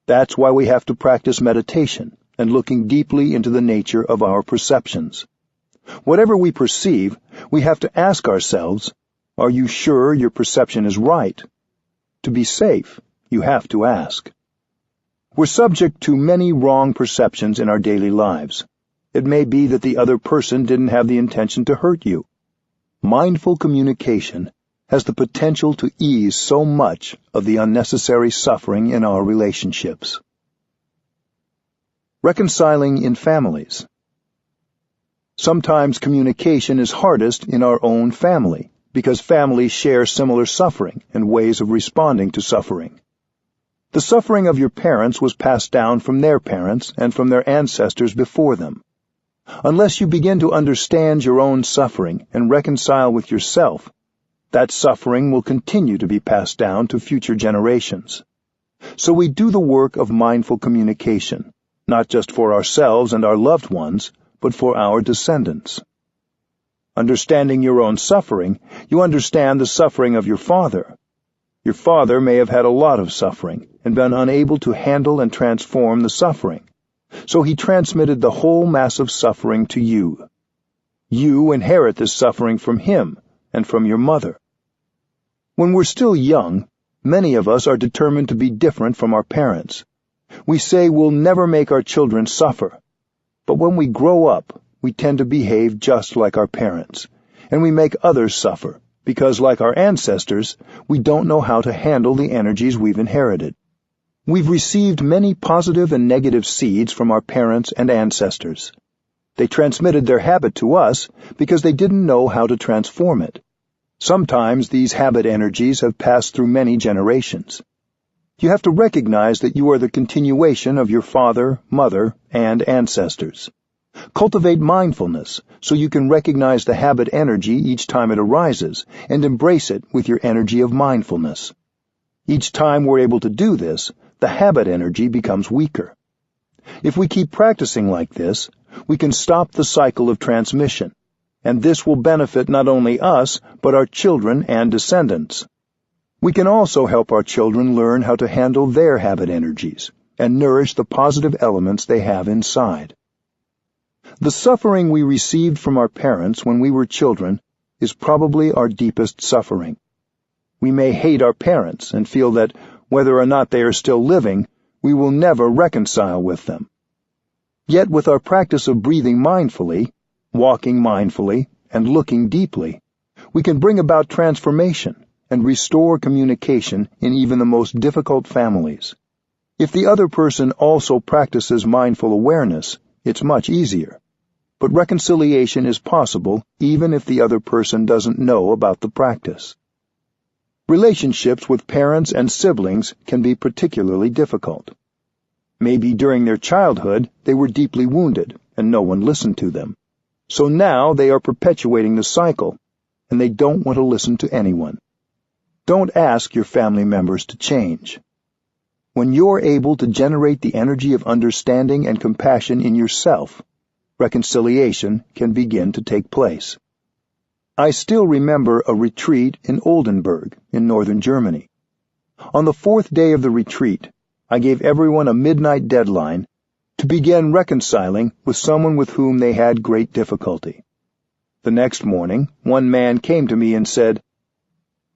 That's why we have to practice meditation and looking deeply into the nature of our perceptions. Whatever we perceive, we have to ask ourselves, are you sure your perception is right? To be safe, you have to ask. We're subject to many wrong perceptions in our daily lives. It may be that the other person didn't have the intention to hurt you. Mindful communication has the potential to ease so much of the unnecessary suffering in our relationships. Reconciling in families. Sometimes communication is hardest in our own family, because families share similar suffering and ways of responding to suffering. The suffering of your parents was passed down from their parents and from their ancestors before them. Unless you begin to understand your own suffering and reconcile with yourself, that suffering will continue to be passed down to future generations. So we do the work of mindful communication, not just for ourselves and our loved ones, but for our descendants. Understanding your own suffering, you understand the suffering of your father. Your father may have had a lot of suffering and been unable to handle and transform the suffering. So he transmitted the whole mass of suffering to you. You inherit this suffering from him and from your mother. When we're still young, many of us are determined to be different from our parents. We say we'll never make our children suffer. But when we grow up, we tend to behave just like our parents, and we make others suffer, because like our ancestors, we don't know how to handle the energies we've inherited. We've received many positive and negative seeds from our parents and ancestors. They transmitted their habit to us because they didn't know how to transform it. Sometimes these habit energies have passed through many generations. You have to recognize that you are the continuation of your father, mother, and ancestors. Cultivate mindfulness so you can recognize the habit energy each time it arises and embrace it with your energy of mindfulness. Each time we're able to do this, the habit energy becomes weaker. If we keep practicing like this, we can stop the cycle of transmission, and this will benefit not only us, but our children and descendants. We can also help our children learn how to handle their habit energies and nourish the positive elements they have inside. The suffering we received from our parents when we were children is probably our deepest suffering. We may hate our parents and feel that, whether or not they are still living, we will never reconcile with them. Yet with our practice of breathing mindfully, walking mindfully, and looking deeply, we can bring about transformation and restore communication in even the most difficult families. If the other person also practices mindful awareness, it's much easier. But reconciliation is possible even if the other person doesn't know about the practice. Relationships with parents and siblings can be particularly difficult. Maybe during their childhood they were deeply wounded and no one listened to them. So now they are perpetuating the cycle, and they don't want to listen to anyone. Don't ask your family members to change. When you're able to generate the energy of understanding and compassion in yourself, reconciliation can begin to take place. I still remember a retreat in Oldenburg in northern Germany. On the fourth day of the retreat, I gave everyone a midnight deadline to begin reconciling with someone with whom they had great difficulty. The next morning, one man came to me and said,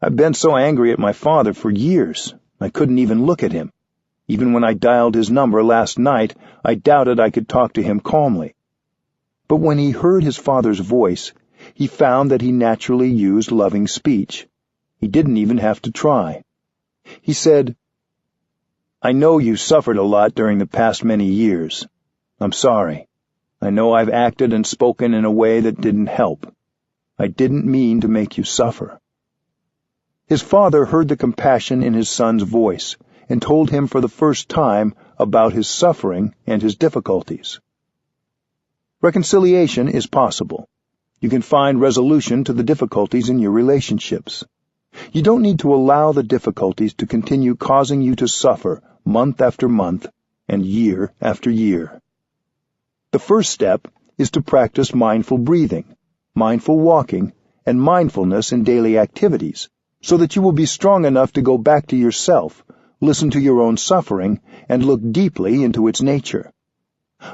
"I've been so angry at my father for years, I couldn't even look at him. Even when I dialed his number last night, I doubted I could talk to him calmly." But when he heard his father's voice, he found that he naturally used loving speech. He didn't even have to try. He said, "I know you suffered a lot during the past many years. I'm sorry. I know I've acted and spoken in a way that didn't help. I didn't mean to make you suffer." His father heard the compassion in his son's voice and told him for the first time about his suffering and his difficulties. Reconciliation is possible. You can find resolution to the difficulties in your relationships. You don't need to allow the difficulties to continue causing you to suffer month after month and year after year. The first step is to practice mindful breathing, mindful walking, and mindfulness in daily activities, so that you will be strong enough to go back to yourself, listen to your own suffering, and look deeply into its nature.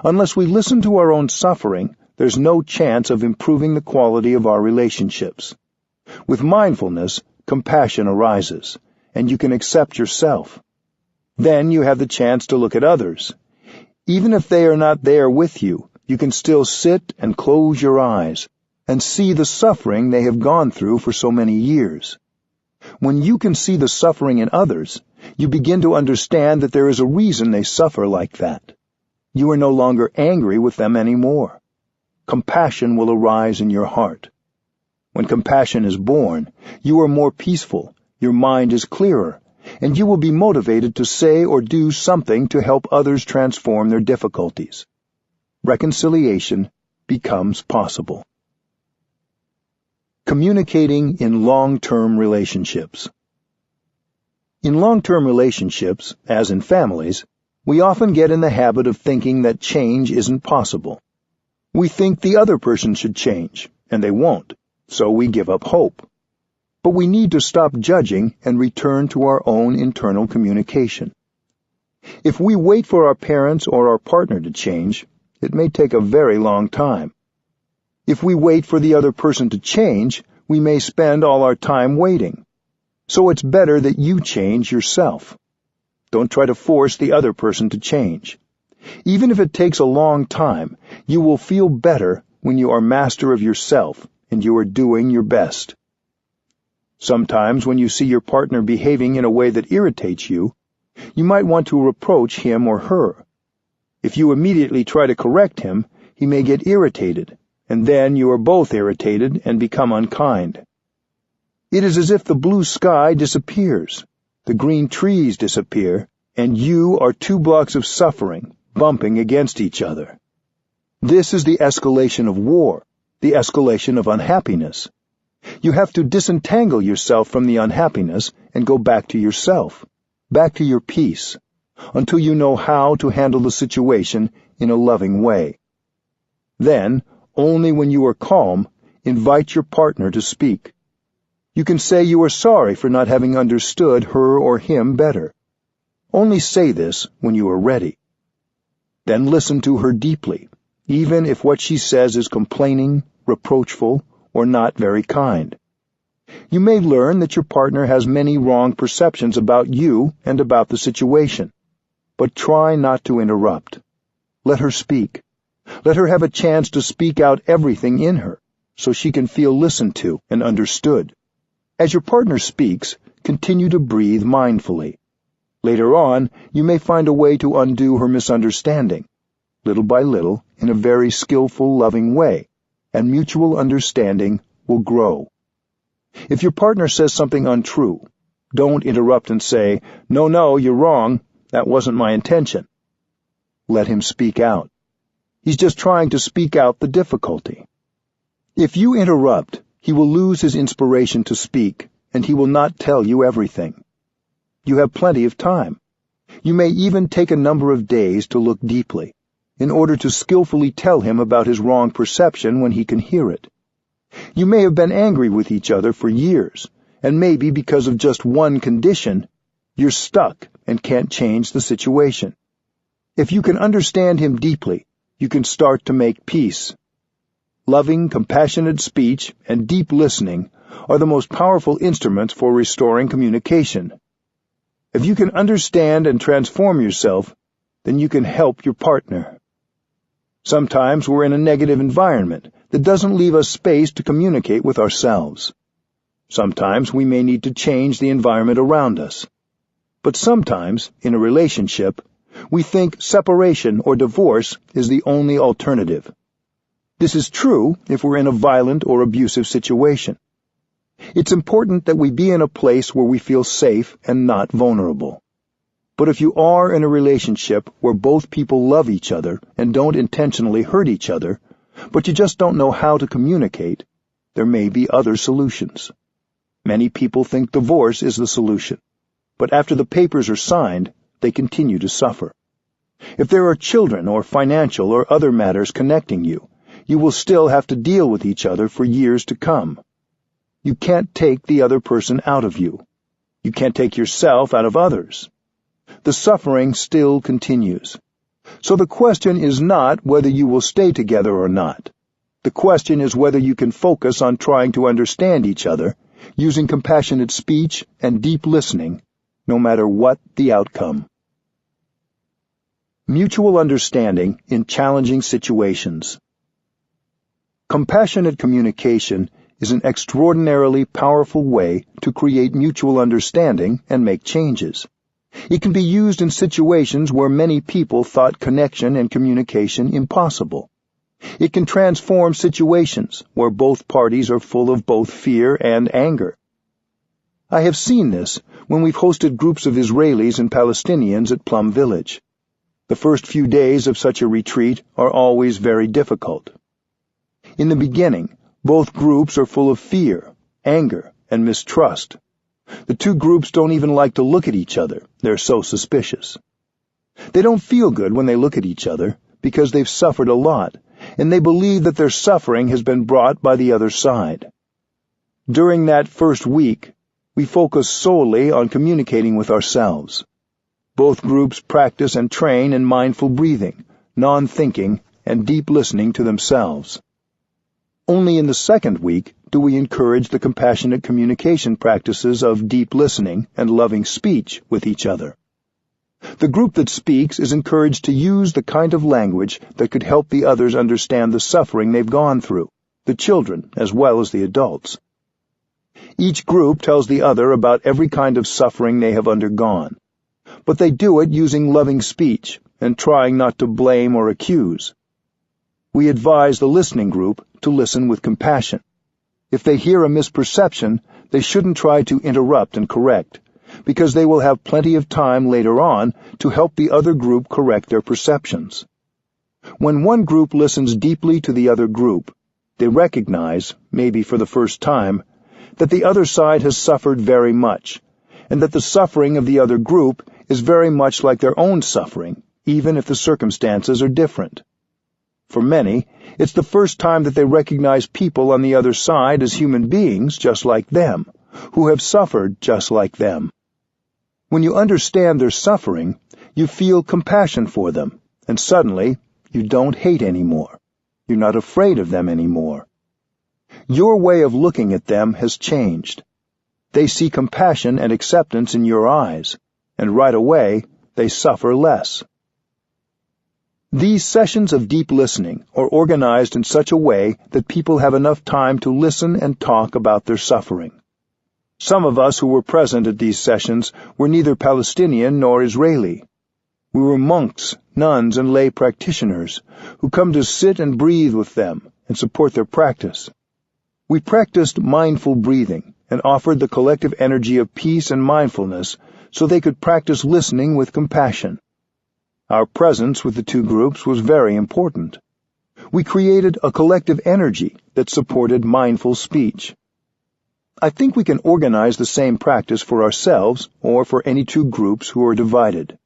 Unless we listen to our own suffering, there's no chance of improving the quality of our relationships. With mindfulness, compassion arises, and you can accept yourself. Then you have the chance to look at others. Even if they are not there with you, you can still sit and close your eyes and see the suffering they have gone through for so many years. When you can see the suffering in others, you begin to understand that there is a reason they suffer like that. You are no longer angry with them anymore. Compassion will arise in your heart. When compassion is born, you are more peaceful, your mind is clearer, and you will be motivated to say or do something to help others transform their difficulties. Reconciliation becomes possible. Communicating in long-term relationships. In long-term relationships, as in families, we often get in the habit of thinking that change isn't possible. We think the other person should change, and they won't, so we give up hope. But we need to stop judging and return to our own internal communication. If we wait for our parents or our partner to change, it may take a very long time. If we wait for the other person to change, we may spend all our time waiting. So it's better that you change yourself. Don't try to force the other person to change. Even if it takes a long time, you will feel better when you are master of yourself and you are doing your best. Sometimes when you see your partner behaving in a way that irritates you, you might want to reproach him or her. If you immediately try to correct him, he may get irritated, and then you are both irritated and become unkind. It is as if the blue sky disappears, the green trees disappear, and you are 2 blocks of suffering, bumping against each other. This is the escalation of war, the escalation of unhappiness. You have to disentangle yourself from the unhappiness and go back to yourself, back to your peace, until you know how to handle the situation in a loving way. Then, only when you are calm, invite your partner to speak. You can say you are sorry for not having understood her or him better. Only say this when you are ready. Then listen to her deeply, even if what she says is complaining, reproachful, or not very kind. You may learn that your partner has many wrong perceptions about you and about the situation, but try not to interrupt. Let her speak. Let her have a chance to speak out everything in her, so she can feel listened to and understood. As your partner speaks, continue to breathe mindfully. Later on, you may find a way to undo her misunderstanding, little by little, in a very skillful, loving way, and mutual understanding will grow. If your partner says something untrue, don't interrupt and say, "No, you're wrong. That wasn't my intention." Let him speak out. He's just trying to speak out the difficulty. If you interrupt, he will lose his inspiration to speak, and he will not tell you everything. You have plenty of time. You may even take a number of days to look deeply, in order to skillfully tell him about his wrong perception when he can hear it. You may have been angry with each other for years, and maybe because of just one condition, you're stuck and can't change the situation. If you can understand him deeply, you can start to make peace. Loving, compassionate speech and deep listening are the most powerful instruments for restoring communication. If you can understand and transform yourself, then you can help your partner. Sometimes we're in a negative environment that doesn't leave us space to communicate with ourselves. Sometimes we may need to change the environment around us. But sometimes, in a relationship, we think separation or divorce is the only alternative. This is true if we're in a violent or abusive situation. It's important that we be in a place where we feel safe and not vulnerable. But if you are in a relationship where both people love each other and don't intentionally hurt each other, but you just don't know how to communicate, there may be other solutions. Many people think divorce is the solution, but after the papers are signed, they continue to suffer. If there are children or financial or other matters connecting you, you will still have to deal with each other for years to come. You can't take the other person out of you. You can't take yourself out of others. The suffering still continues. So the question is not whether you will stay together or not. The question is whether you can focus on trying to understand each other, using compassionate speech and deep listening, no matter what the outcome. Mutual understanding in challenging situations. Compassionate communication is an extraordinarily powerful way to create mutual understanding and make changes. It can be used in situations where many people thought connection and communication impossible. It can transform situations where both parties are full of both fear and anger. I have seen this when we've hosted groups of Israelis and Palestinians at Plum Village. The first few days of such a retreat are always very difficult. In the beginning, both groups are full of fear, anger, and mistrust. The two groups don't even like to look at each other. They're so suspicious. They don't feel good when they look at each other because they've suffered a lot, and they believe that their suffering has been brought by the other side. During that first week, we focus solely on communicating with ourselves. Both groups practice and train in mindful breathing, non-thinking, and deep listening to themselves. Only in the second week do we encourage the compassionate communication practices of deep listening and loving speech with each other. The group that speaks is encouraged to use the kind of language that could help the others understand the suffering they've gone through, the children as well as the adults. Each group tells the other about every kind of suffering they have undergone, but they do it using loving speech and trying not to blame or accuse. We advise the listening group to listen with compassion. If they hear a misperception, they shouldn't try to interrupt and correct, because they will have plenty of time later on to help the other group correct their perceptions. When one group listens deeply to the other group, they recognize, maybe for the first time, that the other side has suffered very much, and that the suffering of the other group is very much like their own suffering, even if the circumstances are different. For many, it's the first time that they recognize people on the other side as human beings just like them, who have suffered just like them. When you understand their suffering, you feel compassion for them, and suddenly you don't hate anymore. You're not afraid of them anymore. Your way of looking at them has changed. They see compassion and acceptance in your eyes, and right away they suffer less. These sessions of deep listening are organized in such a way that people have enough time to listen and talk about their suffering. Some of us who were present at these sessions were neither Palestinian nor Israeli. We were monks, nuns, and lay practitioners who come to sit and breathe with them and support their practice. We practiced mindful breathing and offered the collective energy of peace and mindfulness so they could practice listening with compassion. Our presence with the two groups was very important. We created a collective energy that supported mindful speech. I think we can organize the same practice for ourselves or for any two groups who are divided.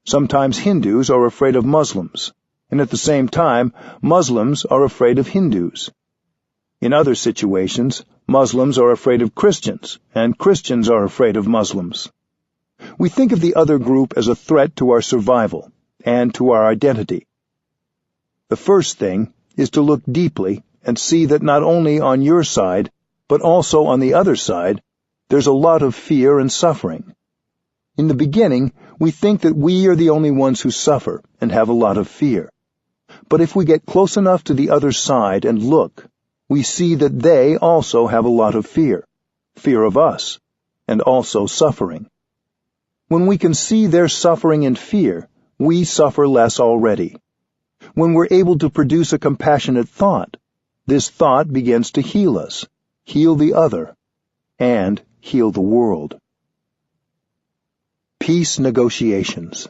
Sometimes Hindus are afraid of Muslims, and at the same time, Muslims are afraid of Hindus. In other situations, Muslims are afraid of Christians, and Christians are afraid of Muslims. We think of the other group as a threat to our survival and to our identity. The first thing is to look deeply and see that not only on your side, but also on the other side, there's a lot of fear and suffering. In the beginning, we think that we are the only ones who suffer and have a lot of fear. But if we get close enough to the other side and look, we see that they also have a lot of fear of us, and also suffering. When we can see their suffering and fear, we suffer less already. When we're able to produce a compassionate thought, this thought begins to heal us, heal the other, and heal the world. Peace negotiations.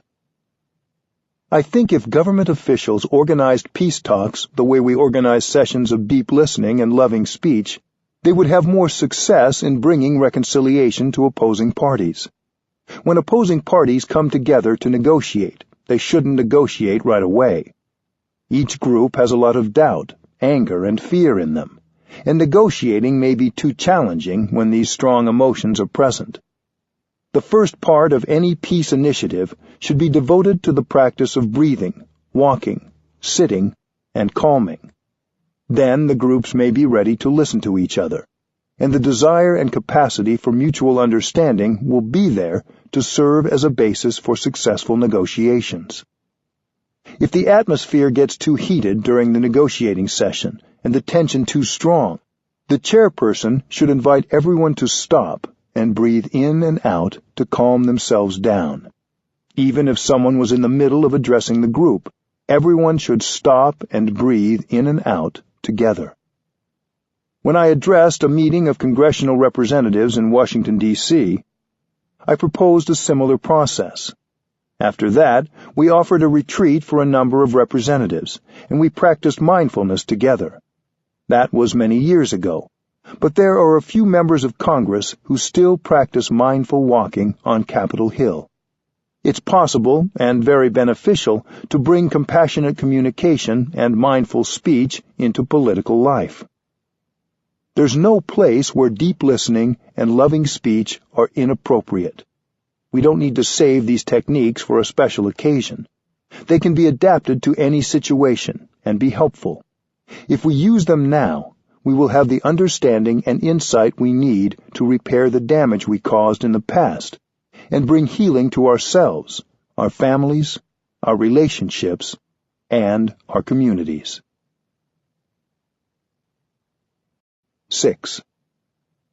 I think if government officials organized peace talks the way we organize sessions of deep listening and loving speech, they would have more success in bringing reconciliation to opposing parties. When opposing parties come together to negotiate, they shouldn't negotiate right away. Each group has a lot of doubt, anger, and fear in them, and negotiating may be too challenging when these strong emotions are present. The first part of any peace initiative should be devoted to the practice of breathing, walking, sitting, and calming. Then the groups may be ready to listen to each other, and the desire and capacity for mutual understanding will be there to serve as a basis for successful negotiations. If the atmosphere gets too heated during the negotiating session and the tension too strong, the chairperson should invite everyone to stop and breathe in and out to calm themselves down. Even if someone was in the middle of addressing the group, everyone should stop and breathe in and out together. When I addressed a meeting of congressional representatives in Washington, D.C., I proposed a similar process. After that, we offered a retreat for a number of representatives, and we practiced mindfulness together. That was many years ago, but there are a few members of Congress who still practice mindful walking on Capitol Hill. It's possible and very beneficial to bring compassionate communication and mindful speech into political life. There's no place where deep listening and loving speech are inappropriate. We don't need to save these techniques for a special occasion. They can be adapted to any situation and be helpful. If we use them now, we will have the understanding and insight we need to repair the damage we caused in the past and bring healing to ourselves, our families, our relationships, and our communities. 6.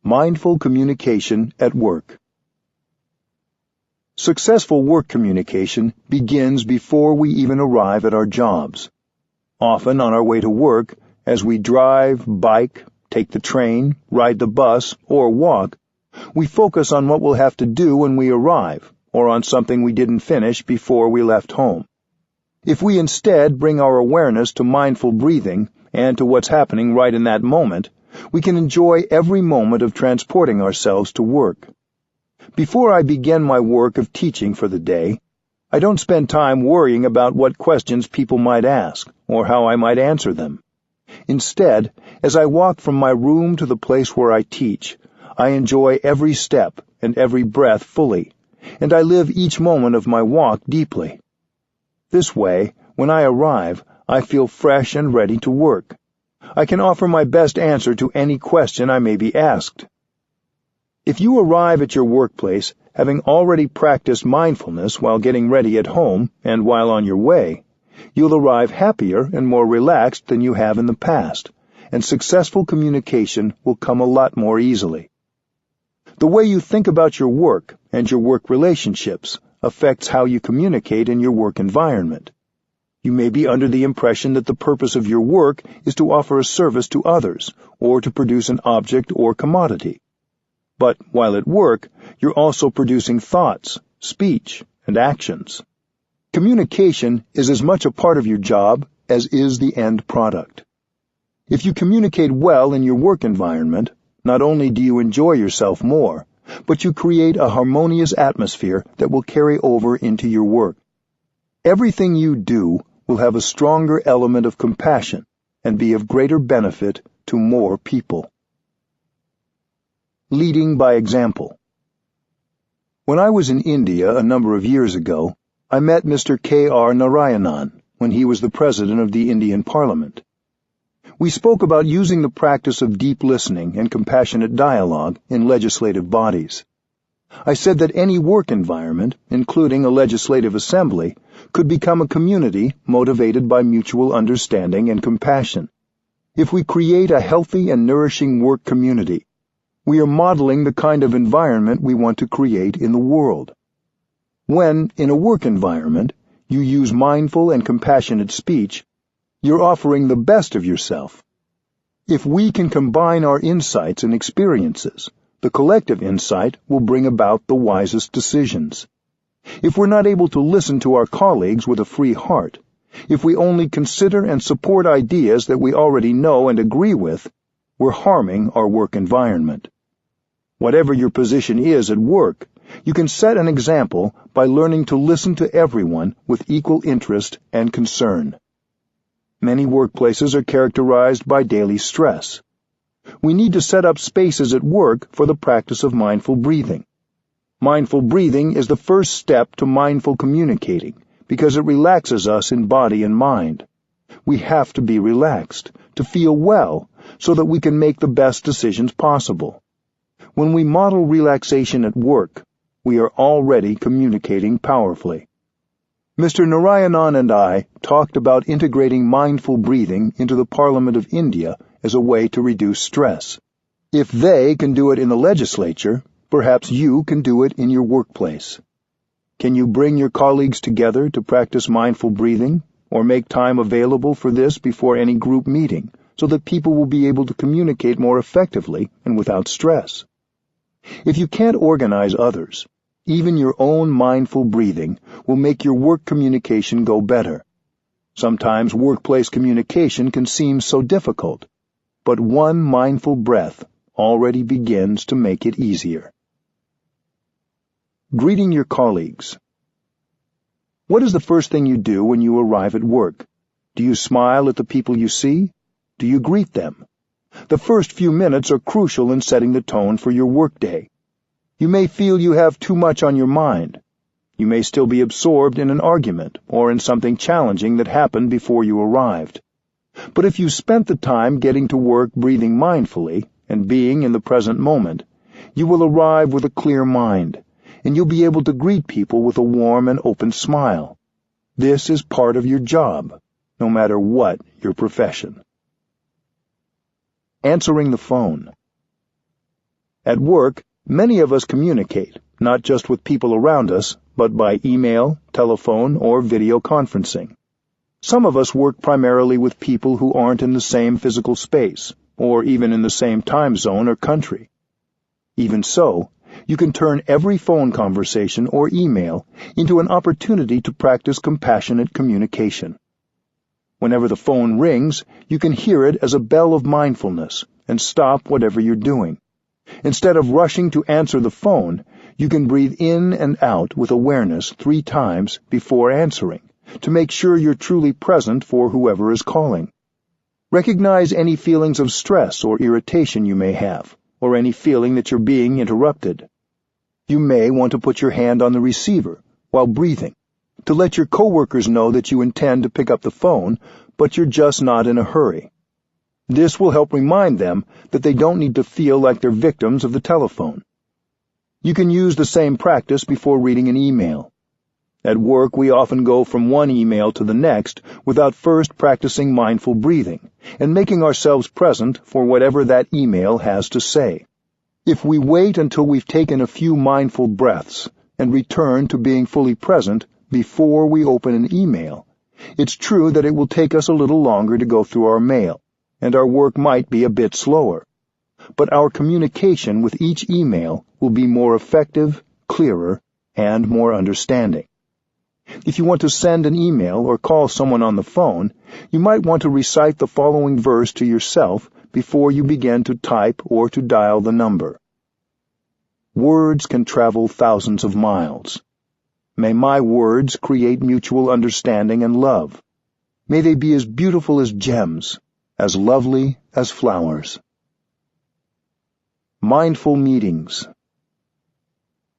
Mindful communication at work. Successful work communication begins before we even arrive at our jobs. Often on our way to work, as we drive, bike, take the train, ride the bus, or walk, we focus on what we'll have to do when we arrive, or on something we didn't finish before we left home. If we instead bring our awareness to mindful breathing and to what's happening right in that moment, we can enjoy every moment of transporting ourselves to work. Before I begin my work of teaching for the day, I don't spend time worrying about what questions people might ask or how I might answer them. Instead, as I walk from my room to the place where I teach, I enjoy every step and every breath fully, and I live each moment of my walk deeply. This way, when I arrive, I feel fresh and ready to work. I can offer my best answer to any question I may be asked. If you arrive at your workplace having already practiced mindfulness while getting ready at home and while on your way, You'll arrive happier and more relaxed than you have in the past, and successful communication will come a lot more easily. The way you think about your work and your work relationships affects how you communicate in your work environment. You may be under the impression that the purpose of your work is to offer a service to others or to produce an object or commodity. But while at work, you're also producing thoughts, speech, and actions. Communication is as much a part of your job as is the end product. If you communicate well in your work environment, not only do you enjoy yourself more, but you create a harmonious atmosphere that will carry over into your work. Everything you do will have a stronger element of compassion and be of greater benefit to more people. Leading by example. When I was in India a number of years ago, I met Mr. K.R. Narayanan when he was the President of the Indian Parliament. We spoke about using the practice of deep listening and compassionate dialogue in legislative bodies. I said that any work environment, including a legislative assembly, could become a community motivated by mutual understanding and compassion. If we create a healthy and nourishing work community, we are modeling the kind of environment we want to create in the world. When, in a work environment, you use mindful and compassionate speech, you're offering the best of yourself. If we can combine our insights and experiences, the collective insight will bring about the wisest decisions. If we're not able to listen to our colleagues with a free heart, if we only consider and support ideas that we already know and agree with, we're harming our work environment. Whatever your position is at work, you can set an example by learning to listen to everyone with equal interest and concern. Many workplaces are characterized by daily stress. We need to set up spaces at work for the practice of mindful breathing. Mindful breathing is the first step to mindful communicating because it relaxes us in body and mind. We have to be relaxed, to feel well, so that we can make the best decisions possible. When we model relaxation at work, we are already communicating powerfully. Mr. Narayanan and I talked about integrating mindful breathing into the Parliament of India as a way to reduce stress. If they can do it in the legislature, perhaps you can do it in your workplace. Can you bring your colleagues together to practice mindful breathing, or make time available for this before any group meeting, so that people will be able to communicate more effectively and without stress? If you can't organize others, even your own mindful breathing will make your work communication go better. Sometimes workplace communication can seem so difficult, but one mindful breath already begins to make it easier. Greeting your colleagues. What is the first thing you do when you arrive at work? Do you smile at the people you see? Do you greet them? The first few minutes are crucial in setting the tone for your workday. You may feel you have too much on your mind. You may still be absorbed in an argument or in something challenging that happened before you arrived. But if you spent the time getting to work breathing mindfully and being in the present moment, you will arrive with a clear mind, and you'll be able to greet people with a warm and open smile. This is part of your job, no matter what your profession. Answering the phone. At work, many of us communicate, not just with people around us, but by email, telephone, or video conferencing. Some of us work primarily with people who aren't in the same physical space, or even in the same time zone or country. Even so, you can turn every phone conversation or email into an opportunity to practice compassionate communication. Whenever the phone rings, you can hear it as a bell of mindfulness and stop whatever you're doing. Instead of rushing to answer the phone, you can breathe in and out with awareness 3 times before answering, to make sure you're truly present for whoever is calling. Recognize any feelings of stress or irritation you may have, or any feeling that you're being interrupted. You may want to put your hand on the receiver while breathing, to let your coworkers know that you intend to pick up the phone, but you're just not in a hurry. This will help remind them that they don't need to feel like they're victims of the telephone. You can use the same practice before reading an email. At work, we often go from one email to the next without first practicing mindful breathing and making ourselves present for whatever that email has to say. If we wait until we've taken a few mindful breaths and return to being fully present before we open an email, it's true that it will take us a little longer to go through our mail, and our work might be a bit slower. But our communication with each email will be more effective, clearer, and more understanding. If you want to send an email or call someone on the phone, you might want to recite the following verse to yourself before you begin to type or to dial the number. Words can travel thousands of miles. May my words create mutual understanding and love. May they be as beautiful as gems, as lovely as flowers. Mindful meetings.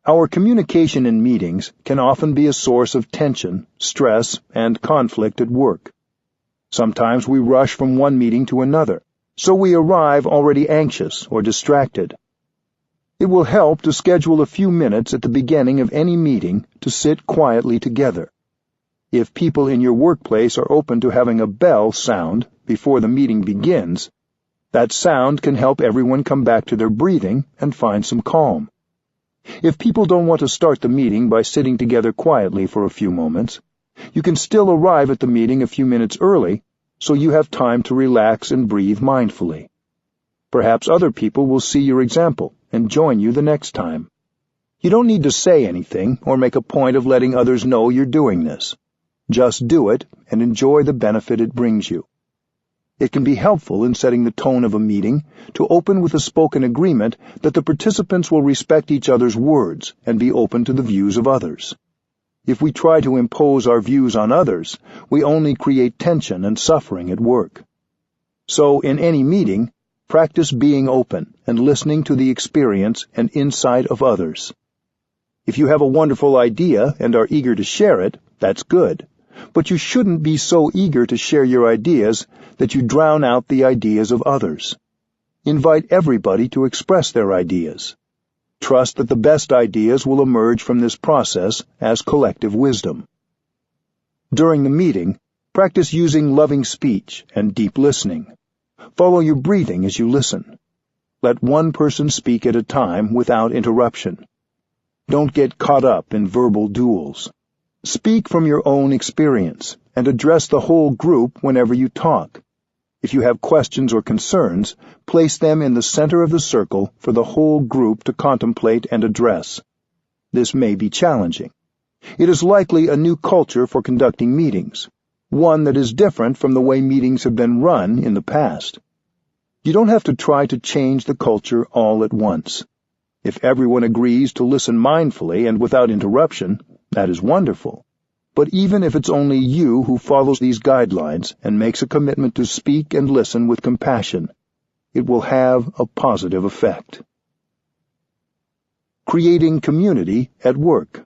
Our communication in meetings can often be a source of tension, stress, and conflict at work. Sometimes we rush from one meeting to another, so we arrive already anxious or distracted. It will help to schedule a few minutes at the beginning of any meeting to sit quietly together. If people in your workplace are open to having a bell sound before the meeting begins, that sound can help everyone come back to their breathing and find some calm. If people don't want to start the meeting by sitting together quietly for a few moments, you can still arrive at the meeting a few minutes early so you have time to relax and breathe mindfully. Perhaps other people will see your example and join you the next time. You don't need to say anything or make a point of letting others know you're doing this. Just do it and enjoy the benefit it brings you. It can be helpful in setting the tone of a meeting to open with a spoken agreement that the participants will respect each other's words and be open to the views of others. If we try to impose our views on others, we only create tension and suffering at work. So, in any meeting, practice being open and listening to the experience and insight of others. If you have a wonderful idea and are eager to share it, that's good. But you shouldn't be so eager to share your ideas that you drown out the ideas of others. Invite everybody to express their ideas. Trust that the best ideas will emerge from this process as collective wisdom. During the meeting, practice using loving speech and deep listening. Follow your breathing as you listen. Let one person speak at a time without interruption. Don't get caught up in verbal duels. Speak from your own experience and address the whole group whenever you talk. If you have questions or concerns, place them in the center of the circle for the whole group to contemplate and address. This may be challenging. It is likely a new culture for conducting meetings, one that is different from the way meetings have been run in the past. You don't have to try to change the culture all at once. If everyone agrees to listen mindfully and without interruption, that is wonderful. But even if it's only you who follows these guidelines and makes a commitment to speak and listen with compassion, it will have a positive effect. Creating community at work.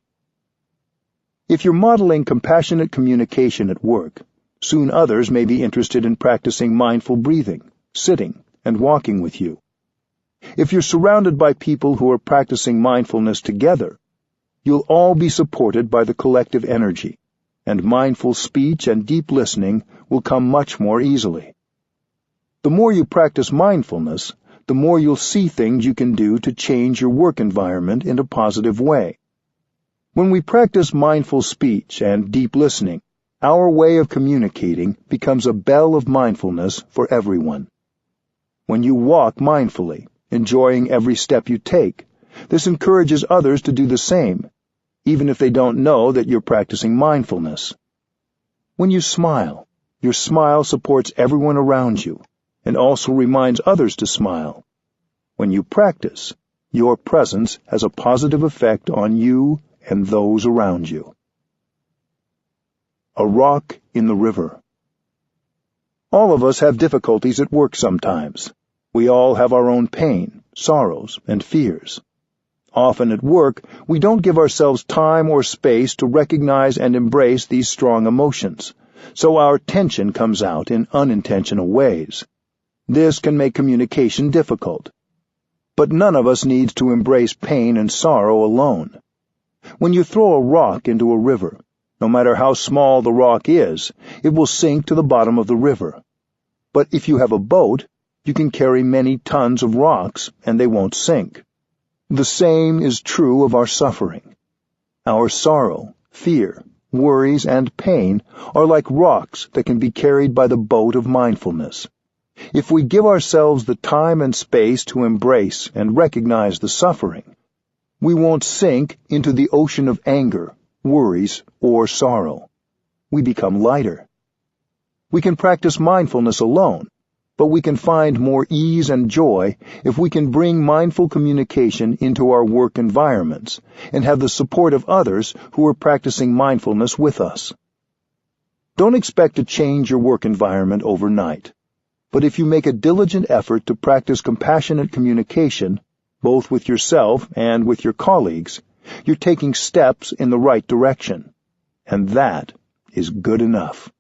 If you're modeling compassionate communication at work, soon others may be interested in practicing mindful breathing, sitting, and walking with you. If you're surrounded by people who are practicing mindfulness together, you'll all be supported by the collective energy, and mindful speech and deep listening will come much more easily. The more you practice mindfulness, the more you'll see things you can do to change your work environment in a positive way. When we practice mindful speech and deep listening, our way of communicating becomes a bell of mindfulness for everyone. When you walk mindfully, enjoying every step you take, this encourages others to do the same, even if they don't know that you're practicing mindfulness. When you smile, your smile supports everyone around you and also reminds others to smile. When you practice, your presence has a positive effect on you and those around you. A rock in the river. All of us have difficulties at work sometimes. We all have our own pain, sorrows, and fears. Often at work, we don't give ourselves time or space to recognize and embrace these strong emotions, so our tension comes out in unintentional ways. This can make communication difficult. But none of us needs to embrace pain and sorrow alone. When you throw a rock into a river, no matter how small the rock is, it will sink to the bottom of the river. But if you have a boat, you can carry many tons of rocks and they won't sink. The same is true of our suffering. Our sorrow, fear, worries, and pain are like rocks that can be carried by the boat of mindfulness. If we give ourselves the time and space to embrace and recognize the suffering, we won't sink into the ocean of anger, worries, or sorrow. We become lighter. We can practice mindfulness alone, but we can find more ease and joy if we can bring mindful communication into our work environments and have the support of others who are practicing mindfulness with us. Don't expect to change your work environment overnight, but if you make a diligent effort to practice compassionate communication, both with yourself and with your colleagues, you're taking steps in the right direction, and that is good enough.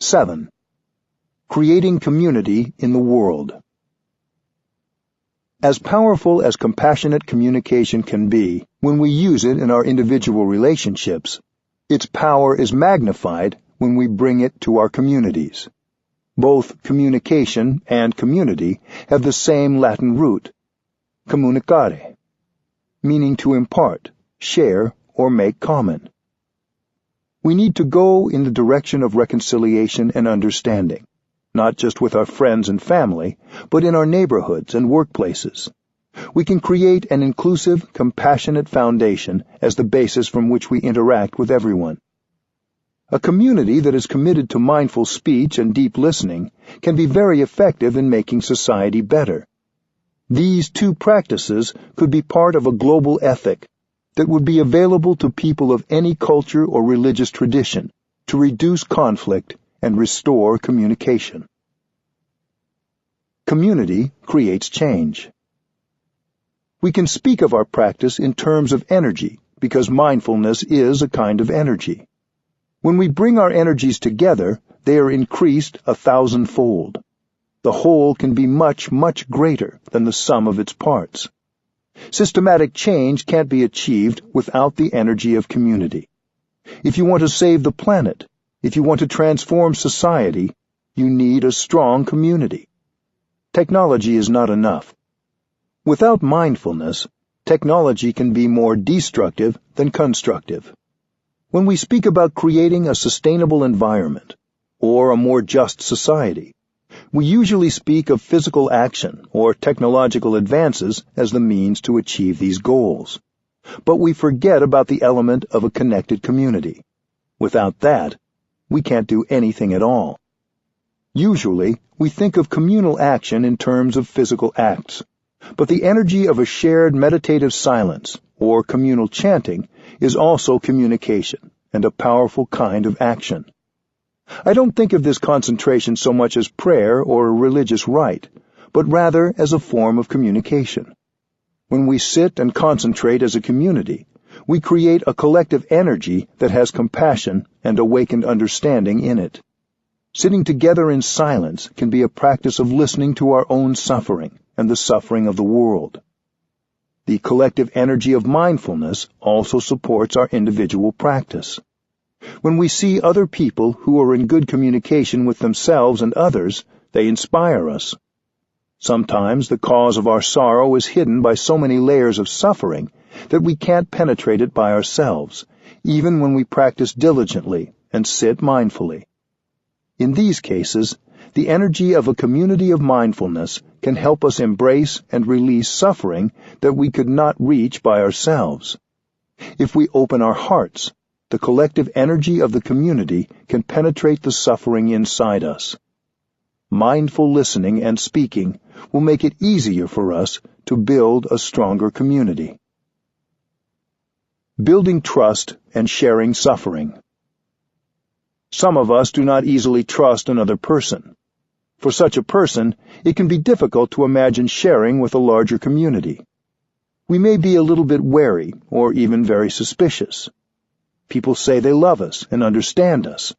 7. Creating community in the world. As powerful as compassionate communication can be when we use it in our individual relationships, its power is magnified when we bring it to our communities. Both communication and community have the same Latin root, communicare, meaning to impart, share, or make common. We need to go in the direction of reconciliation and understanding, not just with our friends and family, but in our neighborhoods and workplaces. We can create an inclusive, compassionate foundation as the basis from which we interact with everyone. A community that is committed to mindful speech and deep listening can be very effective in making society better. These two practices could be part of a global ethic that would be available to people of any culture or religious tradition to reduce conflict and restore communication. Community creates change. We can speak of our practice in terms of energy because mindfulness is a kind of energy. When we bring our energies together, they are increased 1,000-fold. The whole can be much, much greater than the sum of its parts. Systematic change can't be achieved without the energy of community. If you want to save the planet, if you want to transform society, you need a strong community. Technology is not enough. Without mindfulness, technology can be more destructive than constructive. When we speak about creating a sustainable environment or a more just society, we usually speak of physical action or technological advances as the means to achieve these goals. But we forget about the element of a connected community. Without that, we can't do anything at all. Usually, we think of communal action in terms of physical acts, but the energy of a shared meditative silence or communal chanting is also communication and a powerful kind of action. I don't think of this concentration so much as prayer or a religious rite, but rather as a form of communication. When we sit and concentrate as a community, we create a collective energy that has compassion and awakened understanding in it. Sitting together in silence can be a practice of listening to our own suffering and the suffering of the world. The collective energy of mindfulness also supports our individual practice. When we see other people who are in good communication with themselves and others, they inspire us. Sometimes the cause of our sorrow is hidden by so many layers of suffering that we can't penetrate it by ourselves, even when we practice diligently and sit mindfully. In these cases, the energy of a community of mindfulness can help us embrace and release suffering that we could not reach by ourselves. If we open our hearts, the collective energy of the community can penetrate the suffering inside us. Mindful listening and speaking will make it easier for us to build a stronger community. Building trust and sharing suffering. Some of us do not easily trust another person. For such a person, it can be difficult to imagine sharing with a larger community. We may be a little bit wary or even very suspicious. People say they love us and understand us,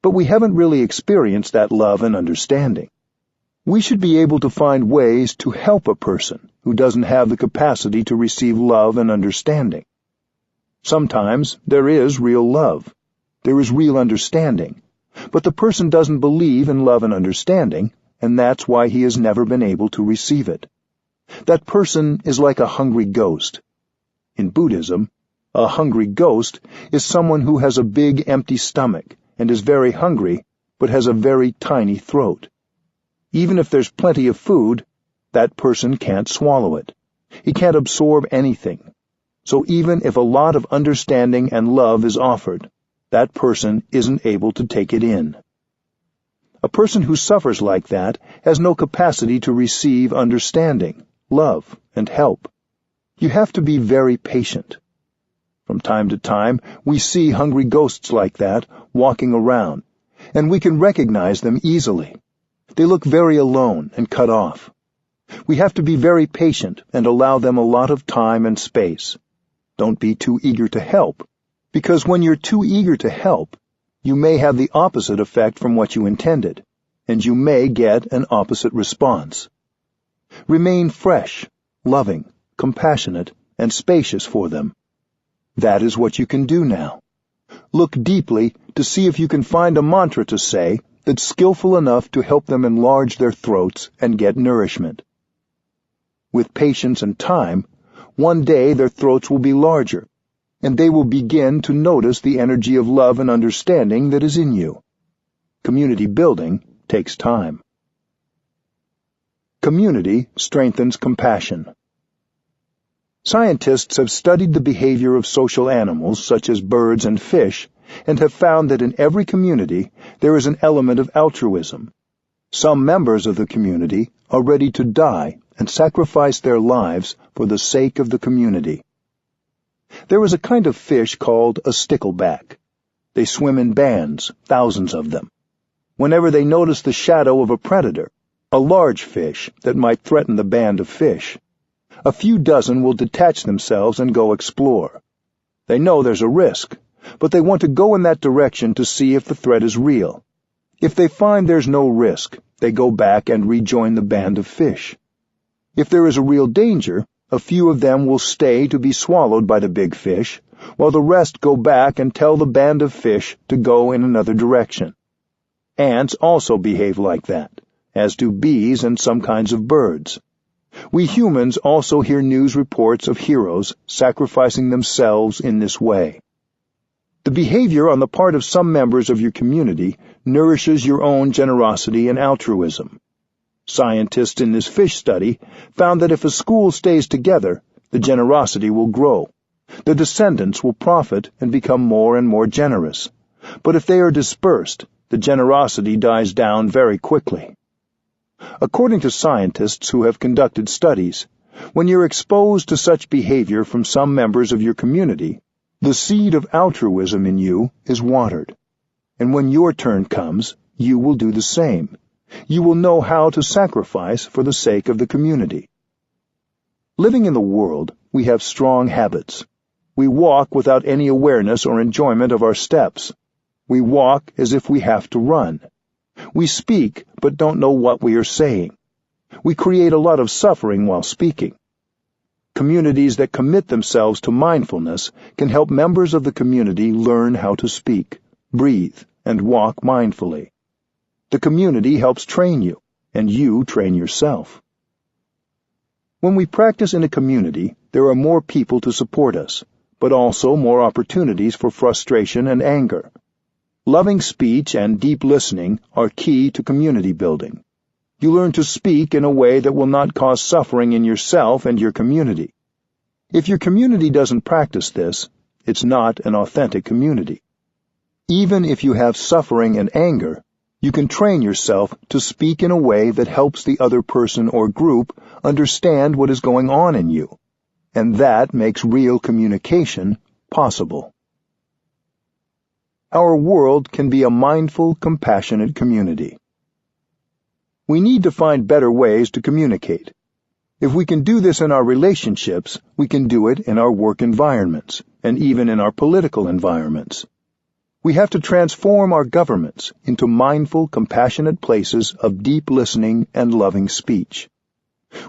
but we haven't really experienced that love and understanding. We should be able to find ways to help a person who doesn't have the capacity to receive love and understanding. Sometimes there is real love. There is real understanding. But the person doesn't believe in love and understanding, and that's why he has never been able to receive it. That person is like a hungry ghost. In Buddhism, a hungry ghost is someone who has a big empty stomach and is very hungry, but has a very tiny throat. Even if there's plenty of food, that person can't swallow it. He can't absorb anything. So even if a lot of understanding and love is offered, that person isn't able to take it in. A person who suffers like that has no capacity to receive understanding, love, and help. You have to be very patient. From time to time, we see hungry ghosts like that walking around, and we can recognize them easily. They look very alone and cut off. We have to be very patient and allow them a lot of time and space. Don't be too eager to help, because when you're too eager to help, you may have the opposite effect from what you intended, and you may get an opposite response. Remain fresh, loving, compassionate, and spacious for them. That is what you can do now. Look deeply to see if you can find a mantra to say that's skillful enough to help them enlarge their throats and get nourishment. With patience and time, one day their throats will be larger, and they will begin to notice the energy of love and understanding that is in you. Community building takes time. Community strengthens compassion. Scientists have studied the behavior of social animals, such as birds and fish, and have found that in every community there is an element of altruism. Some members of the community are ready to die and sacrifice their lives for the sake of the community. There is a kind of fish called a stickleback. They swim in bands, thousands of them. Whenever they notice the shadow of a predator, a large fish that might threaten the band of fish, a few dozen will detach themselves and go explore. They know there's a risk, but they want to go in that direction to see if the threat is real. If they find there's no risk, they go back and rejoin the band of fish. If there is a real danger, a few of them will stay to be swallowed by the big fish, while the rest go back and tell the band of fish to go in another direction. Ants also behave like that, as do bees and some kinds of birds. We humans also hear news reports of heroes sacrificing themselves in this way. The behavior on the part of some members of your community nourishes your own generosity and altruism. Scientists in this fish study found that if a school stays together, the generosity will grow. The descendants will profit and become more and more generous. But if they are dispersed, the generosity dies down very quickly. According to scientists who have conducted studies, when you're exposed to such behavior from some members of your community, the seed of altruism in you is watered. And when your turn comes, you will do the same. You will know how to sacrifice for the sake of the community. Living in the world, we have strong habits. We walk without any awareness or enjoyment of our steps. We walk as if we have to run. We speak, but don't know what we are saying. We create a lot of suffering while speaking. Communities that commit themselves to mindfulness can help members of the community learn how to speak, breathe, and walk mindfully. The community helps train you, and you train yourself. When we practice in a community, there are more people to support us, but also more opportunities for frustration and anger. Loving speech and deep listening are key to community building. You learn to speak in a way that will not cause suffering in yourself and your community. If your community doesn't practice this, it's not an authentic community. Even if you have suffering and anger, you can train yourself to speak in a way that helps the other person or group understand what is going on in you, and that makes real communication possible. Our world can be a mindful, compassionate community. We need to find better ways to communicate. If we can do this in our relationships, we can do it in our work environments, and even in our political environments. We have to transform our governments into mindful, compassionate places of deep listening and loving speech.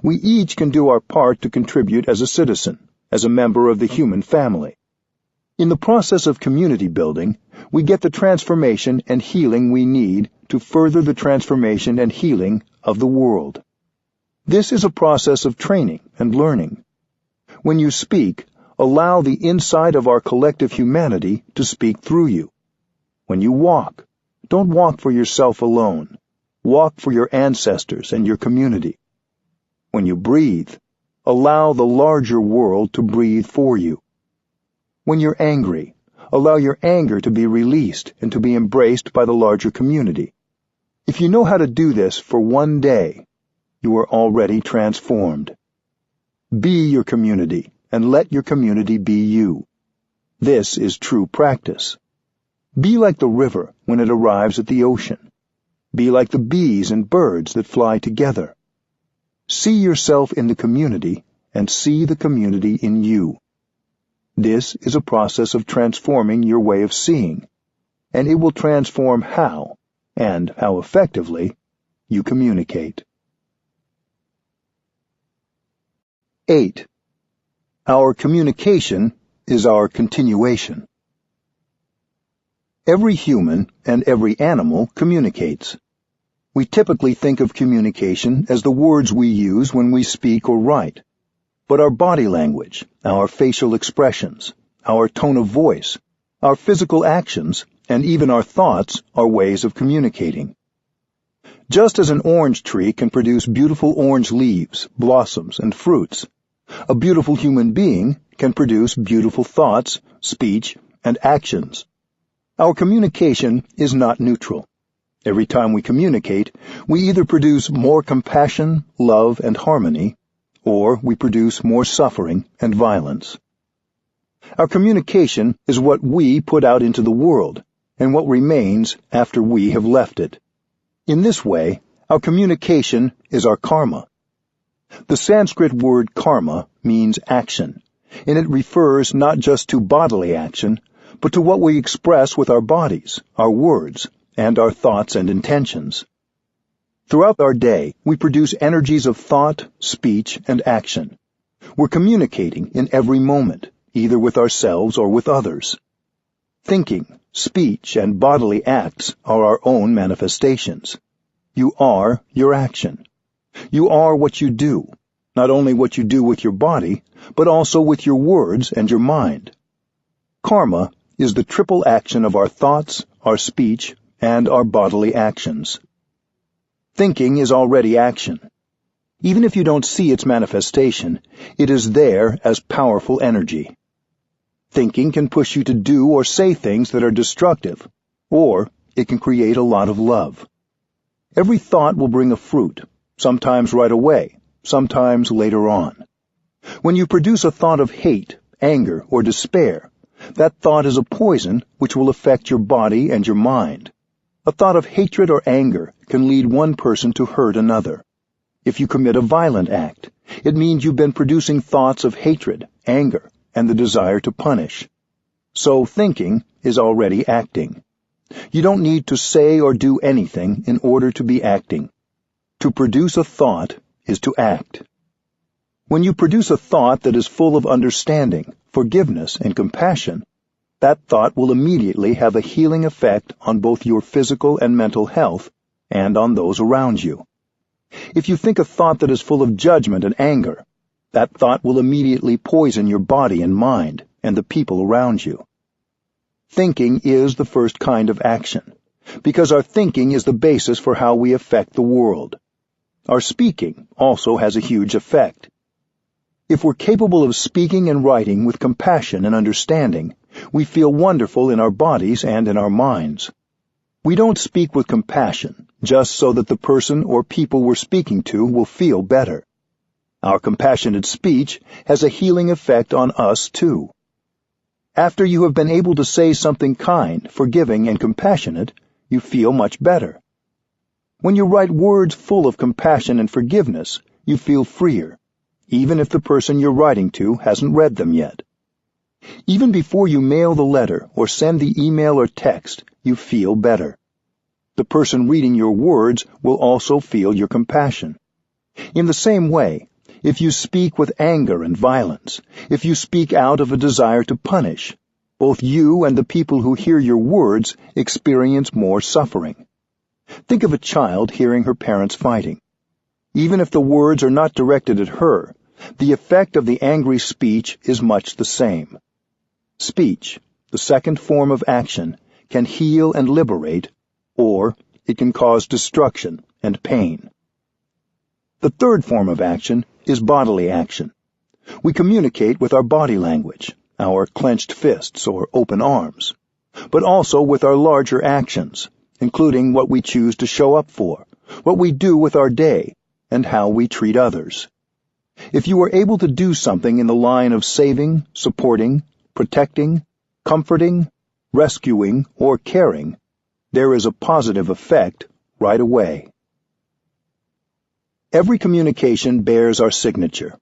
We each can do our part to contribute as a citizen, as a member of the human family. In the process of community building, we get the transformation and healing we need to further the transformation and healing of the world. This is a process of training and learning. When you speak, allow the inside of our collective humanity to speak through you. When you walk, don't walk for yourself alone. Walk for your ancestors and your community. When you breathe, allow the larger world to breathe for you. When you're angry, allow your anger to be released and to be embraced by the larger community. If you know how to do this for one day, you are already transformed. Be your community and let your community be you. This is true practice. Be like the river when it arrives at the ocean. Be like the bees and birds that fly together. See yourself in the community and see the community in you. This is a process of transforming your way of seeing, and it will transform how, and how effectively, you communicate. 8. Our communication is our continuation. Every human and every animal communicates. We typically think of communication as the words we use when we speak or write. But our body language, our facial expressions, our tone of voice, our physical actions, and even our thoughts are ways of communicating. Just as an orange tree can produce beautiful orange leaves, blossoms, and fruits, a beautiful human being can produce beautiful thoughts, speech, and actions. Our communication is not neutral. Every time we communicate, we either produce more compassion, love, and harmony, or we produce more suffering and violence. Our communication is what we put out into the world, and what remains after we have left it. In this way, our communication is our karma. The Sanskrit word karma means action, and it refers not just to bodily action, but to what we express with our bodies, our words, and our thoughts and intentions. Throughout our day, we produce energies of thought, speech, and action. We're communicating in every moment, either with ourselves or with others. Thinking, speech, and bodily acts are our own manifestations. You are your action. You are what you do, not only what you do with your body, but also with your words and your mind. Karma is the triple action of our thoughts, our speech, and our bodily actions. Thinking is already action. Even if you don't see its manifestation, it is there as powerful energy. Thinking can push you to do or say things that are destructive, or it can create a lot of love. Every thought will bring a fruit, sometimes right away, sometimes later on. When you produce a thought of hate, anger, or despair, that thought is a poison which will affect your body and your mind. A thought of hatred or anger can lead one person to hurt another. If you commit a violent act, it means you've been producing thoughts of hatred, anger, and the desire to punish. So thinking is already acting. You don't need to say or do anything in order to be acting. To produce a thought is to act. When you produce a thought that is full of understanding, forgiveness, and compassion, that thought will immediately have a healing effect on both your physical and mental health and on those around you. If you think a thought that is full of judgment and anger, that thought will immediately poison your body and mind and the people around you. Thinking is the first kind of action, because our thinking is the basis for how we affect the world. Our speaking also has a huge effect. If we're capable of speaking and writing with compassion and understanding, we feel wonderful in our bodies and in our minds. We don't speak with compassion just so that the person or people we're speaking to will feel better. Our compassionate speech has a healing effect on us too. After you have been able to say something kind, forgiving, and compassionate, you feel much better. When you write words full of compassion and forgiveness, you feel freer, even if the person you're writing to hasn't read them yet. Even before you mail the letter or send the email or text, you feel better. The person reading your words will also feel your compassion. In the same way, if you speak with anger and violence, if you speak out of a desire to punish, both you and the people who hear your words experience more suffering. Think of a child hearing her parents fighting. Even if the words are not directed at her, the effect of the angry speech is much the same. Speech, the second form of action, can heal and liberate, or it can cause destruction and pain. The third form of action is bodily action. We communicate with our body language, our clenched fists or open arms, but also with our larger actions, including what we choose to show up for, what we do with our day, and how we treat others. If you are able to do something in the line of saving, supporting, protecting, comforting, rescuing, or caring, there is a positive effect right away. Every communication bears our signature.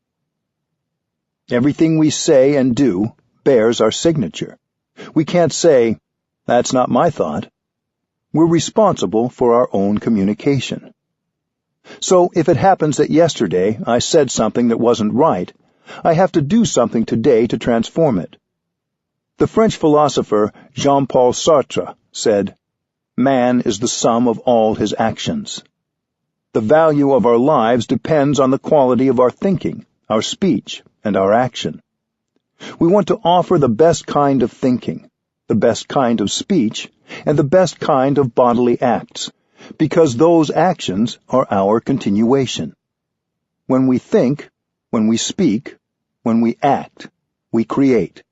Everything we say and do bears our signature. We can't say, "That's not my thought." We're responsible for our own communication. So if it happens that yesterday I said something that wasn't right, I have to do something today to transform it. The French philosopher Jean-Paul Sartre said, "Man is the sum of all his actions." The value of our lives depends on the quality of our thinking, our speech, and our action. We want to offer the best kind of thinking, the best kind of speech, and the best kind of bodily acts, because those actions are our continuation. When we think, when we speak, when we act, we create,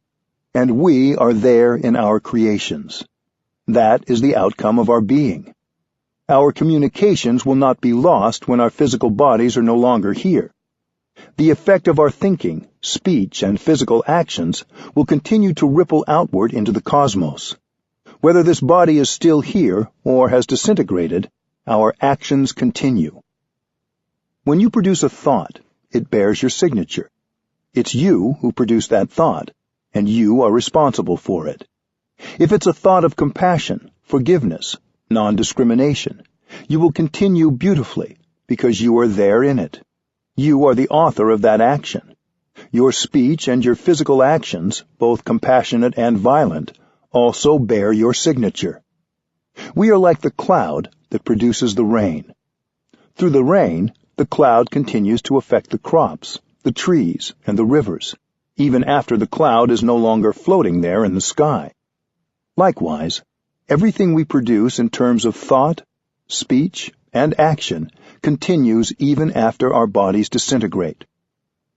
and we are there in our creations. That is the outcome of our being. Our communications will not be lost when our physical bodies are no longer here. The effect of our thinking, speech, and physical actions will continue to ripple outward into the cosmos. Whether this body is still here or has disintegrated, our actions continue. When you produce a thought, it bears your signature. It's you who produced that thought, and you are responsible for it. If it's a thought of compassion, forgiveness, non-discrimination, you will continue beautifully because you are there in it. You are the author of that action. Your speech and your physical actions, both compassionate and violent, also bear your signature. We are like the cloud that produces the rain. Through the rain, the cloud continues to affect the crops, the trees, and the rivers, even after the cloud is no longer floating there in the sky. Likewise, everything we produce in terms of thought, speech, and action continues even after our bodies disintegrate.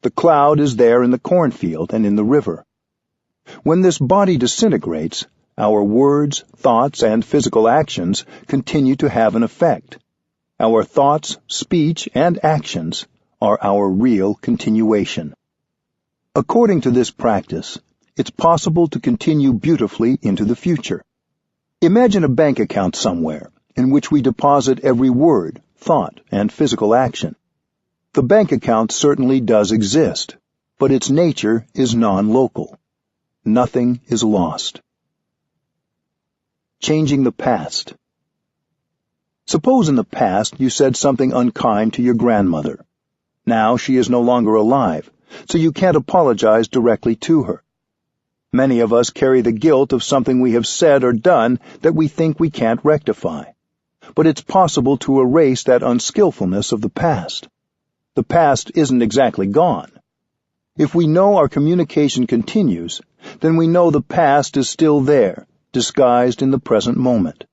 The cloud is there in the cornfield and in the river. When this body disintegrates, our words, thoughts, and physical actions continue to have an effect. Our thoughts, speech, and actions are our real continuation. According to this practice, it's possible to continue beautifully into the future. Imagine a bank account somewhere in which we deposit every word, thought, and physical action. The bank account certainly does exist, but its nature is non-local. Nothing is lost. Changing the past. Suppose in the past you said something unkind to your grandmother. Now she is no longer alive, so you can't apologize directly to her. Many of us carry the guilt of something we have said or done that we think we can't rectify. But it's possible to erase that unskillfulness of the past. The past isn't exactly gone. If we know our communication continues, then we know the past is still there, disguised in the present moment.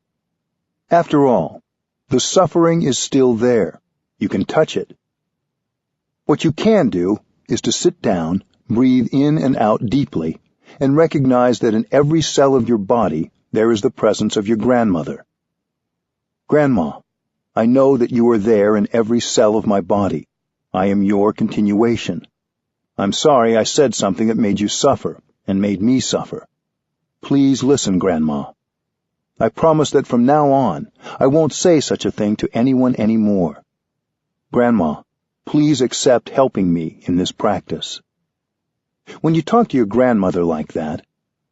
After all, the suffering is still there. You can touch it. What you can do is to sit down, breathe in and out deeply, and recognize that in every cell of your body there is the presence of your grandmother. Grandma, I know that you are there in every cell of my body. I am your continuation. I'm sorry I said something that made you suffer and made me suffer. Please listen, Grandma. I promise that from now on, I won't say such a thing to anyone anymore. Grandma, please accept helping me in this practice. When you talk to your grandmother like that,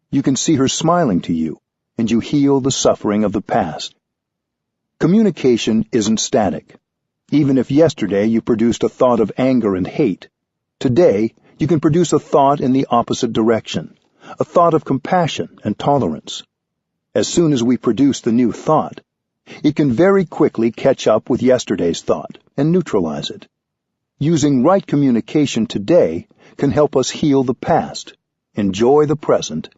you can see her smiling to you, and you heal the suffering of the past. Communication isn't static. Even if yesterday you produced a thought of anger and hate, today you can produce a thought in the opposite direction, a thought of compassion and tolerance. As soon as we produce the new thought, it can very quickly catch up with yesterday's thought and neutralize it. Using right communication today can help us heal the past, enjoy the present,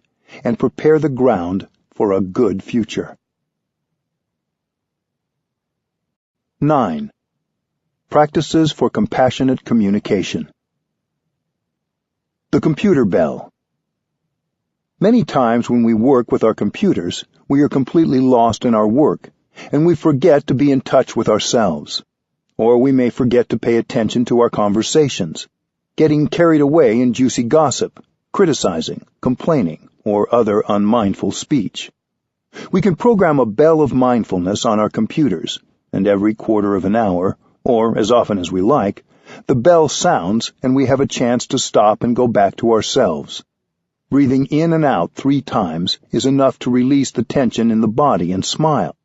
and prepare the ground for a good future. 9. Practices for compassionate communication. The computer bell. Many times when we work with our computers, we are completely lost in our work, and we forget to be in touch with ourselves. Or we may forget to pay attention to our conversations, getting carried away in juicy gossip, criticizing, complaining, or other unmindful speech. We can program a bell of mindfulness on our computers, and every quarter of an hour, or as often as we like, the bell sounds and we have a chance to stop and go back to ourselves. Breathing in and out 3 times is enough to release the tension in the body and smile,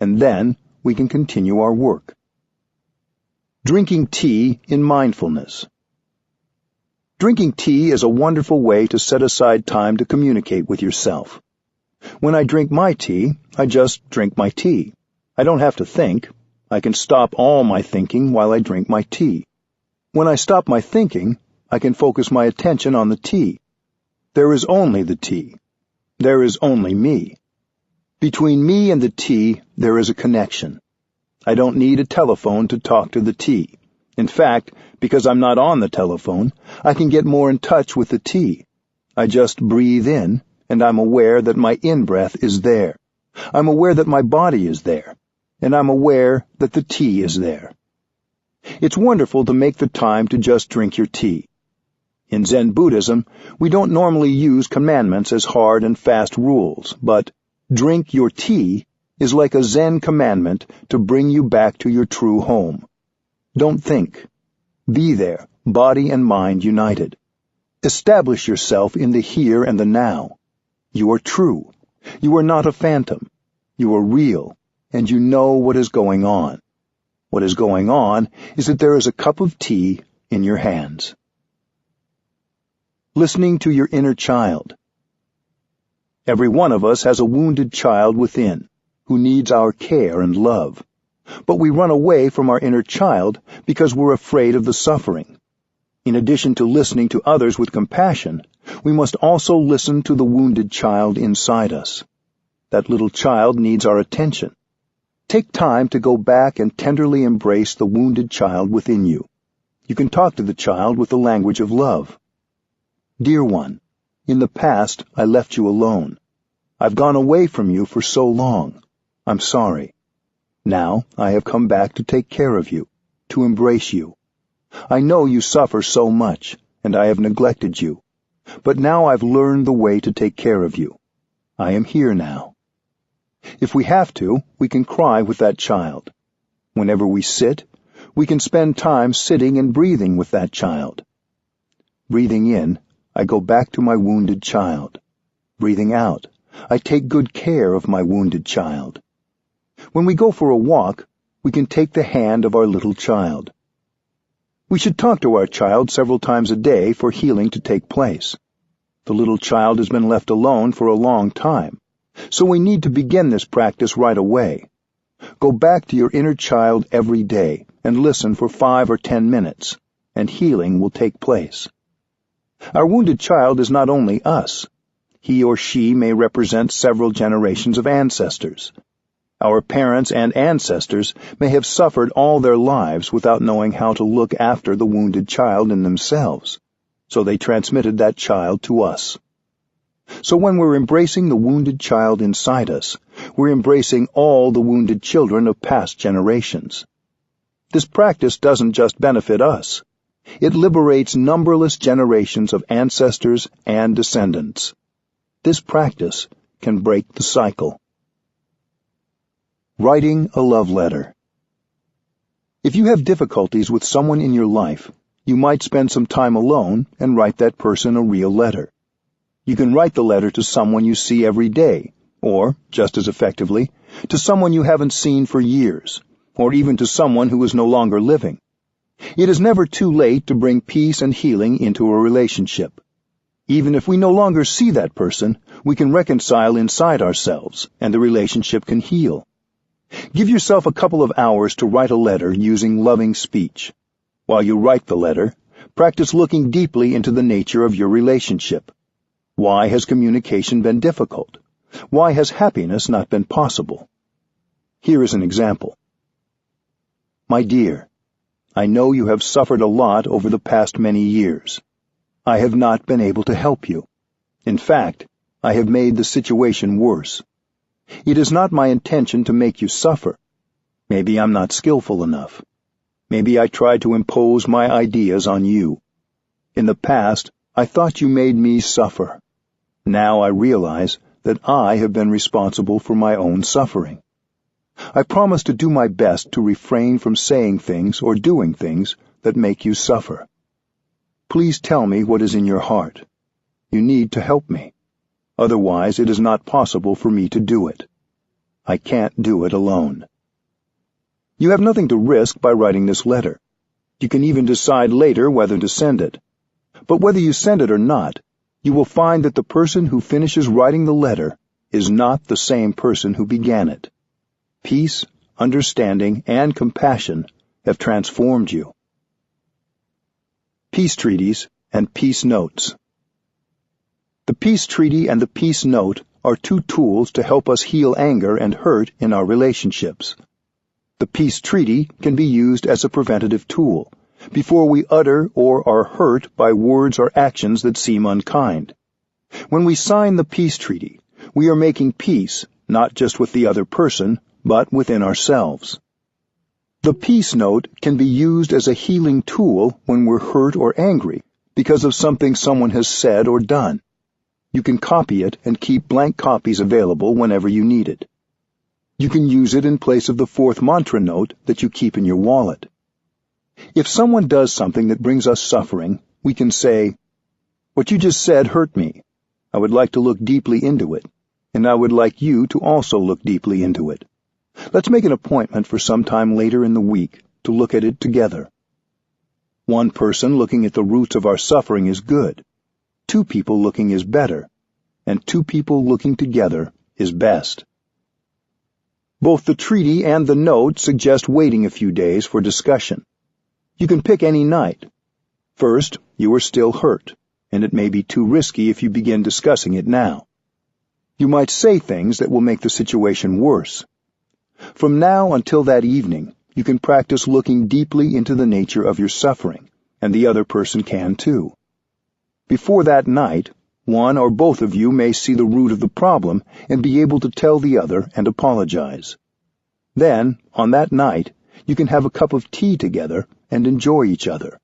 and then we can continue our work. Drinking tea in mindfulness. Drinking tea is a wonderful way to set aside time to communicate with yourself. When I drink my tea, I just drink my tea. I don't have to think. I can stop all my thinking while I drink my tea. When I stop my thinking, I can focus my attention on the tea. There is only the tea. There is only me. Between me and the tea, there is a connection. I don't need a telephone to talk to the tea. In fact, because I'm not on the telephone, I can get more in touch with the tea. I just breathe in, and I'm aware that my in-breath is there. I'm aware that my body is there, and I'm aware that the tea is there. It's wonderful to make the time to just drink your tea. In Zen Buddhism, we don't normally use commandments as hard and fast rules, but drink your tea is like a Zen commandment to bring you back to your true home. Don't think. Be there, body and mind united. Establish yourself in the here and the now. You are true. You are not a phantom. You are real, and you know what is going on. What is going on is that there is a cup of tea in your hands. Listening to your inner child. Every one of us has a wounded child within, who needs our care and love. But we run away from our inner child because we're afraid of the suffering. In addition to listening to others with compassion, we must also listen to the wounded child inside us. That little child needs our attention. Take time to go back and tenderly embrace the wounded child within you. You can talk to the child with the language of love. Dear one, in the past I left you alone. I've gone away from you for so long. I'm sorry. Now I have come back to take care of you, to embrace you. I know you suffer so much, and I have neglected you. But now I've learned the way to take care of you. I am here now. If we have to, we can cry with that child. Whenever we sit, we can spend time sitting and breathing with that child. Breathing in, I go back to my wounded child. Breathing out, I take good care of my wounded child. When we go for a walk, we can take the hand of our little child. We should talk to our child several times a day for healing to take place. The little child has been left alone for a long time, so we need to begin this practice right away. Go back to your inner child every day and listen for 5 or 10 minutes, and healing will take place. Our wounded child is not only us. He or she may represent several generations of ancestors. Our parents and ancestors may have suffered all their lives without knowing how to look after the wounded child in themselves, so they transmitted that child to us. So when we're embracing the wounded child inside us, we're embracing all the wounded children of past generations. This practice doesn't just benefit us. It liberates numberless generations of ancestors and descendants. This practice can break the cycle. Writing a love letter. If you have difficulties with someone in your life, you might spend some time alone and write that person a real letter. You can write the letter to someone you see every day, or, just as effectively, to someone you haven't seen for years, or even to someone who is no longer living. It is never too late to bring peace and healing into a relationship. Even if we no longer see that person, we can reconcile inside ourselves, and the relationship can heal. Give yourself a couple of hours to write a letter using loving speech. While you write the letter, practice looking deeply into the nature of your relationship. Why has communication been difficult? Why has happiness not been possible? Here is an example. My dear, I know you have suffered a lot over the past many years. I have not been able to help you. In fact, I have made the situation worse. It is not my intention to make you suffer. Maybe I'm not skillful enough. Maybe I tried to impose my ideas on you. In the past, I thought you made me suffer. Now I realize that I have been responsible for my own suffering. I promise to do my best to refrain from saying things or doing things that make you suffer. Please tell me what is in your heart. You need to help me. Otherwise, it is not possible for me to do it. I can't do it alone. You have nothing to risk by writing this letter. You can even decide later whether to send it. But whether you send it or not, you will find that the person who finishes writing the letter is not the same person who began it. Peace, understanding, and compassion have transformed you. Peace treaties and peace notes. The peace treaty and the peace note are two tools to help us heal anger and hurt in our relationships. The peace treaty can be used as a preventative tool, before we utter or are hurt by words or actions that seem unkind. When we sign the peace treaty, we are making peace not just with the other person, but within ourselves. The peace note can be used as a healing tool when we're hurt or angry because of something someone has said or done. You can copy it and keep blank copies available whenever you need it. You can use it in place of the fourth mantra note that you keep in your wallet. If someone does something that brings us suffering, we can say, "What you just said hurt me. I would like to look deeply into it, and I would like you to also look deeply into it. Let's make an appointment for some time later in the week to look at it together." One person looking at the roots of our suffering is good. Two people looking is better, and two people looking together is best. Both the treaty and the note suggest waiting a few days for discussion. You can pick any night. First, you are still hurt, and it may be too risky if you begin discussing it now. You might say things that will make the situation worse. From now until that evening, you can practice looking deeply into the nature of your suffering, and the other person can too. Before that night, one or both of you may see the root of the problem and be able to tell the other and apologize. Then, on that night, you can have a cup of tea together and enjoy each other.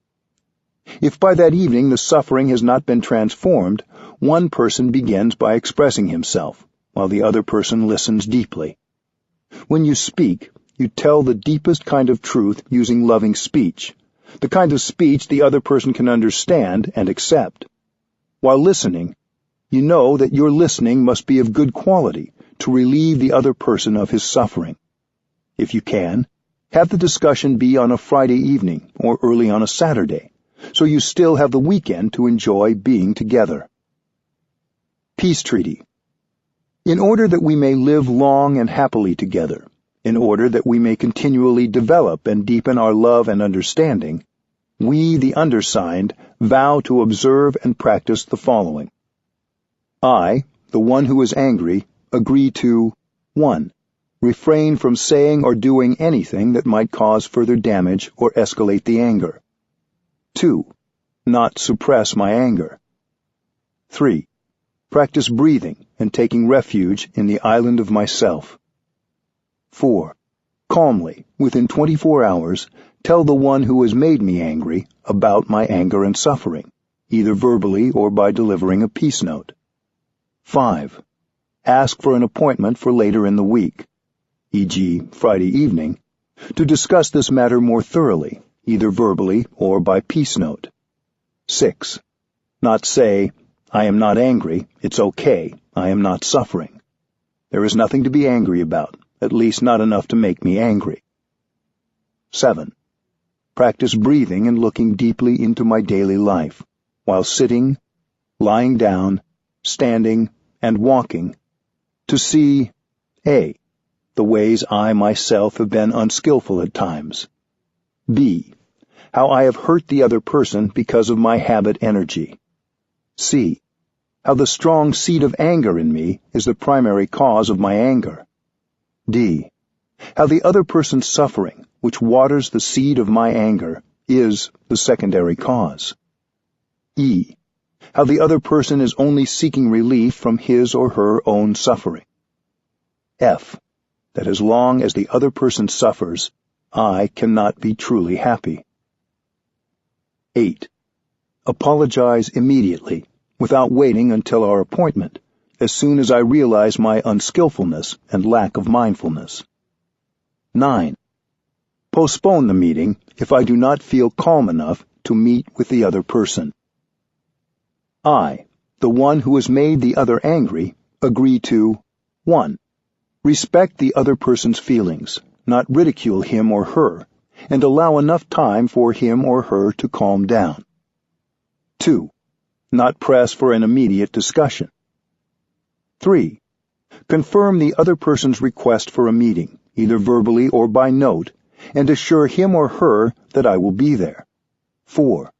If by that evening the suffering has not been transformed, one person begins by expressing himself, while the other person listens deeply. When you speak, you tell the deepest kind of truth using loving speech, the kind of speech the other person can understand and accept. While listening, you know that your listening must be of good quality to relieve the other person of his suffering. If you can, have the discussion be on a Friday evening or early on a Saturday, so you still have the weekend to enjoy being together. Peace treaty. In order that we may live long and happily together, in order that we may continually develop and deepen our love and understanding, we, the undersigned, vow to observe and practice the following. I, the one who is angry, agree to 1. Refrain from saying or doing anything that might cause further damage or escalate the anger. 2. Not suppress my anger. 3. Practice breathing and taking refuge in the island of myself. 4. Calmly, within 24 hours, tell the one who has made me angry about my anger and suffering, either verbally or by delivering a peace note. 5. Ask for an appointment for later in the week, e.g., Friday evening, to discuss this matter more thoroughly either verbally or by peace note. 6. Not say, I am not angry, it's okay, I am not suffering. There is nothing to be angry about, at least not enough to make me angry. 7. Practice breathing and looking deeply into my daily life, while sitting, lying down, standing, and walking, to see A. The ways I myself have been unskillful at times. B. How I have hurt the other person because of my habit energy. C. How the strong seed of anger in me is the primary cause of my anger. D. How the other person's suffering, which waters the seed of my anger, is the secondary cause. E. How the other person is only seeking relief from his or her own suffering. F. That as long as the other person suffers, I cannot be truly happy. 8. Apologize immediately, without waiting until our appointment, as soon as I realize my unskillfulness and lack of mindfulness. 9. Postpone the meeting if I do not feel calm enough to meet with the other person. I, the one who has made the other angry, agree to 1. Respect the other person's feelings, not ridicule him or her, and allow enough time for him or her to calm down. 2. Not press for an immediate discussion. 3. Confirm the other person's request for a meeting, either verbally or by note, and assure him or her that I will be there. 4.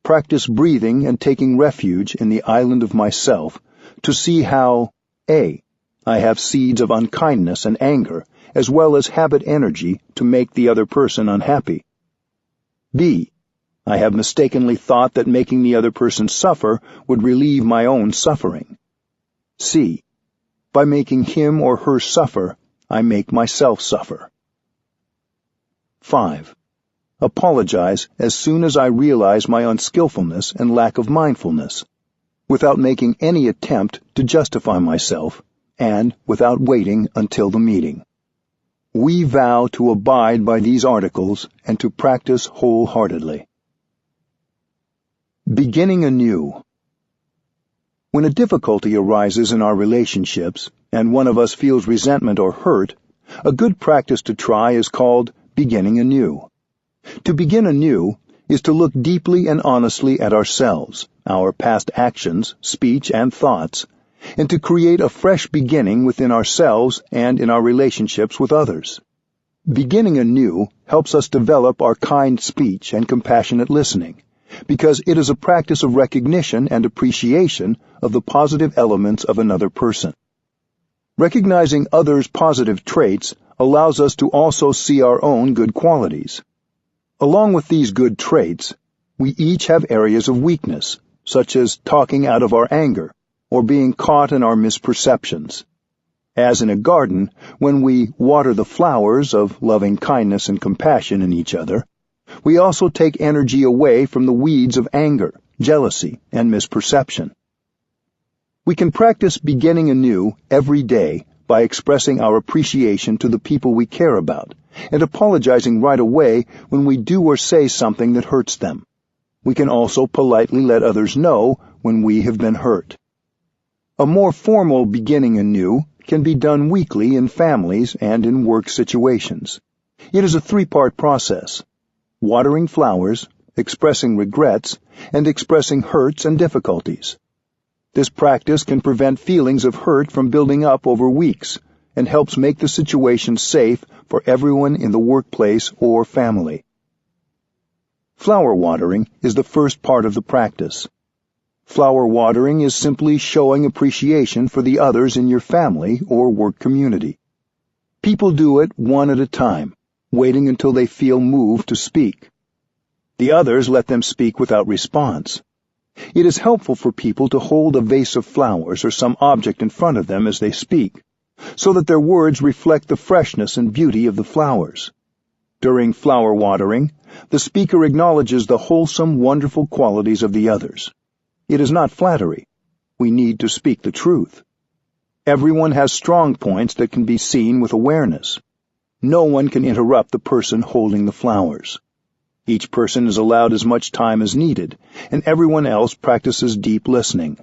Practice breathing and taking refuge in the island of myself to see how A. I have seeds of unkindness and anger, as well as habit energy to make the other person unhappy. B. I have mistakenly thought that making the other person suffer would relieve my own suffering. C. By making him or her suffer, I make myself suffer. 5. Apologize as soon as I realize my unskillfulness and lack of mindfulness, without making any attempt to justify myself, and without waiting until the meeting. We vow to abide by these articles and to practice wholeheartedly. Beginning anew. When a difficulty arises in our relationships, and one of us feels resentment or hurt, a good practice to try is called beginning anew. To begin anew is to look deeply and honestly at ourselves, our past actions, speech, and thoughts, and to create a fresh beginning within ourselves and in our relationships with others. Beginning anew helps us develop our kind speech and compassionate listening, because it is a practice of recognition and appreciation of the positive elements of another person. Recognizing others' positive traits allows us to also see our own good qualities. Along with these good traits, we each have areas of weakness, such as talking out of our anger, or being caught in our misperceptions. As in a garden, when we water the flowers of loving kindness and compassion in each other, we also take energy away from the weeds of anger, jealousy, and misperception. We can practice beginning anew every day by expressing our appreciation to the people we care about and apologizing right away when we do or say something that hurts them. We can also politely let others know when we have been hurt. A more formal beginning anew can be done weekly in families and in work situations. It is a 3-part process: watering flowers, expressing regrets, and expressing hurts and difficulties. This practice can prevent feelings of hurt from building up over weeks and helps make the situation safe for everyone in the workplace or family. Flower watering is the first part of the practice. Flower watering is simply showing appreciation for the others in your family or work community. People do it one at a time, waiting until they feel moved to speak. The others let them speak without response. It is helpful for people to hold a vase of flowers or some object in front of them as they speak, so that their words reflect the freshness and beauty of the flowers. During flower watering, the speaker acknowledges the wholesome, wonderful qualities of the others. It is not flattery. We need to speak the truth. Everyone has strong points that can be seen with awareness. No one can interrupt the person holding the flowers. Each person is allowed as much time as needed, and everyone else practices deep listening.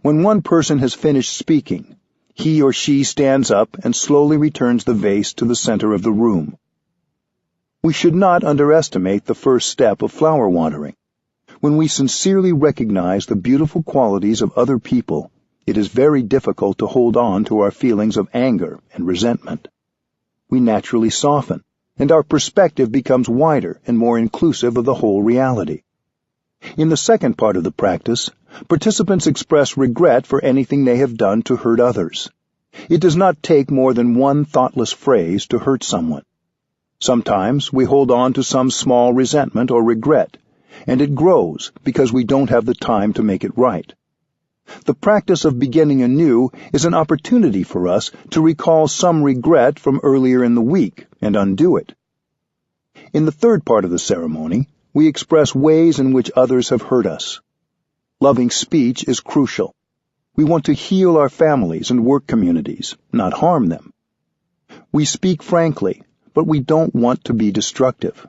When one person has finished speaking, he or she stands up and slowly returns the vase to the center of the room. We should not underestimate the first step of flower watering. When we sincerely recognize the beautiful qualities of other people, it is very difficult to hold on to our feelings of anger and resentment. We naturally soften, and our perspective becomes wider and more inclusive of the whole reality. In the second part of the practice, participants express regret for anything they have done to hurt others. It does not take more than one thoughtless phrase to hurt someone. Sometimes we hold on to some small resentment or regret, and it grows because we don't have the time to make it right. The practice of beginning anew is an opportunity for us to recall some regret from earlier in the week and undo it. In the third part of the ceremony, we express ways in which others have hurt us. Loving speech is crucial. We want to heal our families and work communities, not harm them. We speak frankly, but we don't want to be destructive.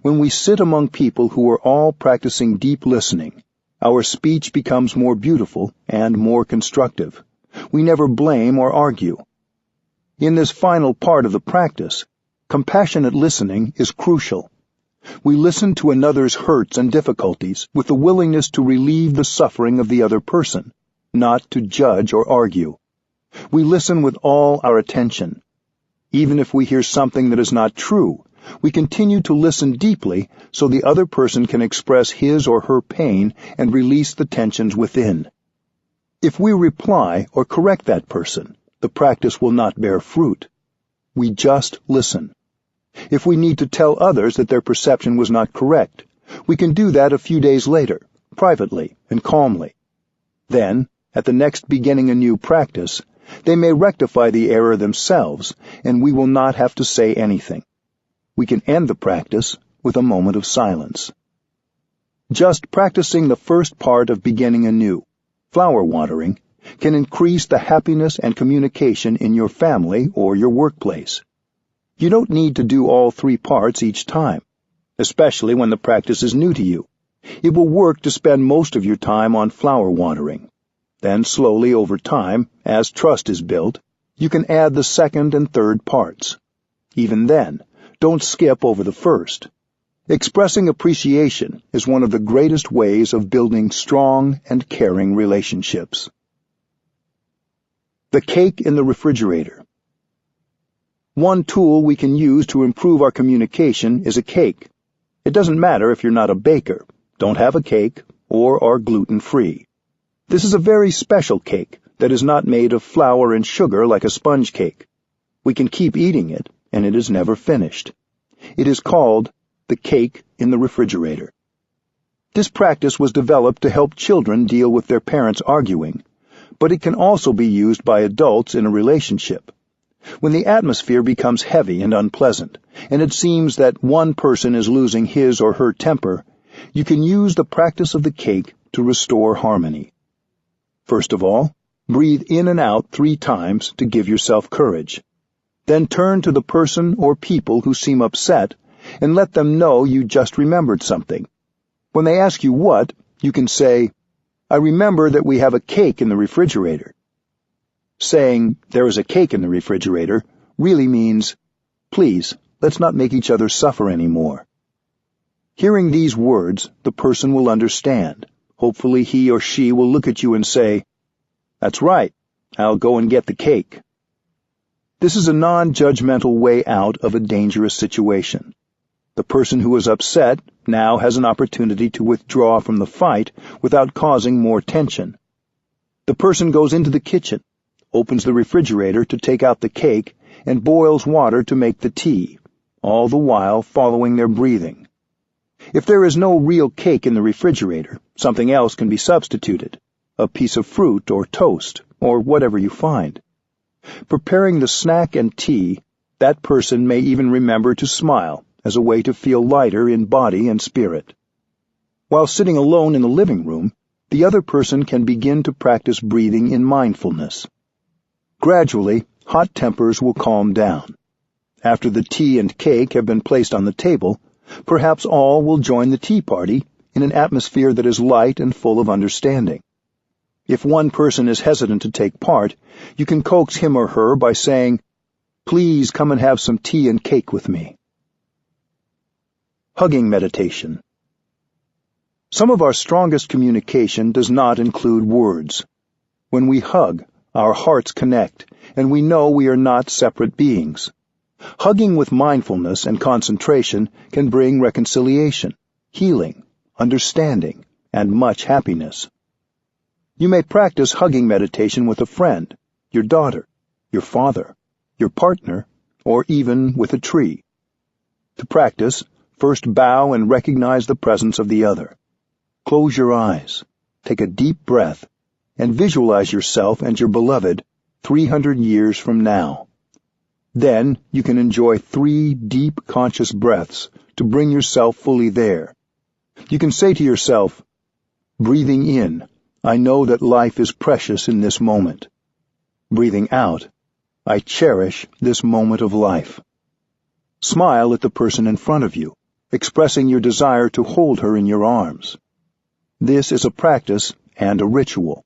When we sit among people who are all practicing deep listening, our speech becomes more beautiful and more constructive. We never blame or argue. In this final part of the practice, compassionate listening is crucial. We listen to another's hurts and difficulties with the willingness to relieve the suffering of the other person, not to judge or argue. We listen with all our attention. Even if we hear something that is not true, we continue to listen deeply so the other person can express his or her pain and release the tensions within. If we reply or correct that person, the practice will not bear fruit. We just listen. If we need to tell others that their perception was not correct, we can do that a few days later, privately and calmly. Then, at the next beginning anew practice, they may rectify the error themselves, and we will not have to say anything. We can end the practice with a moment of silence. Just practicing the first part of beginning anew, flower watering, can increase the happiness and communication in your family or your workplace. You don't need to do all three parts each time, especially when the practice is new to you. It will work to spend most of your time on flower watering. Then slowly over time, as trust is built, you can add the second and third parts. Even then, don't skip over the first. Expressing appreciation is one of the greatest ways of building strong and caring relationships. The cake in the refrigerator. One tool we can use to improve our communication is a cake. It doesn't matter if you're not a baker, don't have a cake, or are gluten-free. This is a very special cake that is not made of flour and sugar like a sponge cake. We can keep eating it, and it is never finished. It is called the cake in the refrigerator. This practice was developed to help children deal with their parents arguing, but it can also be used by adults in a relationship. When the atmosphere becomes heavy and unpleasant, and it seems that one person is losing his or her temper, you can use the practice of the cake to restore harmony. First of all, breathe in and out 3 times to give yourself courage. Then turn to the person or people who seem upset and let them know you just remembered something. When they ask you what, you can say, "I remember that we have a cake in the refrigerator." Saying, "There is a cake in the refrigerator," really means, "Please, let's not make each other suffer anymore." Hearing these words, the person will understand. Hopefully he or she will look at you and say, "That's right, I'll go and get the cake." This is a non-judgmental way out of a dangerous situation. The person who is upset now has an opportunity to withdraw from the fight without causing more tension. The person goes into the kitchen, opens the refrigerator to take out the cake, and boils water to make the tea, all the while following their breathing. If there is no real cake in the refrigerator, something else can be substituted, a piece of fruit or toast, or whatever you find. Preparing the snack and tea, that person may even remember to smile as a way to feel lighter in body and spirit. While sitting alone in the living room, the other person can begin to practice breathing in mindfulness. Gradually, hot tempers will calm down. After the tea and cake have been placed on the table, Perhaps all will join the tea party in an atmosphere that is light and full of understanding. If one person is hesitant to take part, you can coax him or her by saying, "Please come and have some tea and cake with me." Hugging meditation. Some of our strongest communication does not include words. When we hug, our hearts connect, and we know we are not separate beings. Hugging with mindfulness and concentration can bring reconciliation, healing, understanding, and much happiness. You may practice hugging meditation with a friend, your daughter, your father, your partner, or even with a tree. To practice, first bow and recognize the presence of the other. Close your eyes, take a deep breath, and visualize yourself and your beloved 300 years from now. Then you can enjoy 3 deep conscious breaths to bring yourself fully there. You can say to yourself, breathing in, I know that life is precious in this moment. Breathing out, I cherish this moment of life. Smile at the person in front of you, expressing your desire to hold her in your arms. This is a practice and a ritual.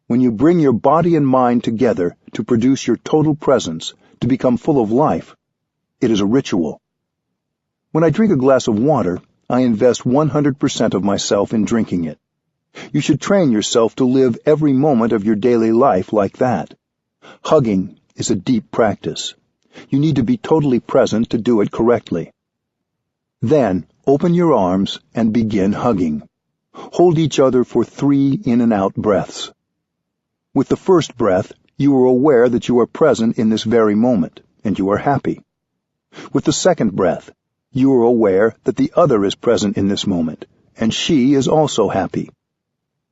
When you bring your body and mind together to produce your total presence, to become full of life, it is a ritual. When I drink a glass of water, I invest 100% of myself in drinking it. You should train yourself to live every moment of your daily life like that. Hugging is a deep practice. You need to be totally present to do it correctly. Then, open your arms and begin hugging. Hold each other for 3 in and out breaths. With the first breath, you are aware that you are present in this very moment, and you are happy. With the second breath, you are aware that the other is present in this moment, and she is also happy.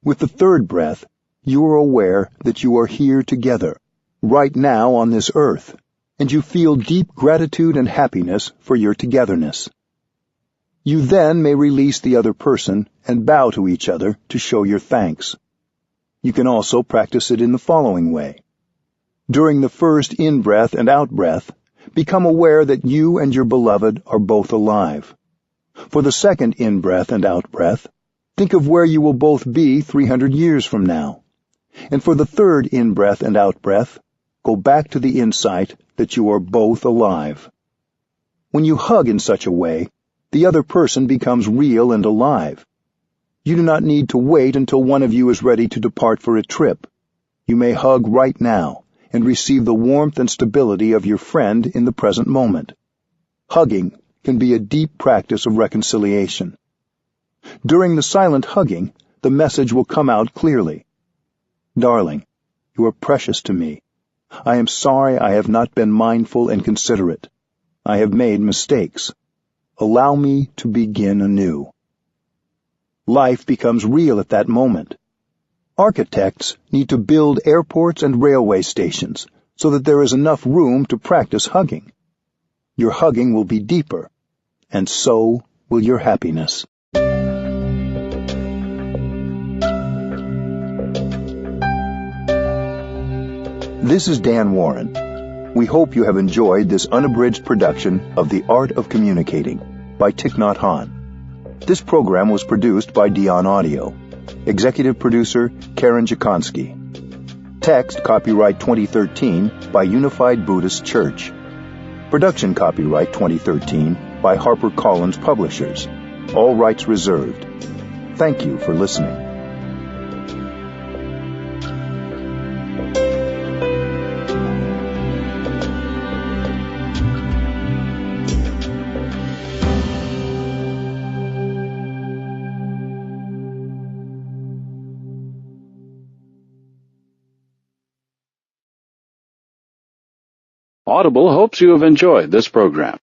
With the third breath, you are aware that you are here together, right now on this earth, and you feel deep gratitude and happiness for your togetherness. You then may release the other person and bow to each other to show your thanks. You can also practice it in the following way. During the first in-breath and out-breath, become aware that you and your beloved are both alive. For the second in-breath and out-breath, think of where you will both be 300 years from now. And for the third in-breath and out-breath, go back to the insight that you are both alive. When you hug in such a way, the other person becomes real and alive. You do not need to wait until one of you is ready to depart for a trip. You may hug right now and receive the warmth and stability of your friend in the present moment. Hugging can be a deep practice of reconciliation. During the silent hugging, the message will come out clearly. Darling, you are precious to me. I am sorry I have not been mindful and considerate. I have made mistakes. Allow me to begin anew. Life becomes real at that moment. Architects need to build airports and railway stations so that there is enough room to practice hugging. Your hugging will be deeper, and so will your happiness. This is Dan Warren. We hope you have enjoyed this unabridged production of The Art of Communicating by Thich Nhat Hanh. This program was produced by Dion Audio. Executive producer Karen Jakonski. Text copyright 2013 by Unified Buddhist Church. Production copyright 2013 by HarperCollins Publishers. All rights reserved. Thank you for listening. Audible hopes you have enjoyed this program.